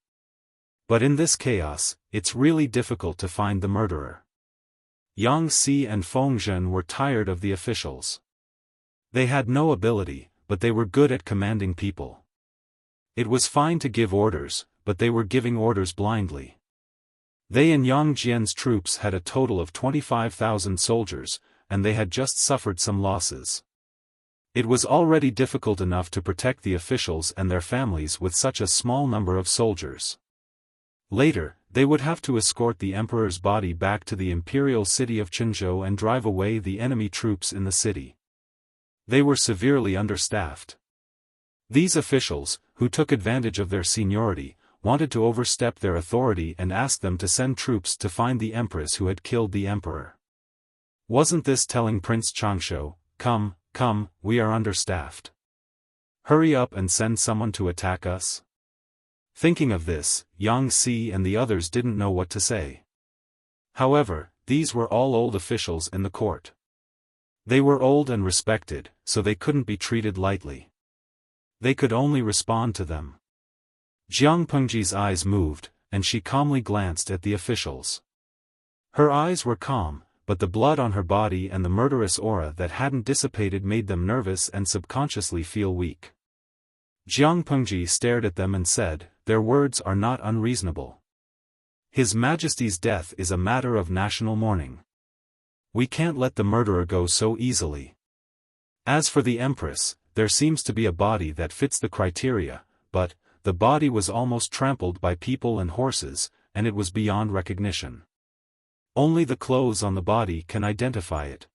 Speaker 1: But in this chaos, it's really difficult to find the murderer. Yang Si and Fengzhen were tired of the officials. They had no ability, but they were good at commanding people. It was fine to give orders, but they were giving orders blindly. They and Yang Jian's troops had a total of 25,000 soldiers, and they had just suffered some losses. It was already difficult enough to protect the officials and their families with such a small number of soldiers. Later, they would have to escort the emperor's body back to the imperial city of Chenzhou and drive away the enemy troops in the city. They were severely understaffed. These officials, who took advantage of their seniority, wanted to overstep their authority and asked them to send troops to find the empress who had killed the emperor. Wasn't this telling Prince Changshu, "Come, come, we are understaffed. Hurry up and send someone to attack us"? Thinking of this, Yang Si and the others didn't know what to say. However, these were all old officials in the court. They were old and respected, so they couldn't be treated lightly. They could only respond to them. Jiang Pengji's eyes moved, and she calmly glanced at the officials. Her eyes were calm, but the blood on her body and the murderous aura that hadn't dissipated made them nervous and subconsciously feel weak. Jiang Pengji stared at them and said, "Their words are not unreasonable. His Majesty's death is a matter of national mourning. We can't let the murderer go so easily. As for the Empress, there seems to be a body that fits the criteria, but the body was almost trampled by people and horses, and it was beyond recognition. Only the clothes on the body can identify it.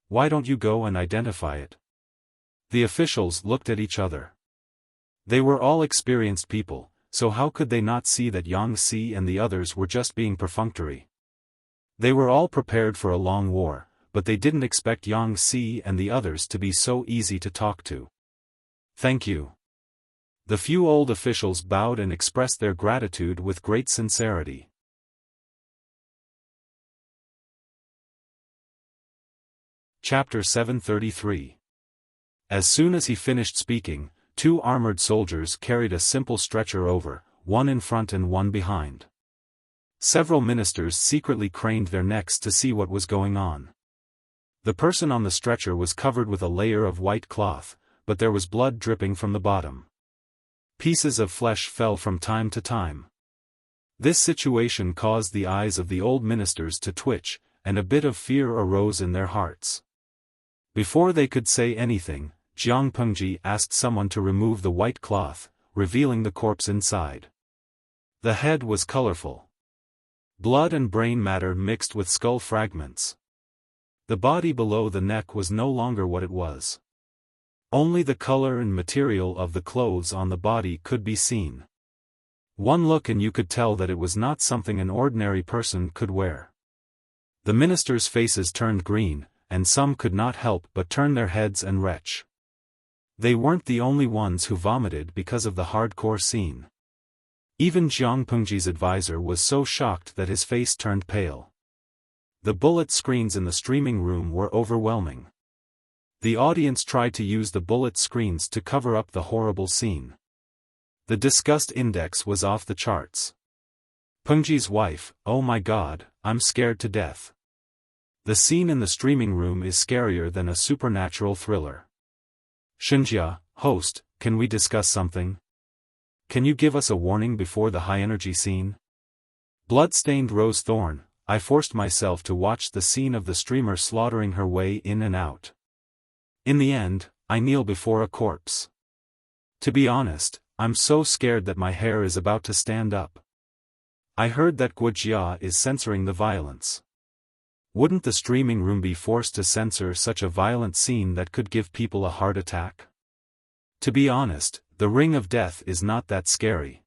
Speaker 1: Why don't you go and identify it?" The officials looked at each other. They were all experienced people, so how could they not see that Yang Si and the others were just being perfunctory? They were all prepared for a long war, but they didn't expect Yang Si and the others to be so easy to talk to. "Thank you." The few old officials bowed and expressed their gratitude with great sincerity. Chapter 733. As soon as he finished speaking, 2 armored soldiers carried a simple stretcher over, one in front and one behind. Several ministers secretly craned their necks to see what was going on. The person on the stretcher was covered with a layer of white cloth, but there was blood dripping from the bottom. Pieces of flesh fell from time to time. This situation caused the eyes of the old ministers to twitch, and a bit of fear arose in their hearts. Before they could say anything, Jiang Pengji asked someone to remove the white cloth, revealing the corpse inside. The head was colorful. Blood and brain matter mixed with skull fragments. The body below the neck was no longer what it was. Only the color and material of the clothes on the body could be seen. One look and you could tell that it was not something an ordinary person could wear. The ministers' faces turned green, and some could not help but turn their heads and retch. They weren't the only ones who vomited because of the hardcore scene. Even Jiang Pengji's advisor was so shocked that his face turned pale. The bullet screens in the streaming room were overwhelming. The audience tried to use the bullet screens to cover up the horrible scene. The disgust index was off the charts. Pengji's wife, "Oh my God, I'm scared to death." The scene in the streaming room is scarier than a supernatural thriller. Shinjia, host, can we discuss something? Can you give us a warning before the high-energy scene? Blood-stained Rose Thorn, I forced myself to watch the scene of the streamer slaughtering her way in and out. In the end, I kneel before a corpse. To be honest, I'm so scared that my hair is about to stand up. I heard that Wuxia is censoring the violence. Wouldn't the streaming room be forced to censor such a violent scene that could give people a heart attack? To be honest, the Ring of Death is not that scary.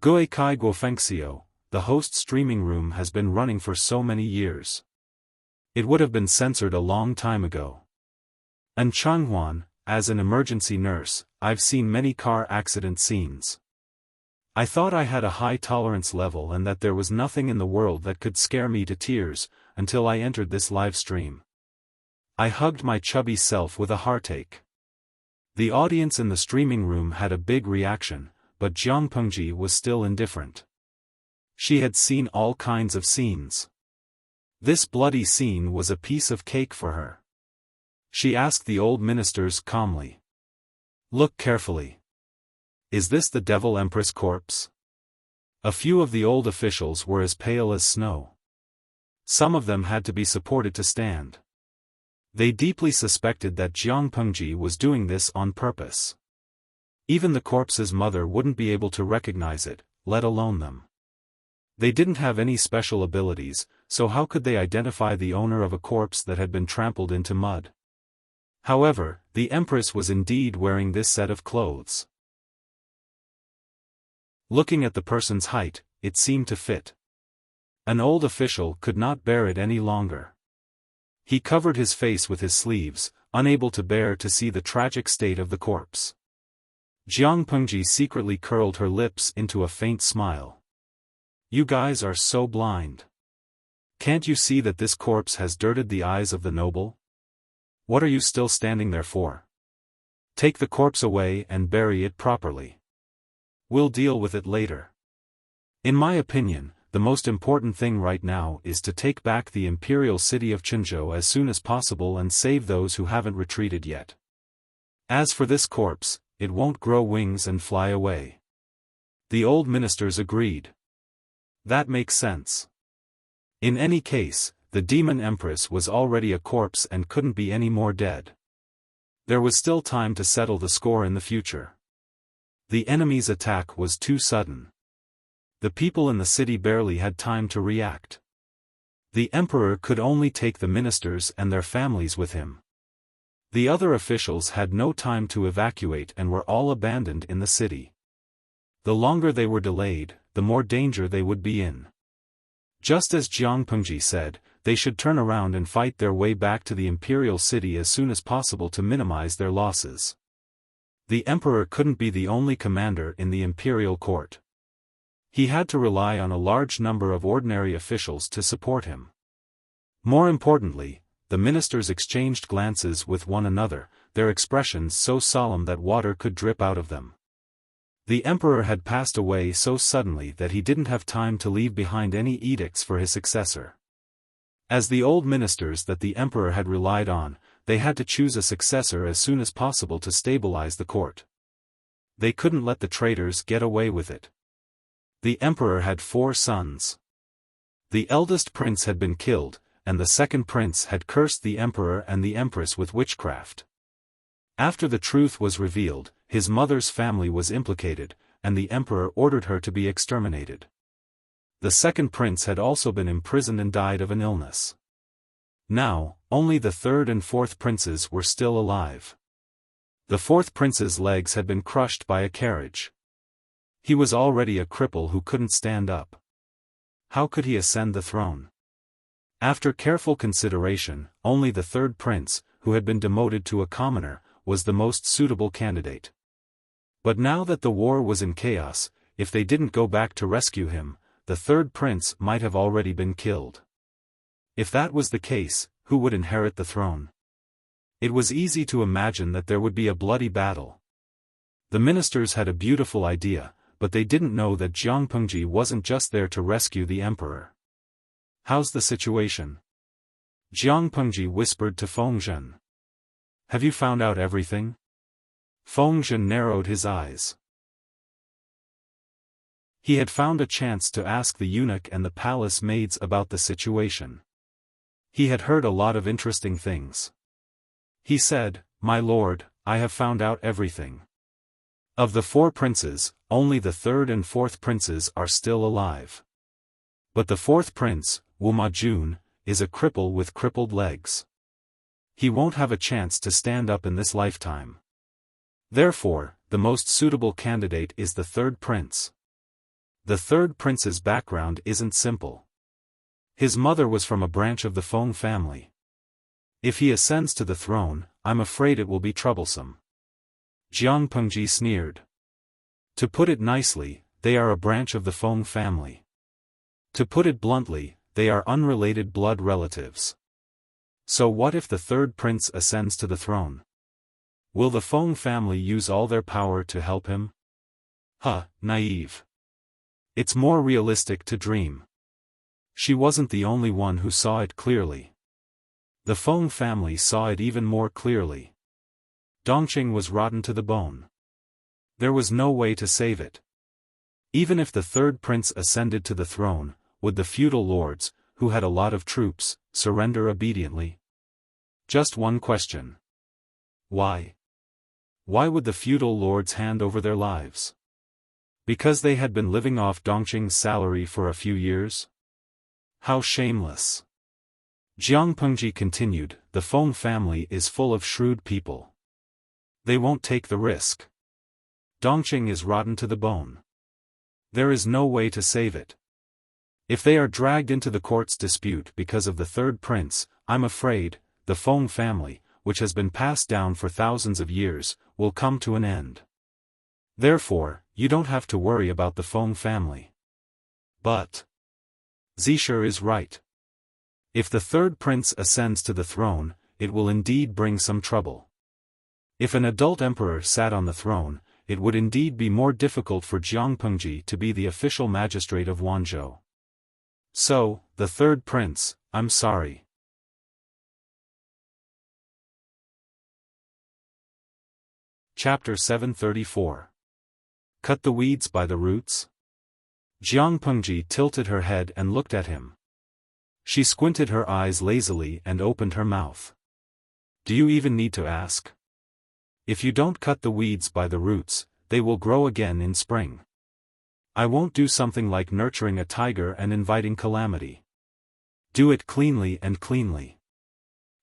Speaker 1: Gue Kai Guofengxiu, the host streaming room has been running for so many years. It would have been censored a long time ago. And Changhuan, as an emergency nurse, I've seen many car accident scenes. I thought I had a high tolerance level and that there was nothing in the world that could scare me to tears, until I entered this live stream. I hugged my chubby self with a heartache. The audience in the streaming room had a big reaction, but Jiang Pengji was still indifferent. She had seen all kinds of scenes. This bloody scene was a piece of cake for her. She asked the old ministers calmly. Look carefully. Is this the devil Empress corpse? A few of the old officials were as pale as snow. Some of them had to be supported to stand. They deeply suspected that Jiang Pengji was doing this on purpose. Even the corpse's mother wouldn't be able to recognize it, let alone them. They didn't have any special abilities, so how could they identify the owner of a corpse that had been trampled into mud? However, the Empress was indeed wearing this set of clothes. Looking at the person's height, it seemed to fit. An old official could not bear it any longer. He covered his face with his sleeves, unable to bear to see the tragic state of the corpse. Jiang Pengji secretly curled her lips into a faint smile. You guys are so blind. Can't you see that this corpse has dirted the eyes of the noble? What are you still standing there for? Take the corpse away and bury it properly. We'll deal with it later. In my opinion, the most important thing right now is to take back the imperial city of Qinzhou as soon as possible and save those who haven't retreated yet. As for this corpse, it won't grow wings and fly away. The old ministers agreed. That makes sense. In any case, the demon empress was already a corpse and couldn't be any more dead. There was still time to settle the score in the future. The enemy's attack was too sudden. The people in the city barely had time to react. The emperor could only take the ministers and their families with him. The other officials had no time to evacuate and were all abandoned in the city. The longer they were delayed, the more danger they would be in. Just as Jiang Pengji said, they should turn around and fight their way back to the imperial city as soon as possible to minimize their losses. The emperor couldn't be the only commander in the imperial court. He had to rely on a large number of ordinary officials to support him. More importantly, the ministers exchanged glances with one another, their expressions so solemn that water could drip out of them. The emperor had passed away so suddenly that he didn't have time to leave behind any edicts for his successor. As the old ministers that the emperor had relied on, they had to choose a successor as soon as possible to stabilize the court. They couldn't let the traitors get away with it. The emperor had 4 sons. The eldest prince had been killed, and the second prince had cursed the emperor and the empress with witchcraft. After the truth was revealed, his mother's family was implicated, and the emperor ordered her to be exterminated. The second prince had also been imprisoned and died of an illness. Now, only the third and fourth princes were still alive. The fourth prince's legs had been crushed by a carriage. He was already a cripple who couldn't stand up. How could he ascend the throne? After careful consideration, only the third prince, who had been demoted to a commoner, was the most suitable candidate. But now that the war was in chaos, if they didn't go back to rescue him, the third prince might have already been killed. If that was the case, who would inherit the throne? It was easy to imagine that there would be a bloody battle. The ministers had a beautiful idea, but they didn't know that Jiang Pengji wasn't just there to rescue the emperor. How's the situation? Jiang Pengji whispered to Feng Zhen. Have you found out everything? Fengzhen narrowed his eyes. He had found a chance to ask the eunuch and the palace maids about the situation. He had heard a lot of interesting things. He said, "My lord, I have found out everything. Of the 4 princes, only the 3rd and 4th princes are still alive. But the 4th prince, Wumajun, is a cripple with crippled legs. He won't have a chance to stand up in this lifetime. Therefore, the most suitable candidate is the 3rd prince. The 3rd prince's background isn't simple. His mother was from a branch of the Feng family. If he ascends to the throne, I'm afraid it will be troublesome." Jiang Pengji sneered. To put it nicely, they are a branch of the Feng family. To put it bluntly, they are unrelated blood relatives. So what if the 3rd prince ascends to the throne? Will the Feng family use all their power to help him? Naive. It's more realistic to dream. She wasn't the only one who saw it clearly. The Feng family saw it even more clearly. Dongqing was rotten to the bone. There was no way to save it. Even if the 3rd prince ascended to the throne, would the feudal lords, who had a lot of troops, surrender obediently? Just one question. Why? Why would the feudal lords hand over their lives? Because they had been living off Dongqing's salary for a few years? How shameless. Jiang Pengji continued, the Feng family is full of shrewd people. They won't take the risk. Dongqing is rotten to the bone. There is no way to save it. If they are dragged into the court's dispute because of the 3rd prince, I'm afraid, the Feng family, which has been passed down for thousands of years, will come to an end. Therefore, you don't have to worry about the Feng family. But Zisher is right. If the 3rd prince ascends to the throne, it will indeed bring some trouble. If an adult emperor sat on the throne, it would indeed be more difficult for Jiang Pengji to be the official magistrate of Wanzhou. So, the 3rd prince, I'm sorry. Chapter 734. Cut the weeds by the roots? Jiang Pengji tilted her head and looked at him. She squinted her eyes lazily and opened her mouth. Do you even need to ask? If you don't cut the weeds by the roots, they will grow again in spring. I won't do something like nurturing a tiger and inviting calamity. Do it cleanly and cleanly.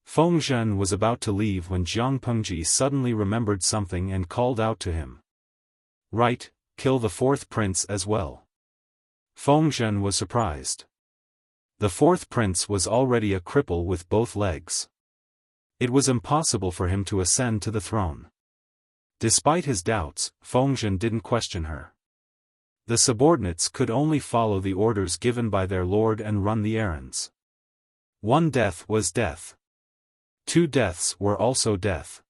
Speaker 1: Fengzhen was about to leave when Jiang Pengji suddenly remembered something and called out to him. Right, kill the 4th prince as well. Fengzhen was surprised. The 4th prince was already a cripple with both legs. It was impossible for him to ascend to the throne. Despite his doubts, Fengzhen didn't question her. The subordinates could only follow the orders given by their lord and run the errands. 1 death was death. 2 deaths were also death.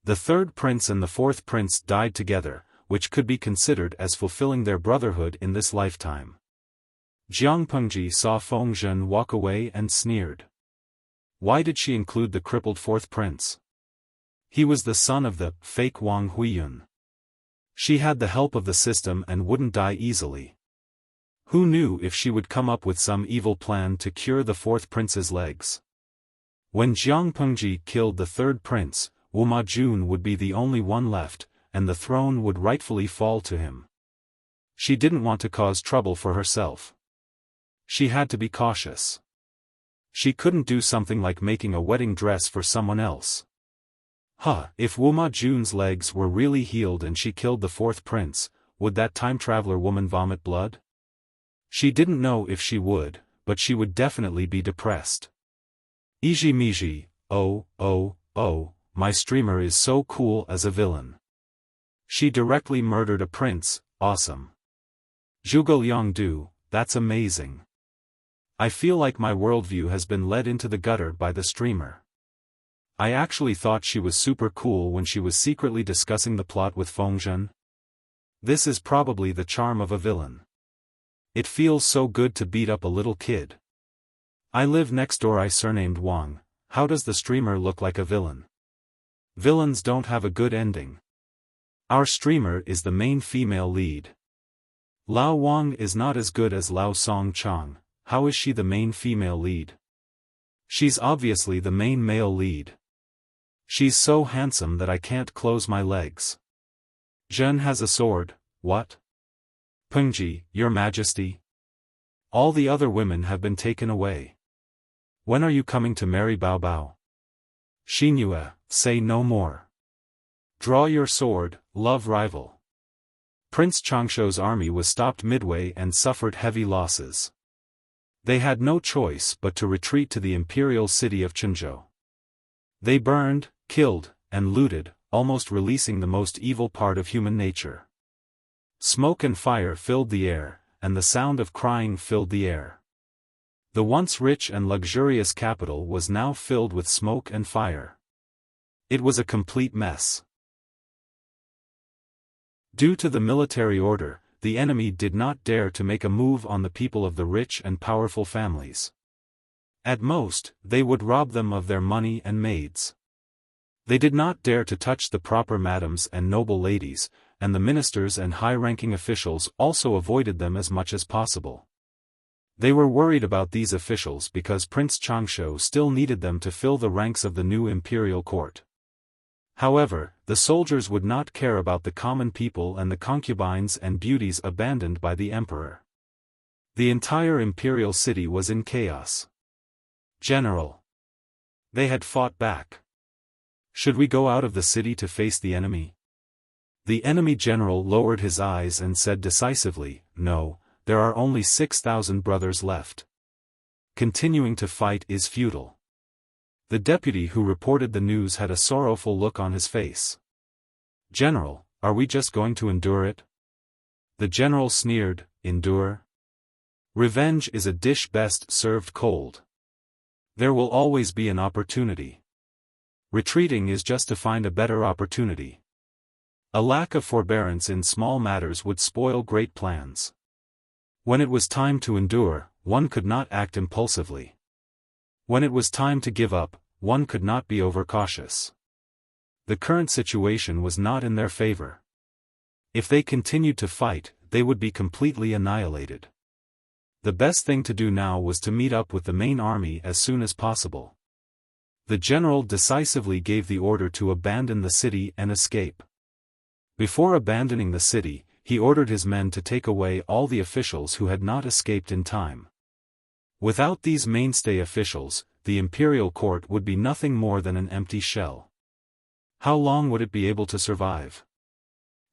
Speaker 1: The 3rd prince and the 4th prince died together, which could be considered as fulfilling their brotherhood in this lifetime. Jiang Pengji saw Fengzhen walk away and sneered. Why did she include the crippled 4th prince? He was the son of the fake Wang Huiyun. She had the help of the system and wouldn't die easily. Who knew if she would come up with some evil plan to cure the 4th prince's legs? When Jiang Pengji killed the 3rd prince, Wumajun would be the only one left, and the throne would rightfully fall to him. She didn't want to cause trouble for herself. She had to be cautious. She couldn't do something like making a wedding dress for someone else. If Wumajun's legs were really healed and she killed the 4th prince, would that time-traveler woman vomit blood? She didn't know if she would, but she would definitely be depressed. Iji Miji, oh, my streamer is so cool as a villain. She directly murdered a prince, awesome. Zhuge Liangdu, that's amazing. I feel like my worldview has been led into the gutter by the streamer. I actually thought she was super cool when she was secretly discussing the plot with Fengzhen. This is probably the charm of a villain. It feels so good to beat up a little kid. I live next door. I surnamed Wang. How does the streamer look like a villain? Villains don't have a good ending. Our streamer is the main female lead. Lao Wang is not as good as Lao Song Chang. How is she the main female lead? She's obviously the main male lead. She's so handsome that I can't close my legs. Zhen has a sword, what? Pengji, your majesty? All the other women have been taken away. When are you coming to marry Bao Bao? Xinhua, say no more. Draw your sword, love rival. Prince Changshuo's army was stopped midway and suffered heavy losses. They had no choice but to retreat to the imperial city of Chenzhou. They burned, killed, and looted, almost releasing the most evil part of human nature. Smoke and fire filled the air, and the sound of crying filled the air. The once rich and luxurious capital was now filled with smoke and fire. It was a complete mess. Due to the military order, the enemy did not dare to make a move on the people of the rich and powerful families. At most, they would rob them of their money and maids. They did not dare to touch the proper madams and noble ladies, and the ministers and high-ranking officials also avoided them as much as possible. They were worried about these officials because Prince Changshuo still needed them to fill the ranks of the new imperial court. However, the soldiers would not care about the common people and the concubines and beauties abandoned by the emperor. The entire imperial city was in chaos. General. They had fought back. Should we go out of the city to face the enemy? The enemy general lowered his eyes and said decisively, no, there are only 6,000 brothers left. Continuing to fight is futile. The deputy who reported the news had a sorrowful look on his face. General, are we just going to endure it? The general sneered, endure? Revenge is a dish best served cold. There will always be an opportunity. Retreating is just to find a better opportunity. A lack of forbearance in small matters would spoil great plans. When it was time to endure, one could not act impulsively. When it was time to give up, one could not be overcautious. The current situation was not in their favor. If they continued to fight, they would be completely annihilated. The best thing to do now was to meet up with the main army as soon as possible. The general decisively gave the order to abandon the city and escape. Before abandoning the city, he ordered his men to take away all the officials who had not escaped in time. Without these mainstay officials, the imperial court would be nothing more than an empty shell. How long would it be able to survive?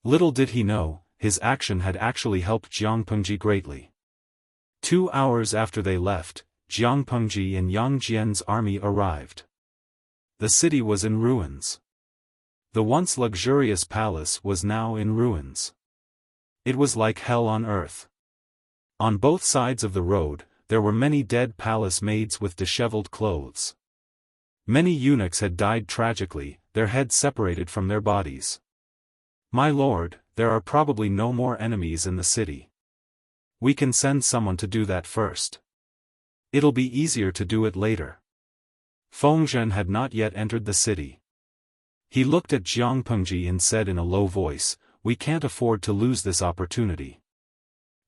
Speaker 1: Little did he know, his action had actually helped Jiang Pengji greatly. 2 hours after they left, Jiang Pengji and Yang Jian's army arrived. The city was in ruins. The once luxurious palace was now in ruins. It was like hell on earth. On both sides of the road, there were many dead palace maids with disheveled clothes. Many eunuchs had died tragically, their heads separated from their bodies. My lord, there are probably no more enemies in the city. We can send someone to do that first. It'll be easier to do it later. Fengzhen had not yet entered the city. He looked at Jiang Pengji and said in a low voice, we can't afford to lose this opportunity.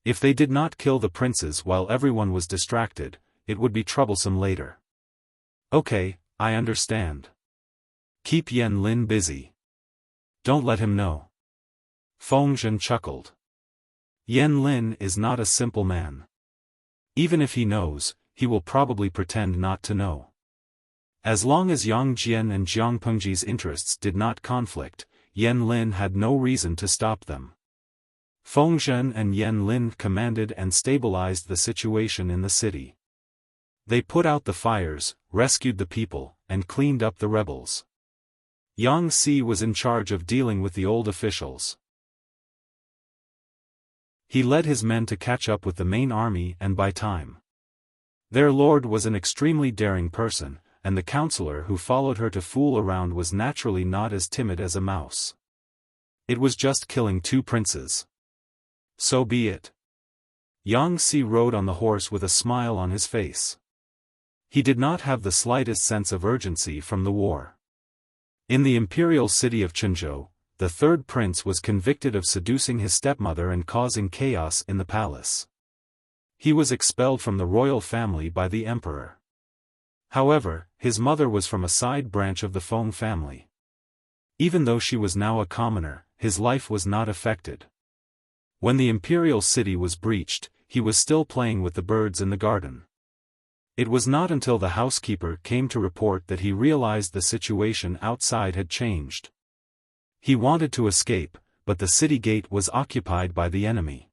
Speaker 1: If they did not kill the princes while everyone was distracted, it would be troublesome later. Okay, I understand. Keep Yan Lin busy. Don't let him know. Fengzhen chuckled. Yan Lin is not a simple man. Even if he knows, he will probably pretend not to know. As long as Yang Jian and Jiang Pengji's interests did not conflict, Yan Lin had no reason to stop them. Fengzhen and Yan Lin commanded and stabilized the situation in the city. They put out the fires, rescued the people, and cleaned up the rebels. Yang Si was in charge of dealing with the old officials. He led his men to catch up with the main army and buy time. Their lord was an extremely daring person, and the counselor who followed her to fool around was naturally not as timid as a mouse. It was just killing 2 princes. So be it. Yang Si rode on the horse with a smile on his face. He did not have the slightest sense of urgency from the war. In the imperial city of Chenzhou, the third prince was convicted of seducing his stepmother and causing chaos in the palace. He was expelled from the royal family by the emperor. However, his mother was from a side branch of the Feng family. Even though she was now a commoner, his life was not affected. When the imperial city was breached, he was still playing with the birds in the garden. It was not until the housekeeper came to report that he realized the situation outside had changed. He wanted to escape, but the city gate was occupied by the enemy.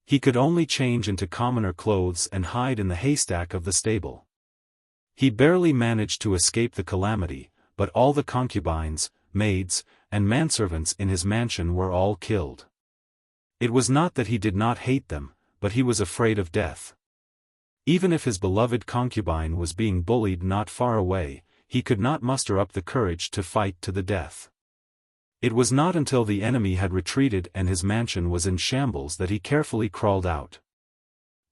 Speaker 1: He could only change into commoner clothes and hide in the haystack of the stable. He barely managed to escape the calamity, but all the concubines, maids, and manservants in his mansion were all killed. It was not that he did not hate them, but he was afraid of death. Even if his beloved concubine was being bullied not far away, he could not muster up the courage to fight to the death. It was not until the enemy had retreated and his mansion was in shambles that he carefully crawled out.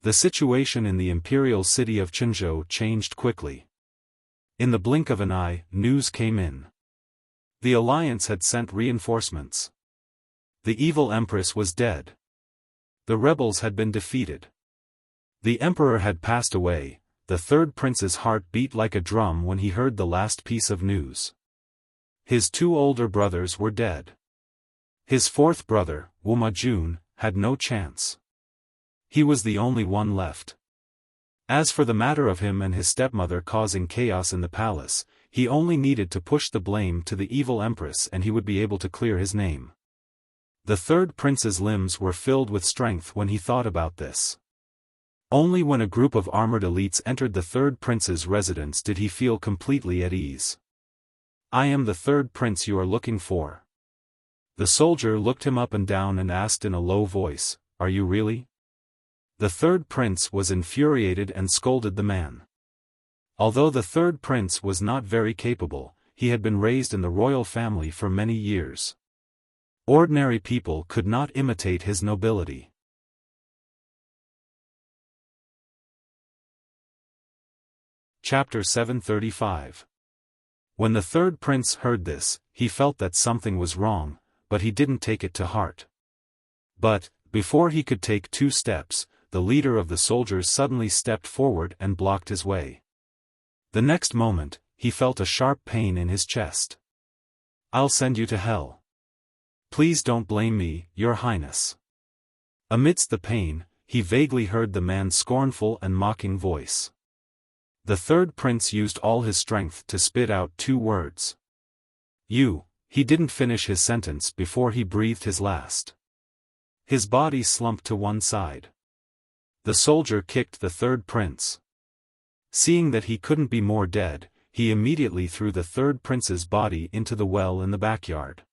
Speaker 1: The situation in the imperial city of Qinzhou changed quickly. In the blink of an eye, news came in. The alliance had sent reinforcements. The evil empress was dead. The rebels had been defeated. The emperor had passed away. The third prince's heart beat like a drum when he heard the last piece of news. His two older brothers were dead. His fourth brother, Wu Majun, had no chance. He was the only one left. As for the matter of him and his stepmother causing chaos in the palace, he only needed to push the blame to the evil empress and he would be able to clear his name. The third prince's limbs were filled with strength when he thought about this. Only when a group of armored elites entered the third prince's residence did he feel completely at ease. "I am the third prince you are looking for." The soldier looked him up and down and asked in a low voice, "Are you really?" The third prince was infuriated and scolded the man. Although the third prince was not very capable, he had been raised in the royal family for many years. Ordinary people could not imitate his nobility. Chapter 735. When the third prince heard this, he felt that something was wrong, but he didn't take it to heart. But, before he could take 2 steps, the leader of the soldiers suddenly stepped forward and blocked his way. The next moment, he felt a sharp pain in his chest. "I'll send you to hell. Please don't blame me, Your Highness." Amidst the pain, he vaguely heard the man's scornful and mocking voice. The third prince used all his strength to spit out 2 words. "You." He didn't finish his sentence before he breathed his last. His body slumped to one side. The soldier kicked the third prince. Seeing that he couldn't be more dead, he immediately threw the third prince's body into the well in the backyard.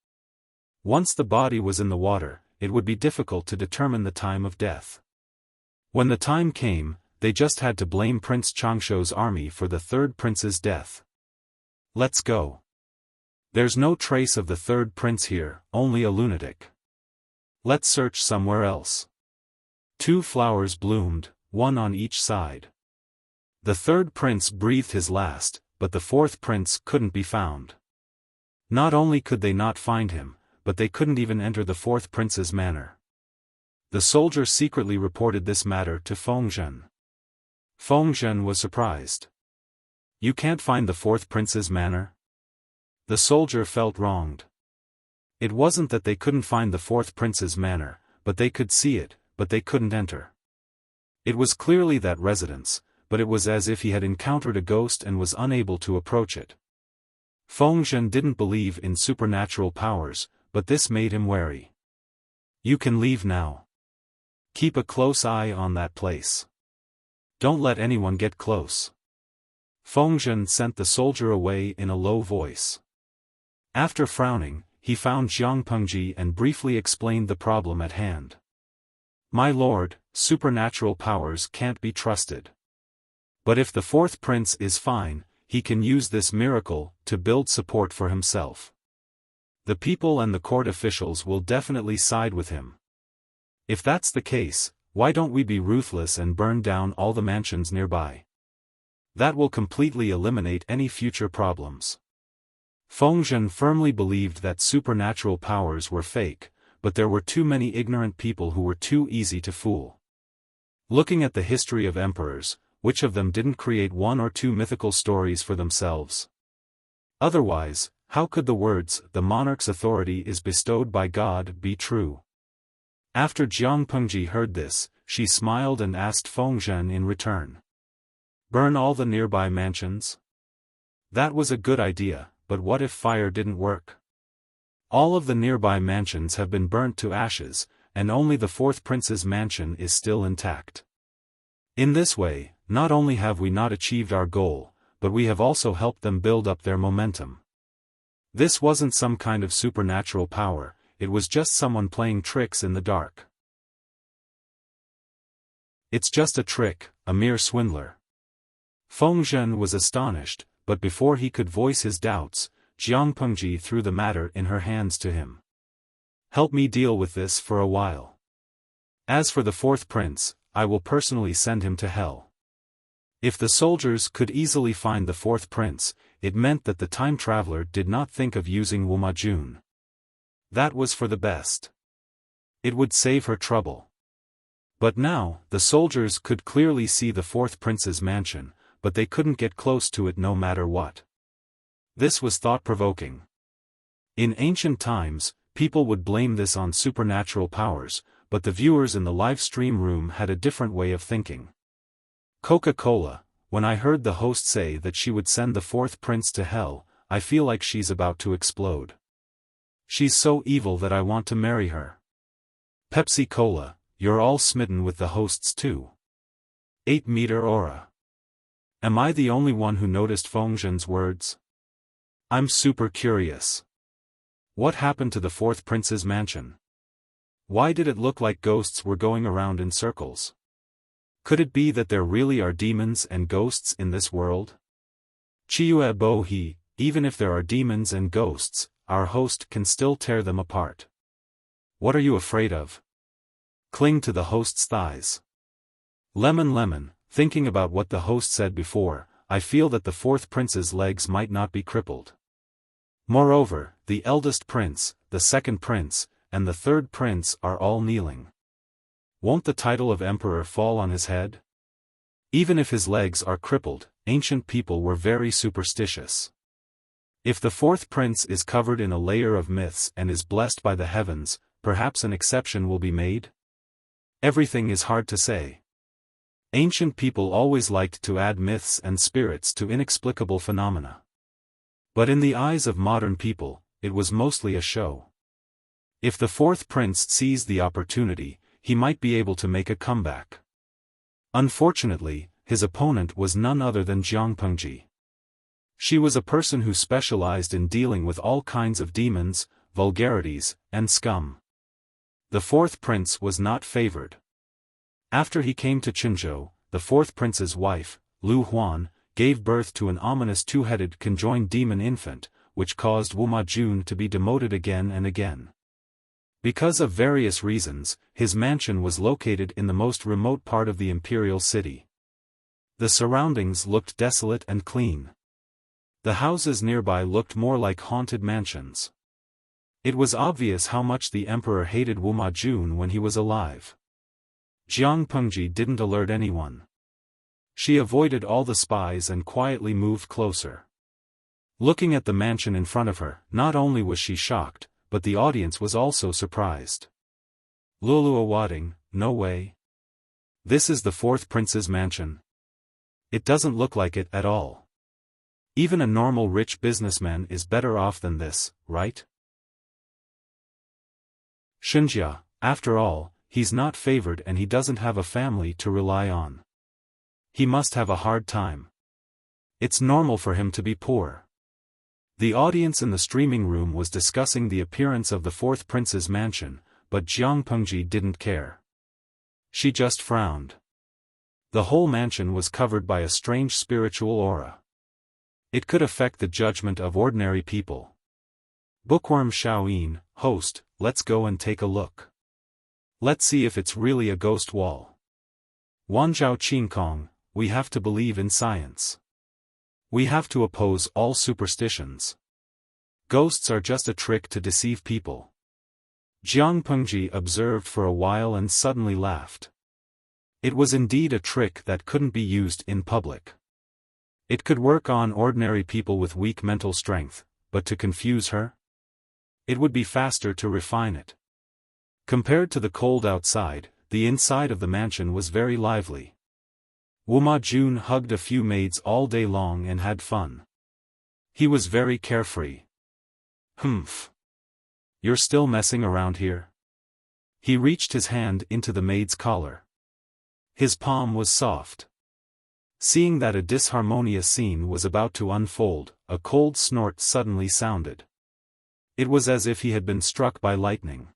Speaker 1: Once the body was in the water, it would be difficult to determine the time of death. When the time came, they just had to blame Prince Changshou's army for the third prince's death. "Let's go. There's no trace of the third prince here, only a lunatic. Let's search somewhere else." 2 flowers bloomed, one on each side. The third prince breathed his last, but the fourth prince couldn't be found. Not only could they not find him, but they couldn't even enter the fourth prince's manor. The soldier secretly reported this matter to Fengzhen. Fengzhen was surprised. "You can't find the fourth prince's manor?" The soldier felt wronged. It wasn't that they couldn't find the fourth prince's manor, but they could see it, but they couldn't enter. It was clearly that residence, but it was as if he had encountered a ghost and was unable to approach it. Fengzhen didn't believe in supernatural powers, but this made him wary. "You can leave now. Keep a close eye on that place. Don't let anyone get close." Fengzhen sent the soldier away in a low voice. After frowning, he found Jiang Pengji and briefly explained the problem at hand. "My lord, supernatural powers can't be trusted. But if the fourth prince is fine, he can use this miracle to build support for himself. The people and the court officials will definitely side with him. If that's the case, why don't we be ruthless and burn down all the mansions nearby? That will completely eliminate any future problems." Feng Zhen firmly believed that supernatural powers were fake, but there were too many ignorant people who were too easy to fool. Looking at the history of emperors, which of them didn't create one or two mythical stories for themselves? Otherwise, how could the words, "the monarch's authority is bestowed by God," be true? After Jiang Pengji heard this, she smiled and asked Feng Zhen in return. Burn all the nearby mansions? That was a good idea, but what if fire didn't work? All of the nearby mansions have been burnt to ashes, and only the fourth prince's mansion is still intact. In this way, not only have we not achieved our goal, but we have also helped them build up their momentum. This wasn't some kind of supernatural power, it was just someone playing tricks in the dark. It's just a trick, a mere swindler. Feng Zhen was astonished, but before he could voice his doubts, Jiang Pengji threw the matter in her hands to him. Help me deal with this for a while. As for the fourth prince, I will personally send him to hell. If the soldiers could easily find the fourth prince, it meant that the time traveler did not think of using Wumajun. That was for the best. It would save her trouble. But now, the soldiers could clearly see the fourth prince's mansion, but they couldn't get close to it no matter what. This was thought-provoking. In ancient times, people would blame this on supernatural powers, but the viewers in the live stream room had a different way of thinking. Coca-Cola, when I heard the host say that she would send the fourth prince to hell, I feel like she's about to explode. She's so evil that I want to marry her. Pepsi-Cola, you're all smitten with the hosts too. 8-meter aura. Am I the only one who noticed Feng Zhen's words? I'm super curious. What happened to the fourth prince's mansion? Why did it look like ghosts were going around in circles? Could it be that there really are demons and ghosts in this world? Chiue Bo He, even if there are demons and ghosts, our host can still tear them apart. What are you afraid of? Cling to the host's thighs. Lemon, thinking about what the host said before, I feel that the fourth prince's legs might not be crippled. Moreover, the eldest prince, the second prince, and the third prince are all kneeling. Won't the title of emperor fall on his head? Even if his legs are crippled, ancient people were very superstitious. If the fourth prince is covered in a layer of myths and is blessed by the heavens, perhaps an exception will be made? Everything is hard to say. Ancient people always liked to add myths and spirits to inexplicable phenomena. But in the eyes of modern people, it was mostly a show. If the fourth prince seized the opportunity, he might be able to make a comeback. Unfortunately, his opponent was none other than Jiang Pengji. She was a person who specialized in dealing with all kinds of demons, vulgarities, and scum. The fourth prince was not favored. After he came to Qinzhou, the fourth prince's wife, Lu Huan, gave birth to an ominous two-headed conjoined demon infant, which caused Wumajun to be demoted again and again. Because of various reasons, his mansion was located in the most remote part of the imperial city. The surroundings looked desolate and clean. The houses nearby looked more like haunted mansions. It was obvious how much the emperor hated Wumajun when he was alive. Jiang Pengji didn't alert anyone. She avoided all the spies and quietly moved closer. Looking at the mansion in front of her, not only was she shocked, but the audience was also surprised. Lulu Awading, no way. This is the fourth prince's mansion. It doesn't look like it at all. Even a normal rich businessman is better off than this, right? Xinjia, after all, he's not favored and he doesn't have a family to rely on. He must have a hard time. It's normal for him to be poor. The audience in the streaming room was discussing the appearance of the fourth prince's mansion, but Jiang Pengji didn't care. She just frowned. The whole mansion was covered by a strange spiritual aura. It could affect the judgment of ordinary people. Bookworm Xiaoyin, host, let's go and take a look. Let's see if it's really a ghost wall. Wanzhao Qingkong, we have to believe in science. We have to oppose all superstitions. Ghosts are just a trick to deceive people. Jiang Pengji observed for a while and suddenly laughed. It was indeed a trick that couldn't be used in public. It could work on ordinary people with weak mental strength, but to confuse her? It would be faster to refine it. Compared to the cold outside, the inside of the mansion was very lively. Wu Majun hugged a few maids all day long and had fun. He was very carefree. Humph. You're still messing around here? He reached his hand into the maid's collar. His palm was soft. Seeing that a disharmonious scene was about to unfold, a cold snort suddenly sounded. It was as if he had been struck by lightning.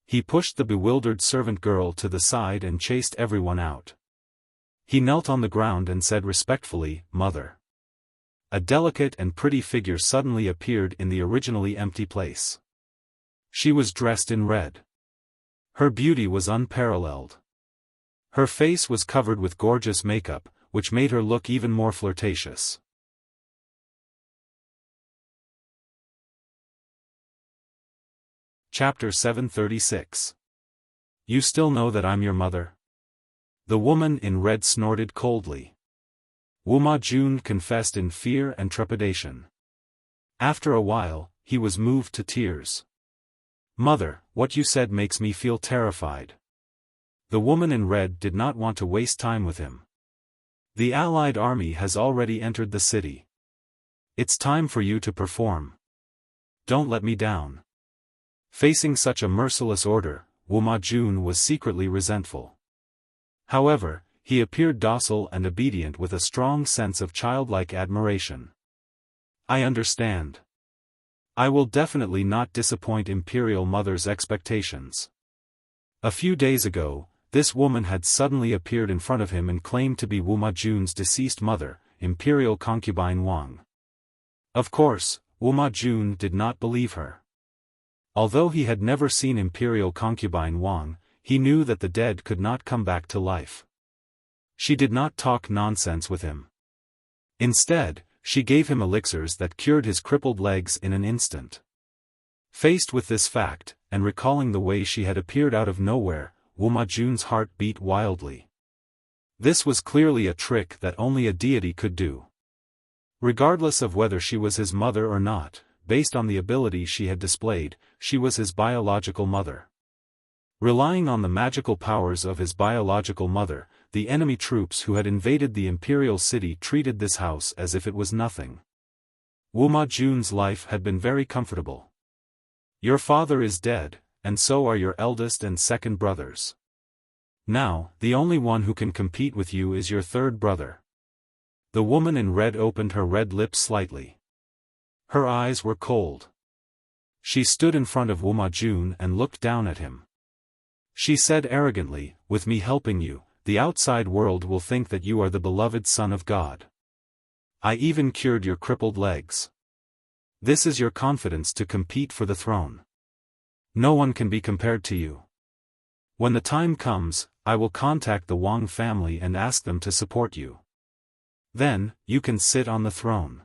Speaker 1: He pushed the bewildered servant girl to the side and chased everyone out. He knelt on the ground and said respectfully, "Mother." A delicate and pretty figure suddenly appeared in the originally empty place. She was dressed in red. Her beauty was unparalleled. Her face was covered with gorgeous makeup, which made her look even more flirtatious. Chapter 736. You still know that I'm your mother? The woman in red snorted coldly. Wu Majun confessed in fear and trepidation. After a while, he was moved to tears. Mother, what you said makes me feel terrified. The woman in red did not want to waste time with him. The Allied army has already entered the city. It's time for you to perform. Don't let me down. Facing such a merciless order, Wu Majun was secretly resentful. However, he appeared docile and obedient with a strong sense of childlike admiration. I understand. I will definitely not disappoint Imperial Mother's expectations. A few days ago, this woman had suddenly appeared in front of him and claimed to be Wu Majun's deceased mother, Imperial concubine Wang. Of course, Wu Majun did not believe her. Although he had never seen Imperial concubine Wang, he knew that the dead could not come back to life. She did not talk nonsense with him. Instead, she gave him elixirs that cured his crippled legs in an instant. Faced with this fact, and recalling the way she had appeared out of nowhere, Wu Majun's heart beat wildly. This was clearly a trick that only a deity could do. Regardless of whether she was his mother or not, based on the ability she had displayed, she was his biological mother. Relying on the magical powers of his biological mother, the enemy troops who had invaded the imperial city treated this house as if it was nothing. Wu Majun's life had been very comfortable. Your father is dead, and so are your eldest and second brothers. Now, the only one who can compete with you is your third brother. The woman in red opened her red lips slightly. Her eyes were cold. She stood in front of Wu Majun and looked down at him. She said arrogantly, with me helping you, the outside world will think that you are the beloved son of God. I even cured your crippled legs. This is your confidence to compete for the throne. No one can be compared to you. When the time comes, I will contact the Wang family and ask them to support you. Then, you can sit on the throne.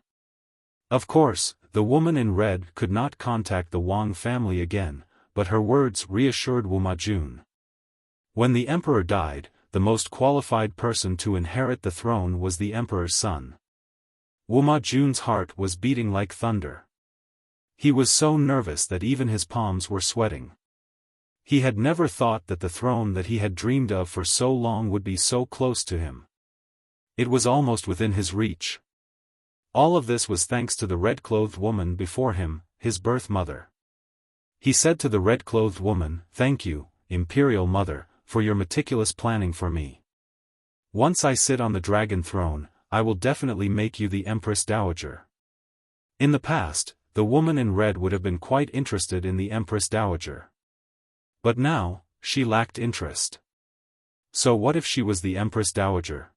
Speaker 1: Of course, the woman in red could not contact the Wang family again, but her words reassured Wu Majun. When the emperor died, the most qualified person to inherit the throne was the emperor's son. Wu Majun's heart was beating like thunder. He was so nervous that even his palms were sweating. He had never thought that the throne that he had dreamed of for so long would be so close to him. It was almost within his reach. All of this was thanks to the red-clothed woman before him, his birth mother. He said to the red-clothed woman, "Thank you, Imperial Mother, for your meticulous planning for me. Once I sit on the dragon throne, I will definitely make you the Empress Dowager." In the past, the woman in red would have been quite interested in the Empress Dowager. But now, she lacked interest. So what if she was the Empress Dowager?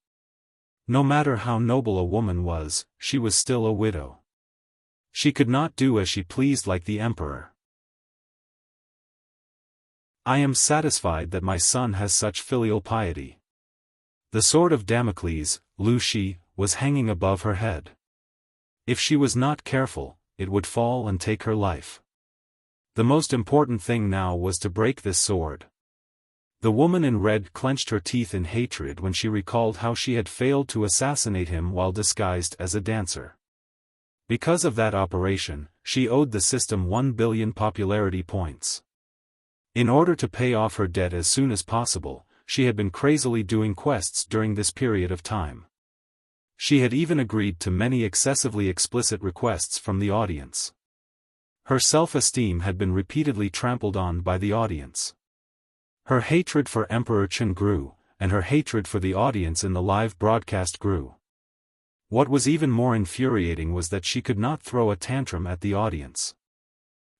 Speaker 1: No matter how noble a woman was, she was still a widow. She could not do as she pleased like the emperor. I am satisfied that my son has such filial piety. The sword of Damocles, Lu Shi, was hanging above her head. If she was not careful, it would fall and take her life. The most important thing now was to break this sword. The woman in red clenched her teeth in hatred when she recalled how she had failed to assassinate him while disguised as a dancer. Because of that operation, she owed the system 1 billion popularity points. In order to pay off her debt as soon as possible, she had been crazily doing quests during this period of time. She had even agreed to many excessively explicit requests from the audience. Her self-esteem had been repeatedly trampled on by the audience. Her hatred for Emperor Chen grew, and her hatred for the audience in the live broadcast grew. What was even more infuriating was that she could not throw a tantrum at the audience.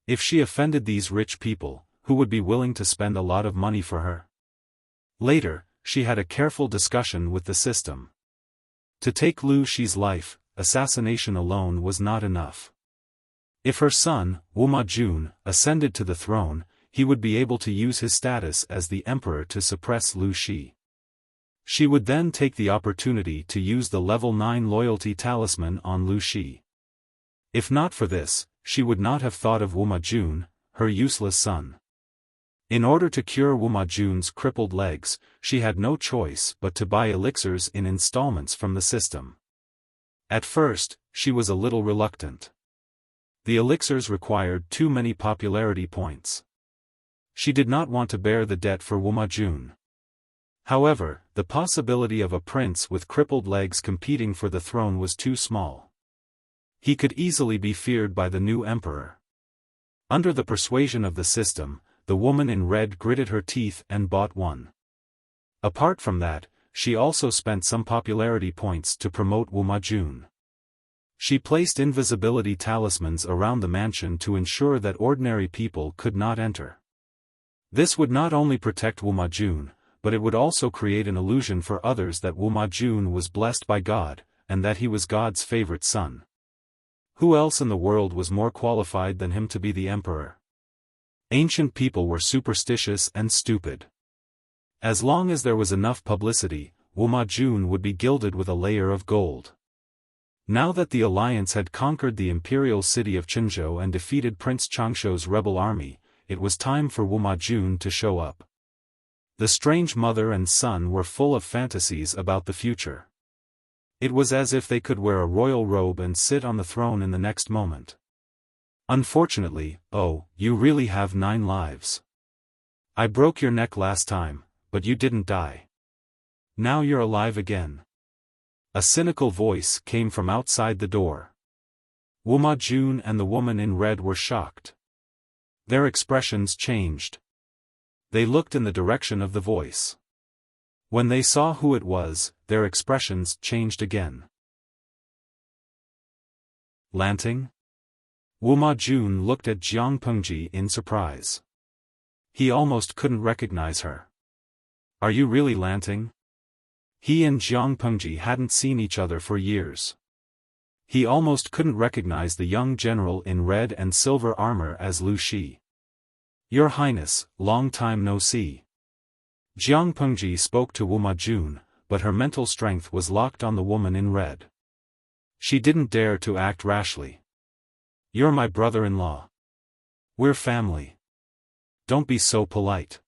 Speaker 1: If she offended these rich people, who would be willing to spend a lot of money for her? Later, she had a careful discussion with the system. To take Lu Shi's life, assassination alone was not enough. If her son, Wuma Jun, ascended to the throne, he would be able to use his status as the emperor to suppress Lu Shi. She would then take the opportunity to use the level 9 loyalty talisman on Lu Shi. If not for this, she would not have thought of Wuma Jun, her useless son. In order to cure Wuma Jun's crippled legs, she had no choice but to buy elixirs in installments from the system. At first, she was a little reluctant. The elixirs required too many popularity points. She did not want to bear the debt for Wuma Jun. However, the possibility of a prince with crippled legs competing for the throne was too small. He could easily be feared by the new emperor. Under the persuasion of the system, the woman in red gritted her teeth and bought one. Apart from that, she also spent some popularity points to promote Wuma Jun. She placed invisibility talismans around the mansion to ensure that ordinary people could not enter. This would not only protect Wuma Jun, but it would also create an illusion for others that Wuma Jun was blessed by God, and that he was God's favorite son. Who else in the world was more qualified than him to be the emperor? Ancient people were superstitious and stupid. As long as there was enough publicity, Wuma Jun would be gilded with a layer of gold. Now that the alliance had conquered the imperial city of Qinzhou and defeated Prince Changshou's rebel army, it was time for Wuma Jun to show up. The strange mother and son were full of fantasies about the future. It was as if they could wear a royal robe and sit on the throne in the next moment. Unfortunately, oh, you really have 9 lives. I broke your neck last time, but you didn't die. Now you're alive again. A cynical voice came from outside the door. Wuma Jun and the woman in red were shocked. Their expressions changed. They looked in the direction of the voice. When they saw who it was, their expressions changed again. Lanting? Wuma Jun looked at Jiang Pengji in surprise. He almost couldn't recognize her. Are you really Lanting? He and Jiang Pengji hadn't seen each other for years. He almost couldn't recognize the young general in red and silver armor as Lu Shi. Your Highness, long time no see. Jiang Pengji spoke to Wuma Jun, but her mental strength was locked on the woman in red. She didn't dare to act rashly. You're my brother-in-law. We're family. Don't be so polite.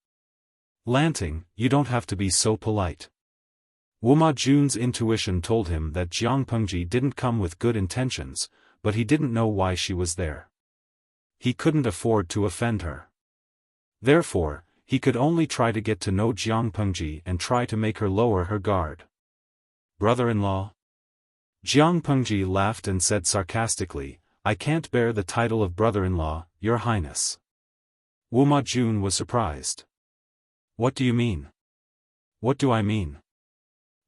Speaker 1: Lanting, you don't have to be so polite. Wuma Jun's intuition told him that Jiang Pengji didn't come with good intentions, but he didn't know why she was there. He couldn't afford to offend her. Therefore, he could only try to get to know Jiang Pengji and try to make her lower her guard. Brother-in-law? Jiang Pengji laughed and said sarcastically, I can't bear the title of brother-in-law, Your Highness. Wuma Jun was surprised. What do you mean? What do I mean?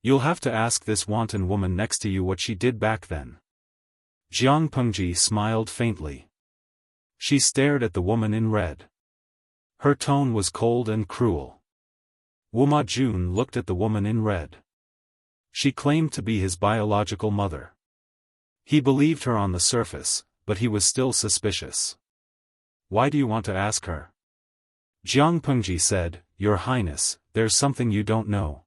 Speaker 1: You'll have to ask this wanton woman next to you what she did back then. Jiang Pengji smiled faintly. She stared at the woman in red. Her tone was cold and cruel. Wuma Jun looked at the woman in red. She claimed to be his biological mother. He believed her on the surface, but he was still suspicious. Why do you want to ask her? Jiang Pengji said, Your Highness, there's something you don't know.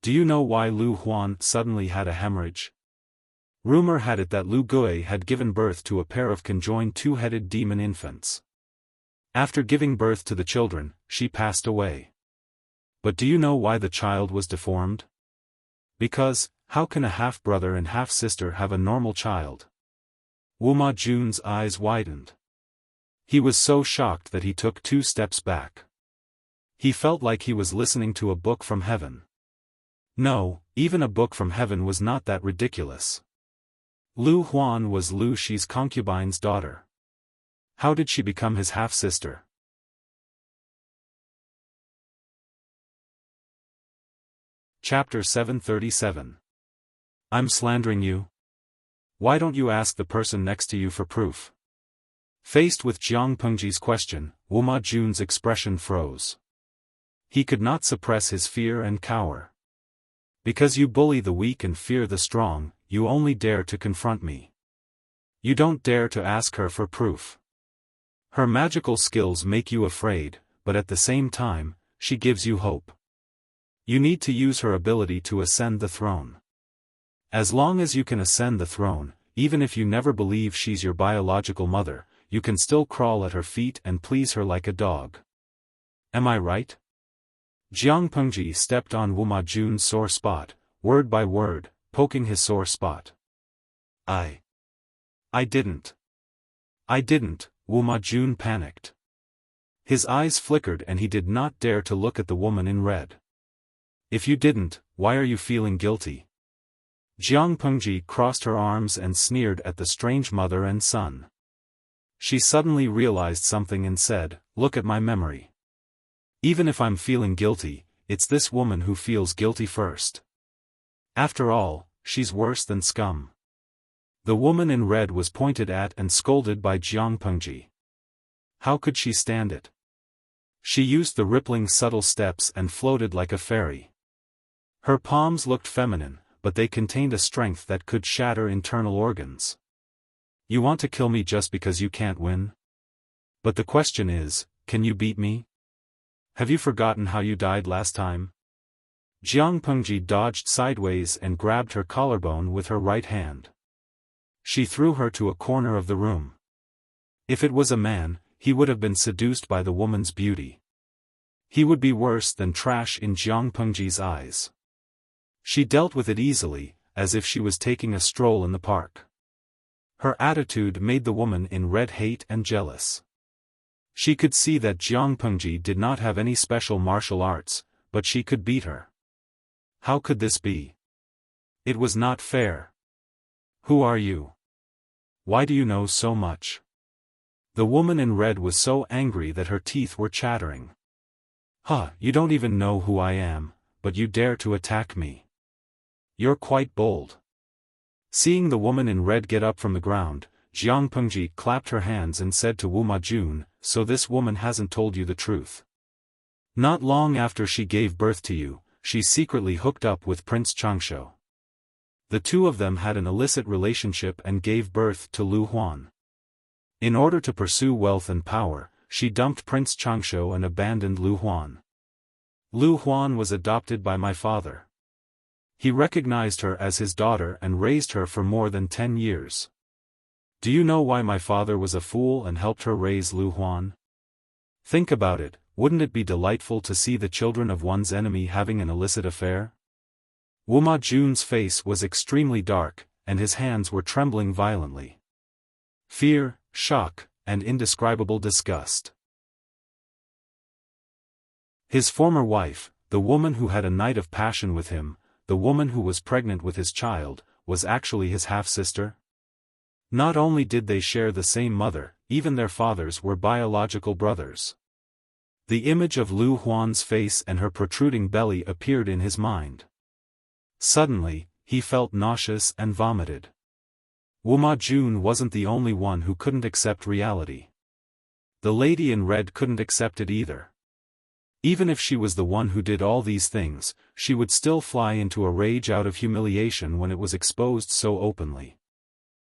Speaker 1: Do you know why Lu Huan suddenly had a hemorrhage? Rumor had it that Lu Gui had given birth to a pair of conjoined two-headed demon infants. After giving birth to the children, she passed away. But do you know why the child was deformed? Because, how can a half-brother and half-sister have a normal child? Wu Ma Jun's eyes widened. He was so shocked that he took 2 steps back. He felt like he was listening to a book from heaven. No, even a book from heaven was not that ridiculous. Lu Huan was Lu Shi's concubine's daughter. How did she become his half-sister? Chapter 737. I'm slandering you? Why don't you ask the person next to you for proof? Faced with Jiang Pengji's question, Wu Ma Jun's expression froze. He could not suppress his fear and cower. Because you bully the weak and fear the strong, you only dare to confront me. You don't dare to ask her for proof. Her magical skills make you afraid, but at the same time, she gives you hope. You need to use her ability to ascend the throne. As long as you can ascend the throne, even if you never believe she's your biological mother, you can still crawl at her feet and please her like a dog. Am I right? Jiang Pengji stepped on Wu Ma Jun's sore spot, word by word, poking his sore spot. I didn't. Wu Ma Jun panicked. His eyes flickered and he did not dare to look at the woman in red. If you didn't, why are you feeling guilty? Jiang Pengji crossed her arms and sneered at the strange mother and son. She suddenly realized something and said, look at my memory. Even if I'm feeling guilty, it's this woman who feels guilty first. After all, she's worse than scum. The woman in red was pointed at and scolded by Jiang Pengji. How could she stand it? She used the rippling subtle steps and floated like a fairy. Her palms looked feminine, but they contained a strength that could shatter internal organs. You want to kill me just because you can't win? But the question is, can you beat me? Have you forgotten how you died last time? Jiang Pengji dodged sideways and grabbed her collarbone with her right hand. She threw her to a corner of the room. If it was a man, he would have been seduced by the woman's beauty. He would be worse than trash in Jiang Pengji's eyes. She dealt with it easily, as if she was taking a stroll in the park. Her attitude made the woman in red hate and jealous. She could see that Jiang Pengji did not have any special martial arts, but she could beat her. How could this be? It was not fair. Who are you? Why do you know so much? The woman in red was so angry that her teeth were chattering. You don't even know who I am, but you dare to attack me. You're quite bold. Seeing the woman in red get up from the ground, Jiang Pengji clapped her hands and said to Wu Ma Jun, so this woman hasn't told you the truth. Not long after she gave birth to you, she secretly hooked up with Prince Changshu. The two of them had an illicit relationship and gave birth to Lu Huan. In order to pursue wealth and power, she dumped Prince Changshu and abandoned Lu Huan. Lu Huan was adopted by my father. He recognized her as his daughter and raised her for more than 10 years. Do you know why my father was a fool and helped her raise Lu Huan? Think about it, wouldn't it be delightful to see the children of one's enemy having an illicit affair? Wu Ma Jun's face was extremely dark, and his hands were trembling violently. Fear, shock, and indescribable disgust. His former wife, the woman who had a night of passion with him, the woman who was pregnant with his child, was actually his half-sister? Not only did they share the same mother, even their fathers were biological brothers. The image of Lu Huan's face and her protruding belly appeared in his mind. Suddenly, he felt nauseous and vomited. Wu Ma Jun wasn't the only one who couldn't accept reality. The lady in red couldn't accept it either. Even if she was the one who did all these things, she would still fly into a rage out of humiliation when it was exposed so openly.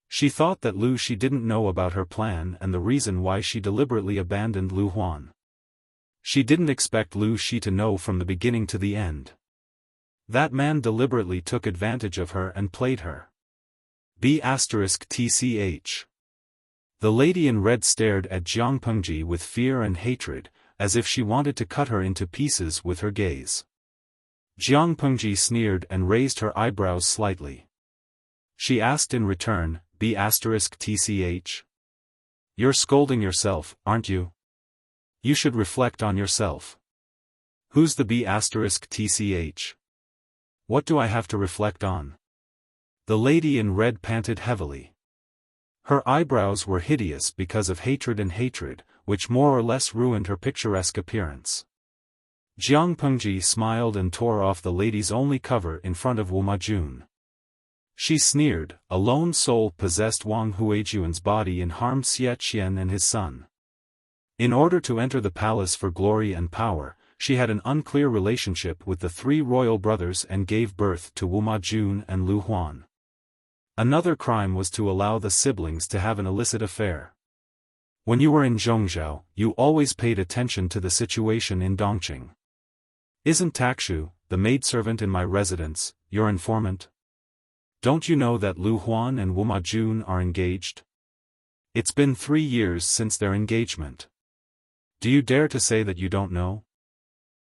Speaker 1: She thought that Lu Shi didn't know about her plan and the reason why she deliberately abandoned Lu Huan. She didn't expect Lu Shi to know from the beginning to the end. That man deliberately took advantage of her and played her. B***tch. The lady in red stared at Jiang Pengji with fear and hatred, as if she wanted to cut her into pieces with her gaze. Jiang Pengji sneered and raised her eyebrows slightly. She asked in return, B***tch? You're scolding yourself, aren't you? You should reflect on yourself. Who's the B***tch? What do I have to reflect on? The lady in red panted heavily. Her eyebrows were hideous because of hatred and hatred, which more or less ruined her picturesque appearance. Jiang Pengji smiled and tore off the lady's only cover in front of Wu Majun. She sneered, a lone soul possessed Wang Huijuan's body and harmed Xie Qian and his son. In order to enter the palace for glory and power, she had an unclear relationship with the three royal brothers and gave birth to Wu Majun and Lu Huan. Another crime was to allow the siblings to have an illicit affair. When you were in Zhongzhou, you always paid attention to the situation in Dongqing. Isn't Takshu, the maidservant in my residence, your informant? Don't you know that Lu Huan and Wu Majun are engaged? It's been 3 years since their engagement. Do you dare to say that you don't know?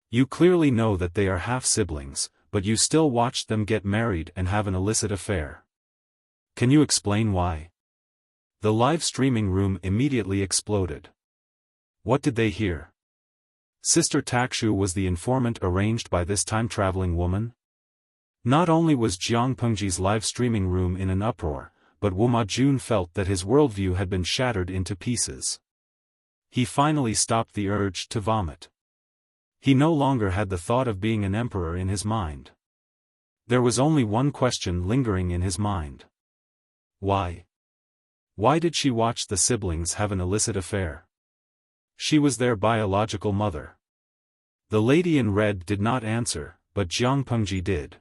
Speaker 1: You clearly know that they are half-siblings, but you still watched them get married and have an illicit affair. Can you explain why? The live streaming room immediately exploded. What did they hear? Sister Takshu was the informant arranged by this time-traveling woman? Not only was Jiang Pengji's live streaming room in an uproar, but Wu Majun felt that his worldview had been shattered into pieces. He finally stopped the urge to vomit. He no longer had the thought of being an emperor in his mind. There was only one question lingering in his mind. Why? Why did she watch the siblings have an illicit affair? She was their biological mother. The lady in red did not answer, but Jiang Pengji did.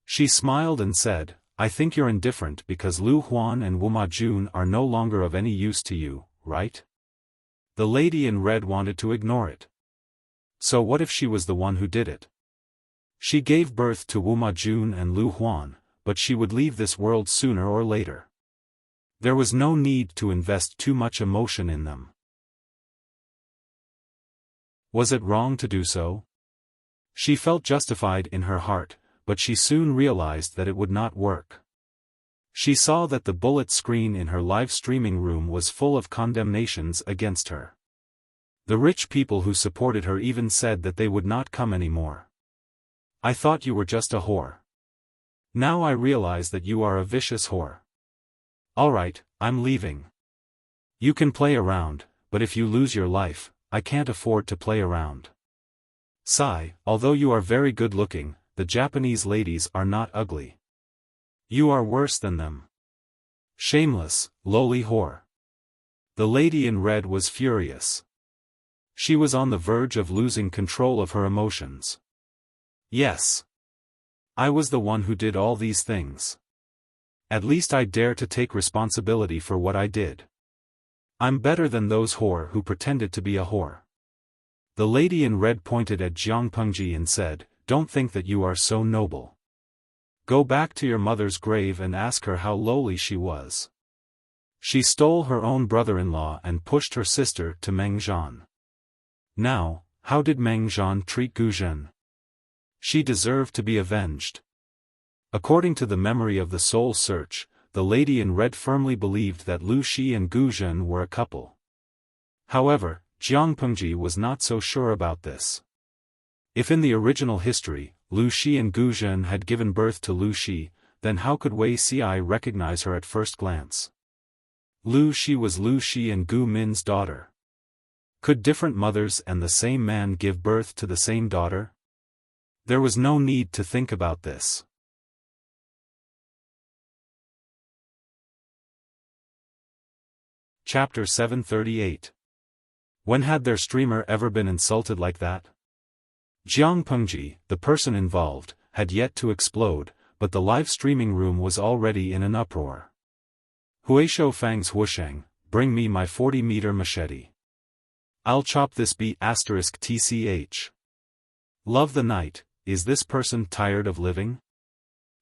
Speaker 1: She smiled and said, I think you're indifferent because Lu Huan and Wu Majun are no longer of any use to you, right? The lady in red wanted to ignore it. So what if she was the one who did it? She gave birth to Wu Majun and Lu Huan, but she would leave this world sooner or later. There was no need to invest too much emotion in them. Was it wrong to do so? She felt justified in her heart, but she soon realized that it would not work. She saw that the bullet screen in her live streaming room was full of condemnations against her. The rich people who supported her even said that they would not come anymore. I thought you were just a whore. Now I realize that you are a vicious whore. Alright, I'm leaving. You can play around, but if you lose your life, I can't afford to play around. Sigh, although you are very good looking, the Japanese ladies are not ugly. You are worse than them. Shameless, lowly whore. The lady in red was furious. She was on the verge of losing control of her emotions. Yes. I was the one who did all these things. At least I dare to take responsibility for what I did. I'm better than those whore who pretended to be a whore. The lady in red pointed at Jiang Pengji and said, Don't think that you are so noble. Go back to your mother's grave and ask her how lowly she was. She stole her own brother-in-law and pushed her sister to Meng Zhan. Now, how did Meng Zhan treat Gu Zhen? She deserved to be avenged. According to the memory of the soul search, the lady in red firmly believed that Lu Shi and Gu Zhen were a couple. However, Jiang Pengji was not so sure about this. If in the original history, Lu Shi and Gu Zhen had given birth to Lu Shi, then how could Wei Xiai recognize her at first glance? Lu Shi was Lu Shi and Gu Min's daughter. Could different mothers and the same man give birth to the same daughter? There was no need to think about this. Chapter 738. When had their streamer ever been insulted like that? Jiang Pengji, the person involved, had yet to explode, but the live streaming room was already in an uproar. Xiaofan's Wusheng, bring me my 40-meter machete. I'll chop this B***tch. Love the night, is this person tired of living?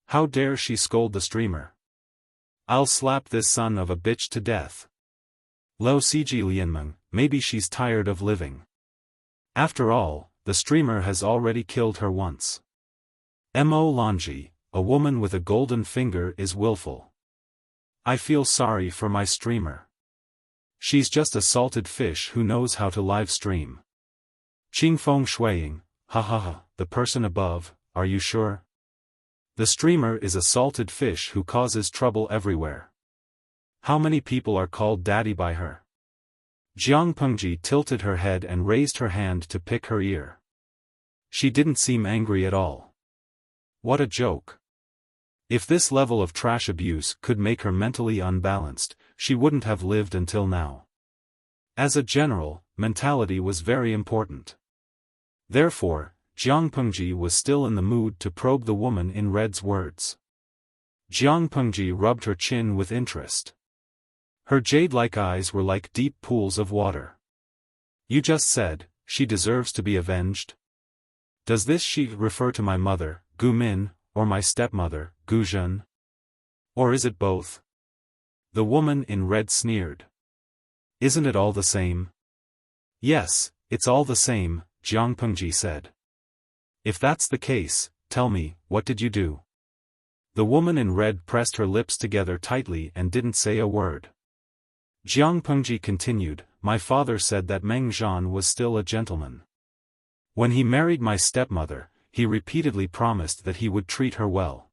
Speaker 1: How dare she scold the streamer? I'll slap this son of a bitch to death. Lo Siji Lianmeng, maybe she's tired of living. After all, the streamer has already killed her once. Mo Lanji, a woman with a golden finger is willful. I feel sorry for my streamer. She's just a salted fish who knows how to live stream. Qingfeng Shuiying, ha ha ha, the person above, are you sure? The streamer is a salted fish who causes trouble everywhere. How many people are called daddy by her? Jiang Pengji tilted her head and raised her hand to pick her ear. She didn't seem angry at all. What a joke. If this level of trash abuse could make her mentally unbalanced, she wouldn't have lived until now. As a general, mentality was very important. Therefore, Jiang Pengji was still in the mood to probe the woman in red's words. Jiang Pengji rubbed her chin with interest. Her jade-like eyes were like deep pools of water. You just said, she deserves to be avenged? Does this she refer to my mother, Gu Min, or my stepmother, Gu Zhen? Or is it both? The woman in red sneered. Isn't it all the same? Yes, it's all the same, Jiang Pengji said. If that's the case, tell me, what did you do? The woman in red pressed her lips together tightly and didn't say a word. Jiang Pengji continued, my father said that Meng Zhan was still a gentleman. When he married my stepmother, he repeatedly promised that he would treat her well.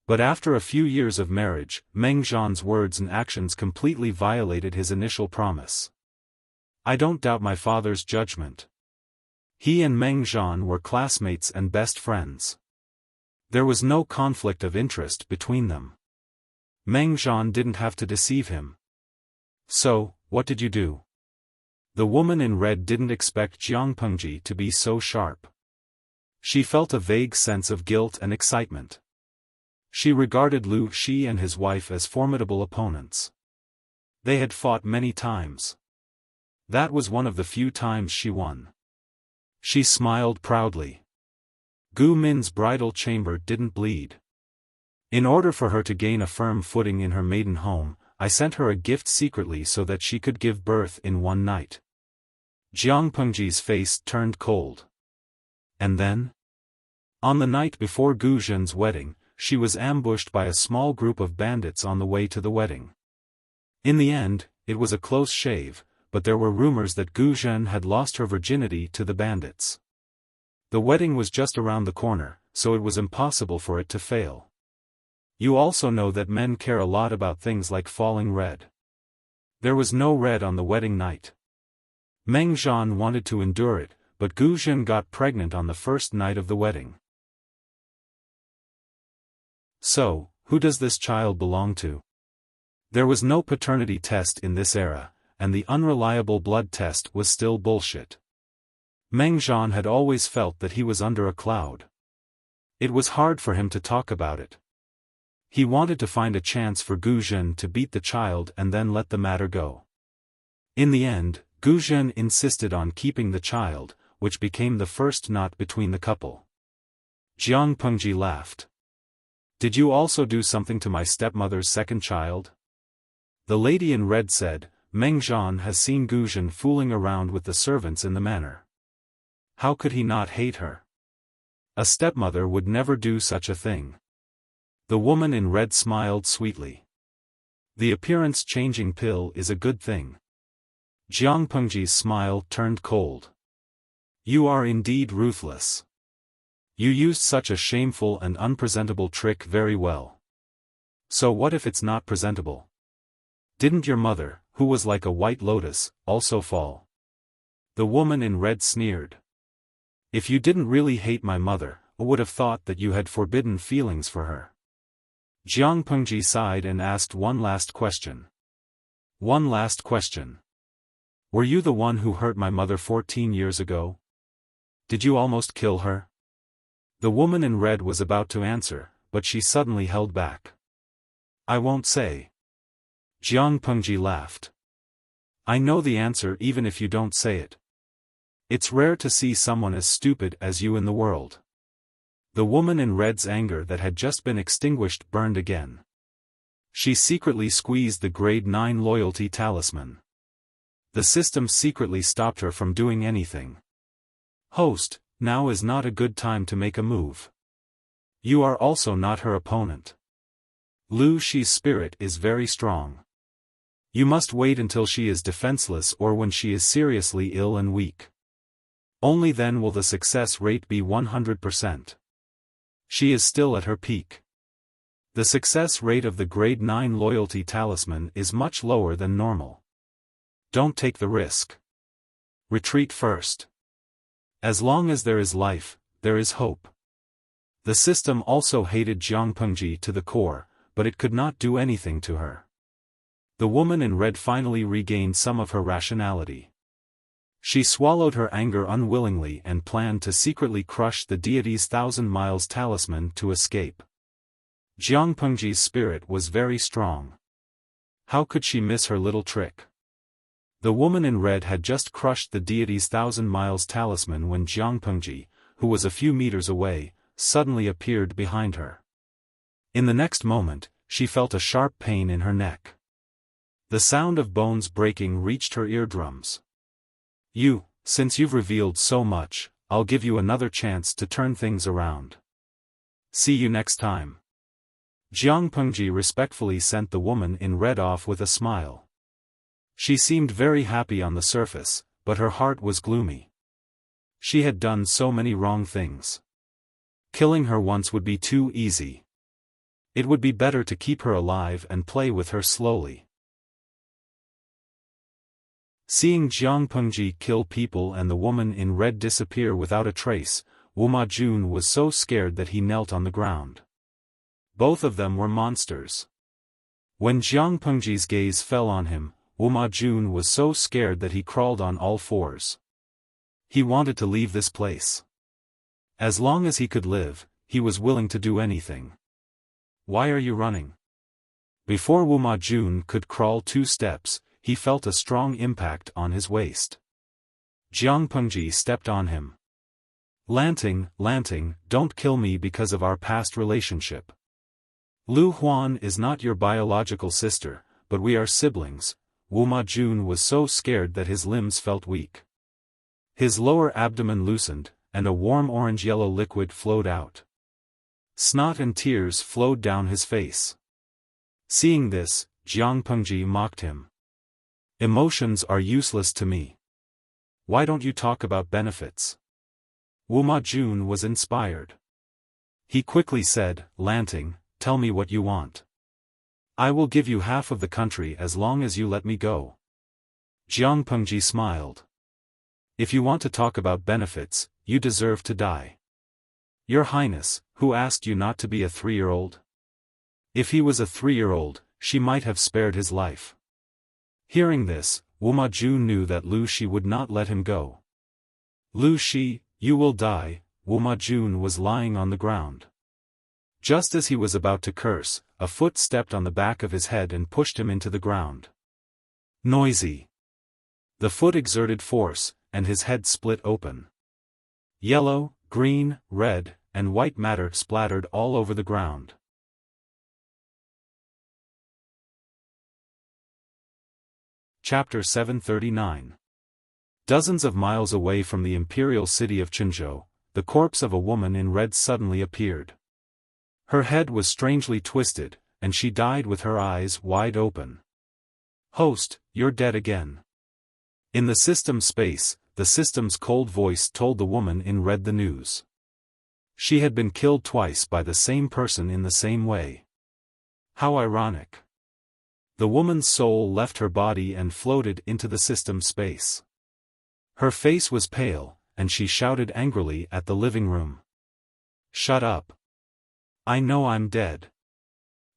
Speaker 1: But after a few years of marriage, Meng Zhan's words and actions completely violated his initial promise. I don't doubt my father's judgment. He and Meng Zhan were classmates and best friends. There was no conflict of interest between them. Meng Zhan didn't have to deceive him. So, what did you do? The woman in red didn't expect Jiang Pengji to be so sharp. She felt a vague sense of guilt and excitement. She regarded Lu Shi and his wife as formidable opponents. They had fought many times. That was one of the few times she won. She smiled proudly. Gu Min's bridal chamber didn't bleed. In order for her to gain a firm footing in her maiden home, I sent her a gift secretly so that she could give birth in one night. Jiang Pengji's face turned cold. And then? On the night before Gu Zhen's wedding, she was ambushed by a small group of bandits on the way to the wedding. In the end, it was a close shave, but there were rumors that Gu Zhen had lost her virginity to the bandits. The wedding was just around the corner, so it was impossible for it to fail. You also know that men care a lot about things like falling red. There was no red on the wedding night. Meng Zhan wanted to endure it, but Gu Zhen got pregnant on the first night of the wedding. So, who does this child belong to? There was no paternity test in this era, and the unreliable blood test was still bullshit. Meng Zhan had always felt that he was under a cloud. It was hard for him to talk about it. He wanted to find a chance for Gu Zhen to beat the child and then let the matter go. In the end, Gu Zhen insisted on keeping the child, which became the first knot between the couple. Jiang Pengji laughed. Did you also do something to my stepmother's second child? The lady in red said, Meng Zhan has seen Gu Zhen fooling around with the servants in the manor. How could he not hate her? A stepmother would never do such a thing. The woman in red smiled sweetly. The appearance-changing pill is a good thing. Jiang Pengji's smile turned cold. You are indeed ruthless. You used such a shameful and unpresentable trick very well. So what if it's not presentable? Didn't your mother, who was like a white lotus, also fall? The woman in red sneered. If you didn't really hate my mother, I would have thought that you had forbidden feelings for her. Jiang Pengji sighed and asked one last question. One last question. Were you the one who hurt my mother 14 years ago? Did you almost kill her? The woman in red was about to answer, but she suddenly held back. I won't say. Jiang Pengji laughed. I know the answer even if you don't say it. It's rare to see someone as stupid as you in the world. The woman in red's anger that had just been extinguished burned again. She secretly squeezed the grade 9 loyalty talisman. The system secretly stopped her from doing anything. Host, now is not a good time to make a move. You are also not her opponent. Lu Shi's spirit is very strong. You must wait until she is defenseless or when she is seriously ill and weak. Only then will the success rate be 100%. She is still at her peak. The success rate of the grade 9 loyalty talisman is much lower than normal. Don't take the risk. Retreat first. As long as there is life, there is hope. The system also hated Jiang Pengji to the core, but it could not do anything to her. The woman in red finally regained some of her rationality. She swallowed her anger unwillingly and planned to secretly crush the deity's 1,000 miles talisman to escape. Jiang Pengji's spirit was very strong. How could she miss her little trick? The woman in red had just crushed the deity's 1,000 miles talisman when Jiang Pengji, who was a few meters away, suddenly appeared behind her. In the next moment, she felt a sharp pain in her neck. The sound of bones breaking reached her eardrums. Since you've revealed so much, I'll give you another chance to turn things around. See you next time. Jiang Pengji respectfully sent the woman in red off with a smile. She seemed very happy on the surface, but her heart was gloomy. She had done so many wrong things. Killing her once would be too easy. It would be better to keep her alive and play with her slowly. Seeing Jiang Pengji kill people and the woman in red disappear without a trace, Wu Majun was so scared that he knelt on the ground. Both of them were monsters. When Jiang Pengji's gaze fell on him, Wu Majun was so scared that he crawled on all fours. He wanted to leave this place. As long as he could live, he was willing to do anything. Why are you running? Before Wu Majun could crawl 2 steps, he felt a strong impact on his waist. Jiang Pengji stepped on him. Lanting, don't kill me because of our past relationship. Lu Huan is not your biological sister, but we are siblings. Wu Majun was so scared that his limbs felt weak. His lower abdomen loosened, and a warm orange-yellow liquid flowed out. Snot and tears flowed down his face. Seeing this, Jiang Pengji mocked him. Emotions are useless to me. Why don't you talk about benefits? Wu Majun was inspired. He quickly said, Lanting, tell me what you want. I will give you half of the country as long as you let me go. Jiang Pengji smiled. If you want to talk about benefits, you deserve to die. Your Highness, who asked you not to be a 3-year-old? If he was a 3-year-old, she might have spared his life. Hearing this, Wu Majun knew that Lu Shi would not let him go. Lu Shi, you will die. Wu Majun was lying on the ground. Just as he was about to curse, a foot stepped on the back of his head and pushed him into the ground. Noisy. The foot exerted force, and his head split open. Yellow, green, red, and white matter splattered all over the ground. Chapter 739. Dozens of miles away from the imperial city of Qinzhou, the corpse of a woman in red suddenly appeared. Her head was strangely twisted, and she died with her eyes wide open. Host, you're dead again. In the system space, the system's cold voice told the woman in red the news. She had been killed twice by the same person in the same way. How ironic. The woman's soul left her body and floated into the system space. Her face was pale, and she shouted angrily at the living room. Shut up. I know I'm dead.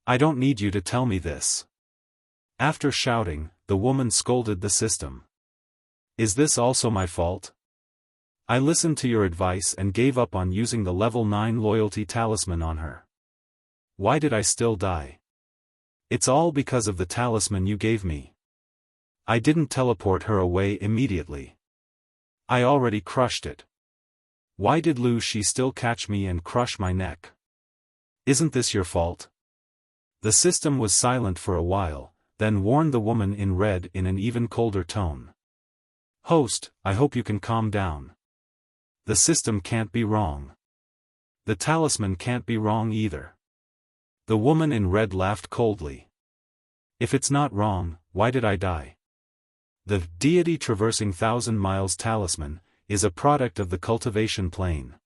Speaker 1: I don't need you to tell me this. After shouting, the woman scolded the system. Is this also my fault? I listened to your advice and gave up on using the level 9 loyalty talisman on her. Why did I still die? It's all because of the talisman you gave me. I didn't teleport her away immediately. I already crushed it. Why did Lu Shi still catch me and crush my neck? Isn't this your fault? The system was silent for a while, then warned the woman in red in an even colder tone. "Host, I hope you can calm down. The system can't be wrong. The talisman can't be wrong either." The woman in red laughed coldly. "If it's not wrong, why did I die?" The deity traversing 1,000 miles talisman is a product of the cultivation plane.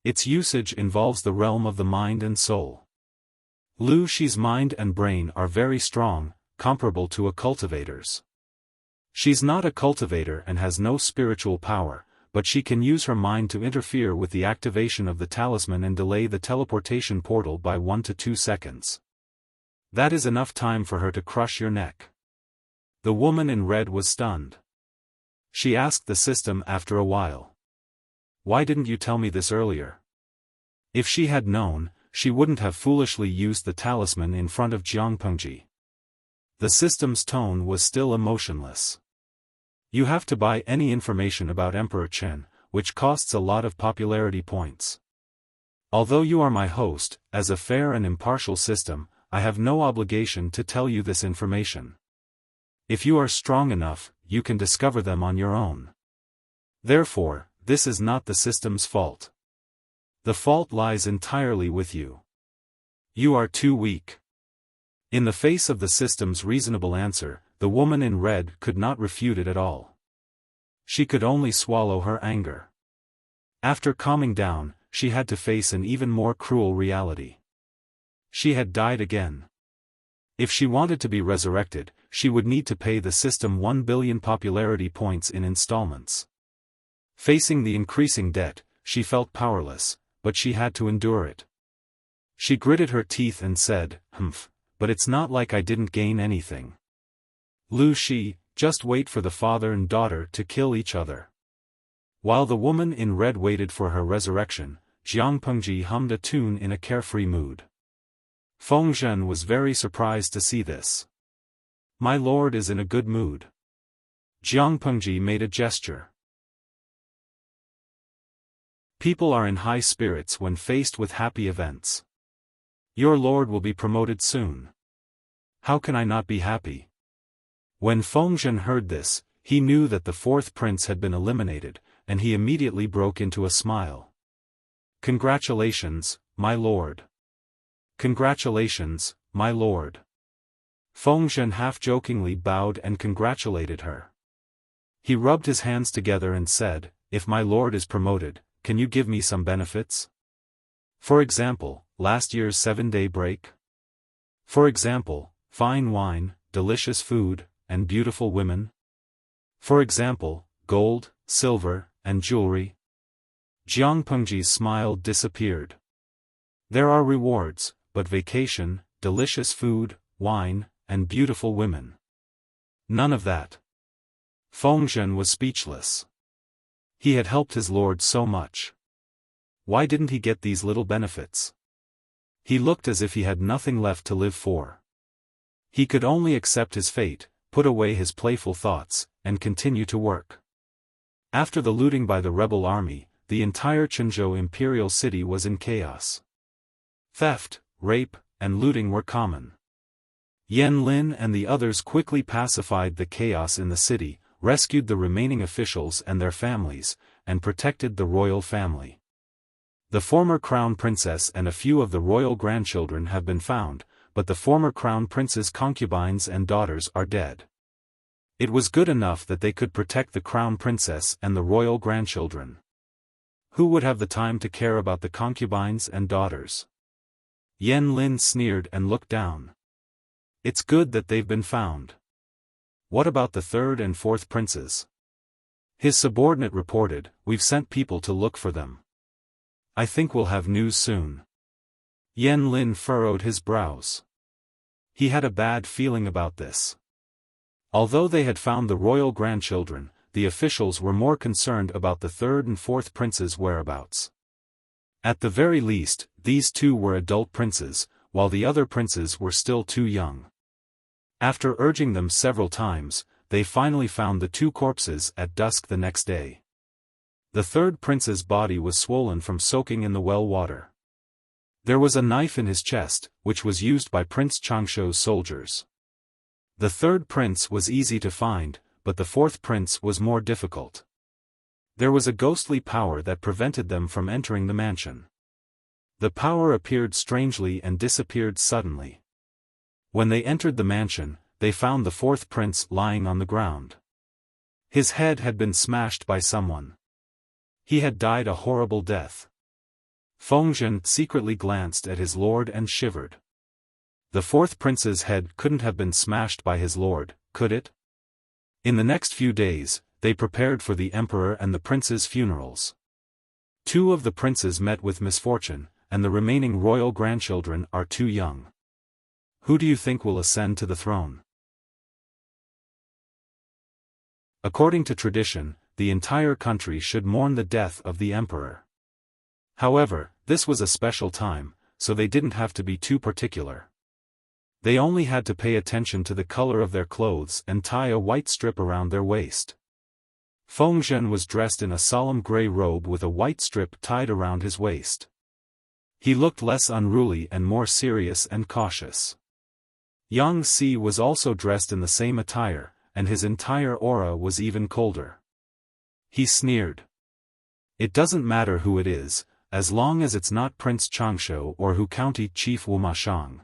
Speaker 1: Its usage involves the realm of the mind and soul. Lu Shi's mind and brain are very strong, comparable to a cultivator's. She's not a cultivator and has no spiritual power, but she can use her mind to interfere with the activation of the talisman and delay the teleportation portal by 1 to 2 seconds. That is enough time for her to crush your neck. The woman in red was stunned. She asked the system after a while. "Why didn't you tell me this earlier?" If she had known, she wouldn't have foolishly used the talisman in front of Jiangpengji. The system's tone was still emotionless. "You have to buy any information about Emperor Chen, which costs a lot of popularity points. Although you are my host, as a fair and impartial system, I have no obligation to tell you this information. If you are strong enough, you can discover them on your own. Therefore, this is not the system's fault. The fault lies entirely with you. You are too weak." In the face of the system's reasonable answer, the woman in red could not refute it at all. She could only swallow her anger. After calming down, she had to face an even more cruel reality. She had died again. If she wanted to be resurrected, she would need to pay the system 1 billion popularity points in installments. Facing the increasing debt, she felt powerless, but she had to endure it. She gritted her teeth and said, "Humph, but it's not like I didn't gain anything. Lu Shi, just wait for the father and daughter to kill each other." While the woman in red waited for her resurrection, Jiangpengji hummed a tune in a carefree mood. Feng Zhen was very surprised to see this. "My lord is in a good mood." Jiangpengji made a gesture. People are in high spirits when faced with happy events. Your lord will be promoted soon. How can I not be happy? When Feng Zhen heard this, he knew that the fourth prince had been eliminated, and he immediately broke into a smile. "Congratulations, my lord. Congratulations, my lord." Feng Zhen half-jokingly bowed and congratulated her. He rubbed his hands together and said, "If my lord is promoted, can you give me some benefits? For example, last year's 7-day break? For example, fine wine, delicious food, and beautiful women? For example, gold, silver, and jewelry?" Jiangpengji's smile disappeared. "There are rewards, but vacation, delicious food, wine, and beautiful women. None of that." Feng Zhen was speechless. He had helped his lord so much. Why didn't he get these little benefits? He looked as if he had nothing left to live for. He could only accept his fate, put away his playful thoughts, and continue to work. After the looting by the rebel army, the entire Chenzhou imperial city was in chaos. Theft, rape, and looting were common. Yan Lin and the others quickly pacified the chaos in the city, rescued the remaining officials and their families, and protected the royal family. The former crown princess and a few of the royal grandchildren have been found, but the former crown prince's concubines and daughters are dead. It was good enough that they could protect the crown princess and the royal grandchildren. Who would have the time to care about the concubines and daughters? Yan Lin sneered and looked down. It's good that they've been found. What about the third and fourth princes? His subordinate reported, "We've sent people to look for them. I think we'll have news soon." Yan Lin furrowed his brows. He had a bad feeling about this. Although they had found the royal grandchildren, the officials were more concerned about the third and fourth princes' whereabouts. At the very least, these two were adult princes, while the other princes were still too young. After urging them several times, they finally found the two corpses at dusk the next day. The third prince's body was swollen from soaking in the well water. There was a knife in his chest, which was used by Prince Changshuo's soldiers. The third prince was easy to find, but the fourth prince was more difficult. There was a ghostly power that prevented them from entering the mansion. The power appeared strangely and disappeared suddenly. When they entered the mansion, they found the fourth prince lying on the ground. His head had been smashed by someone. He had died a horrible death. Fengzhen secretly glanced at his lord and shivered. The fourth prince's head couldn't have been smashed by his lord, could it? In the next few days, they prepared for the emperor and the prince's funerals. 2 of the princes met with misfortune, and the remaining royal grandchildren are too young. Who do you think will ascend to the throne? According to tradition, the entire country should mourn the death of the emperor. However, this was a special time, so they didn't have to be too particular. They only had to pay attention to the color of their clothes and tie a white strip around their waist. Fengzhen was dressed in a solemn gray robe with a white strip tied around his waist. He looked less unruly and more serious and cautious. Yang Si was also dressed in the same attire, and his entire aura was even colder. He sneered. It doesn't matter who it is, as long as it's not Prince Changshuo or Hu County Chief Wumashang.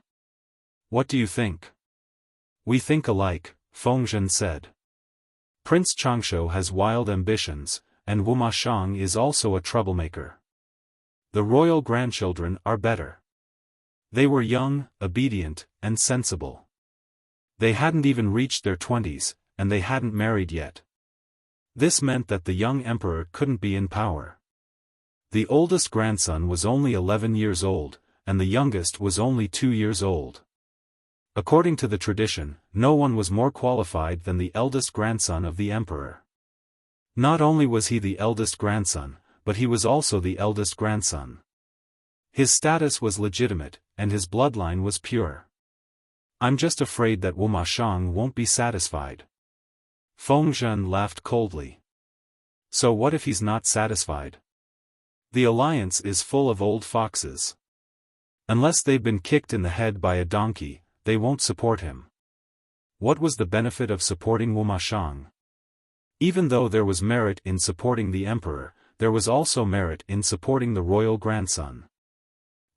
Speaker 1: What do you think? We think alike, Fengzhen said. Prince Changshuo has wild ambitions, and Wumashang is also a troublemaker. The royal grandchildren are better. They were young, obedient, and sensible. They hadn't even reached their 20s, and they hadn't married yet. This meant that the young emperor couldn't be in power. The oldest grandson was only 11 years old, and the youngest was only 2 years old. According to the tradition, no one was more qualified than the eldest grandson of the emperor. Not only was he the eldest grandson, but he was also the eldest grandson. His status was legitimate, and his bloodline was pure. I'm just afraid that Wumashang won't be satisfied. Fengzhen laughed coldly. So what if he's not satisfied? The alliance is full of old foxes. Unless they've been kicked in the head by a donkey, they won't support him. What was the benefit of supporting Wumashang? Even though there was merit in supporting the emperor, there was also merit in supporting the royal grandson.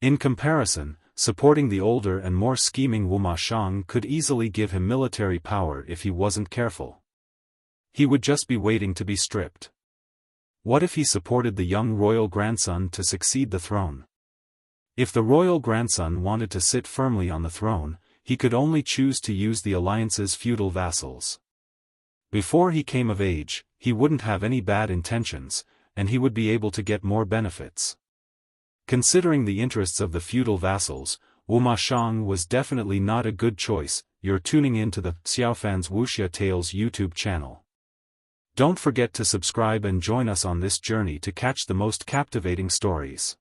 Speaker 1: In comparison, supporting the older and more scheming Wumashang could easily give him military power if he wasn't careful. He would just be waiting to be stripped. What if he supported the young royal grandson to succeed the throne? If the royal grandson wanted to sit firmly on the throne, he could only choose to use the alliance's feudal vassals. Before he came of age, he wouldn't have any bad intentions, and he would be able to get more benefits. Considering the interests of the feudal vassals, Wumashang was definitely not a good choice. You're tuning in to the Xiaofan's Wuxia Tales YouTube channel. Don't forget to subscribe and join us on this journey to catch the most captivating stories.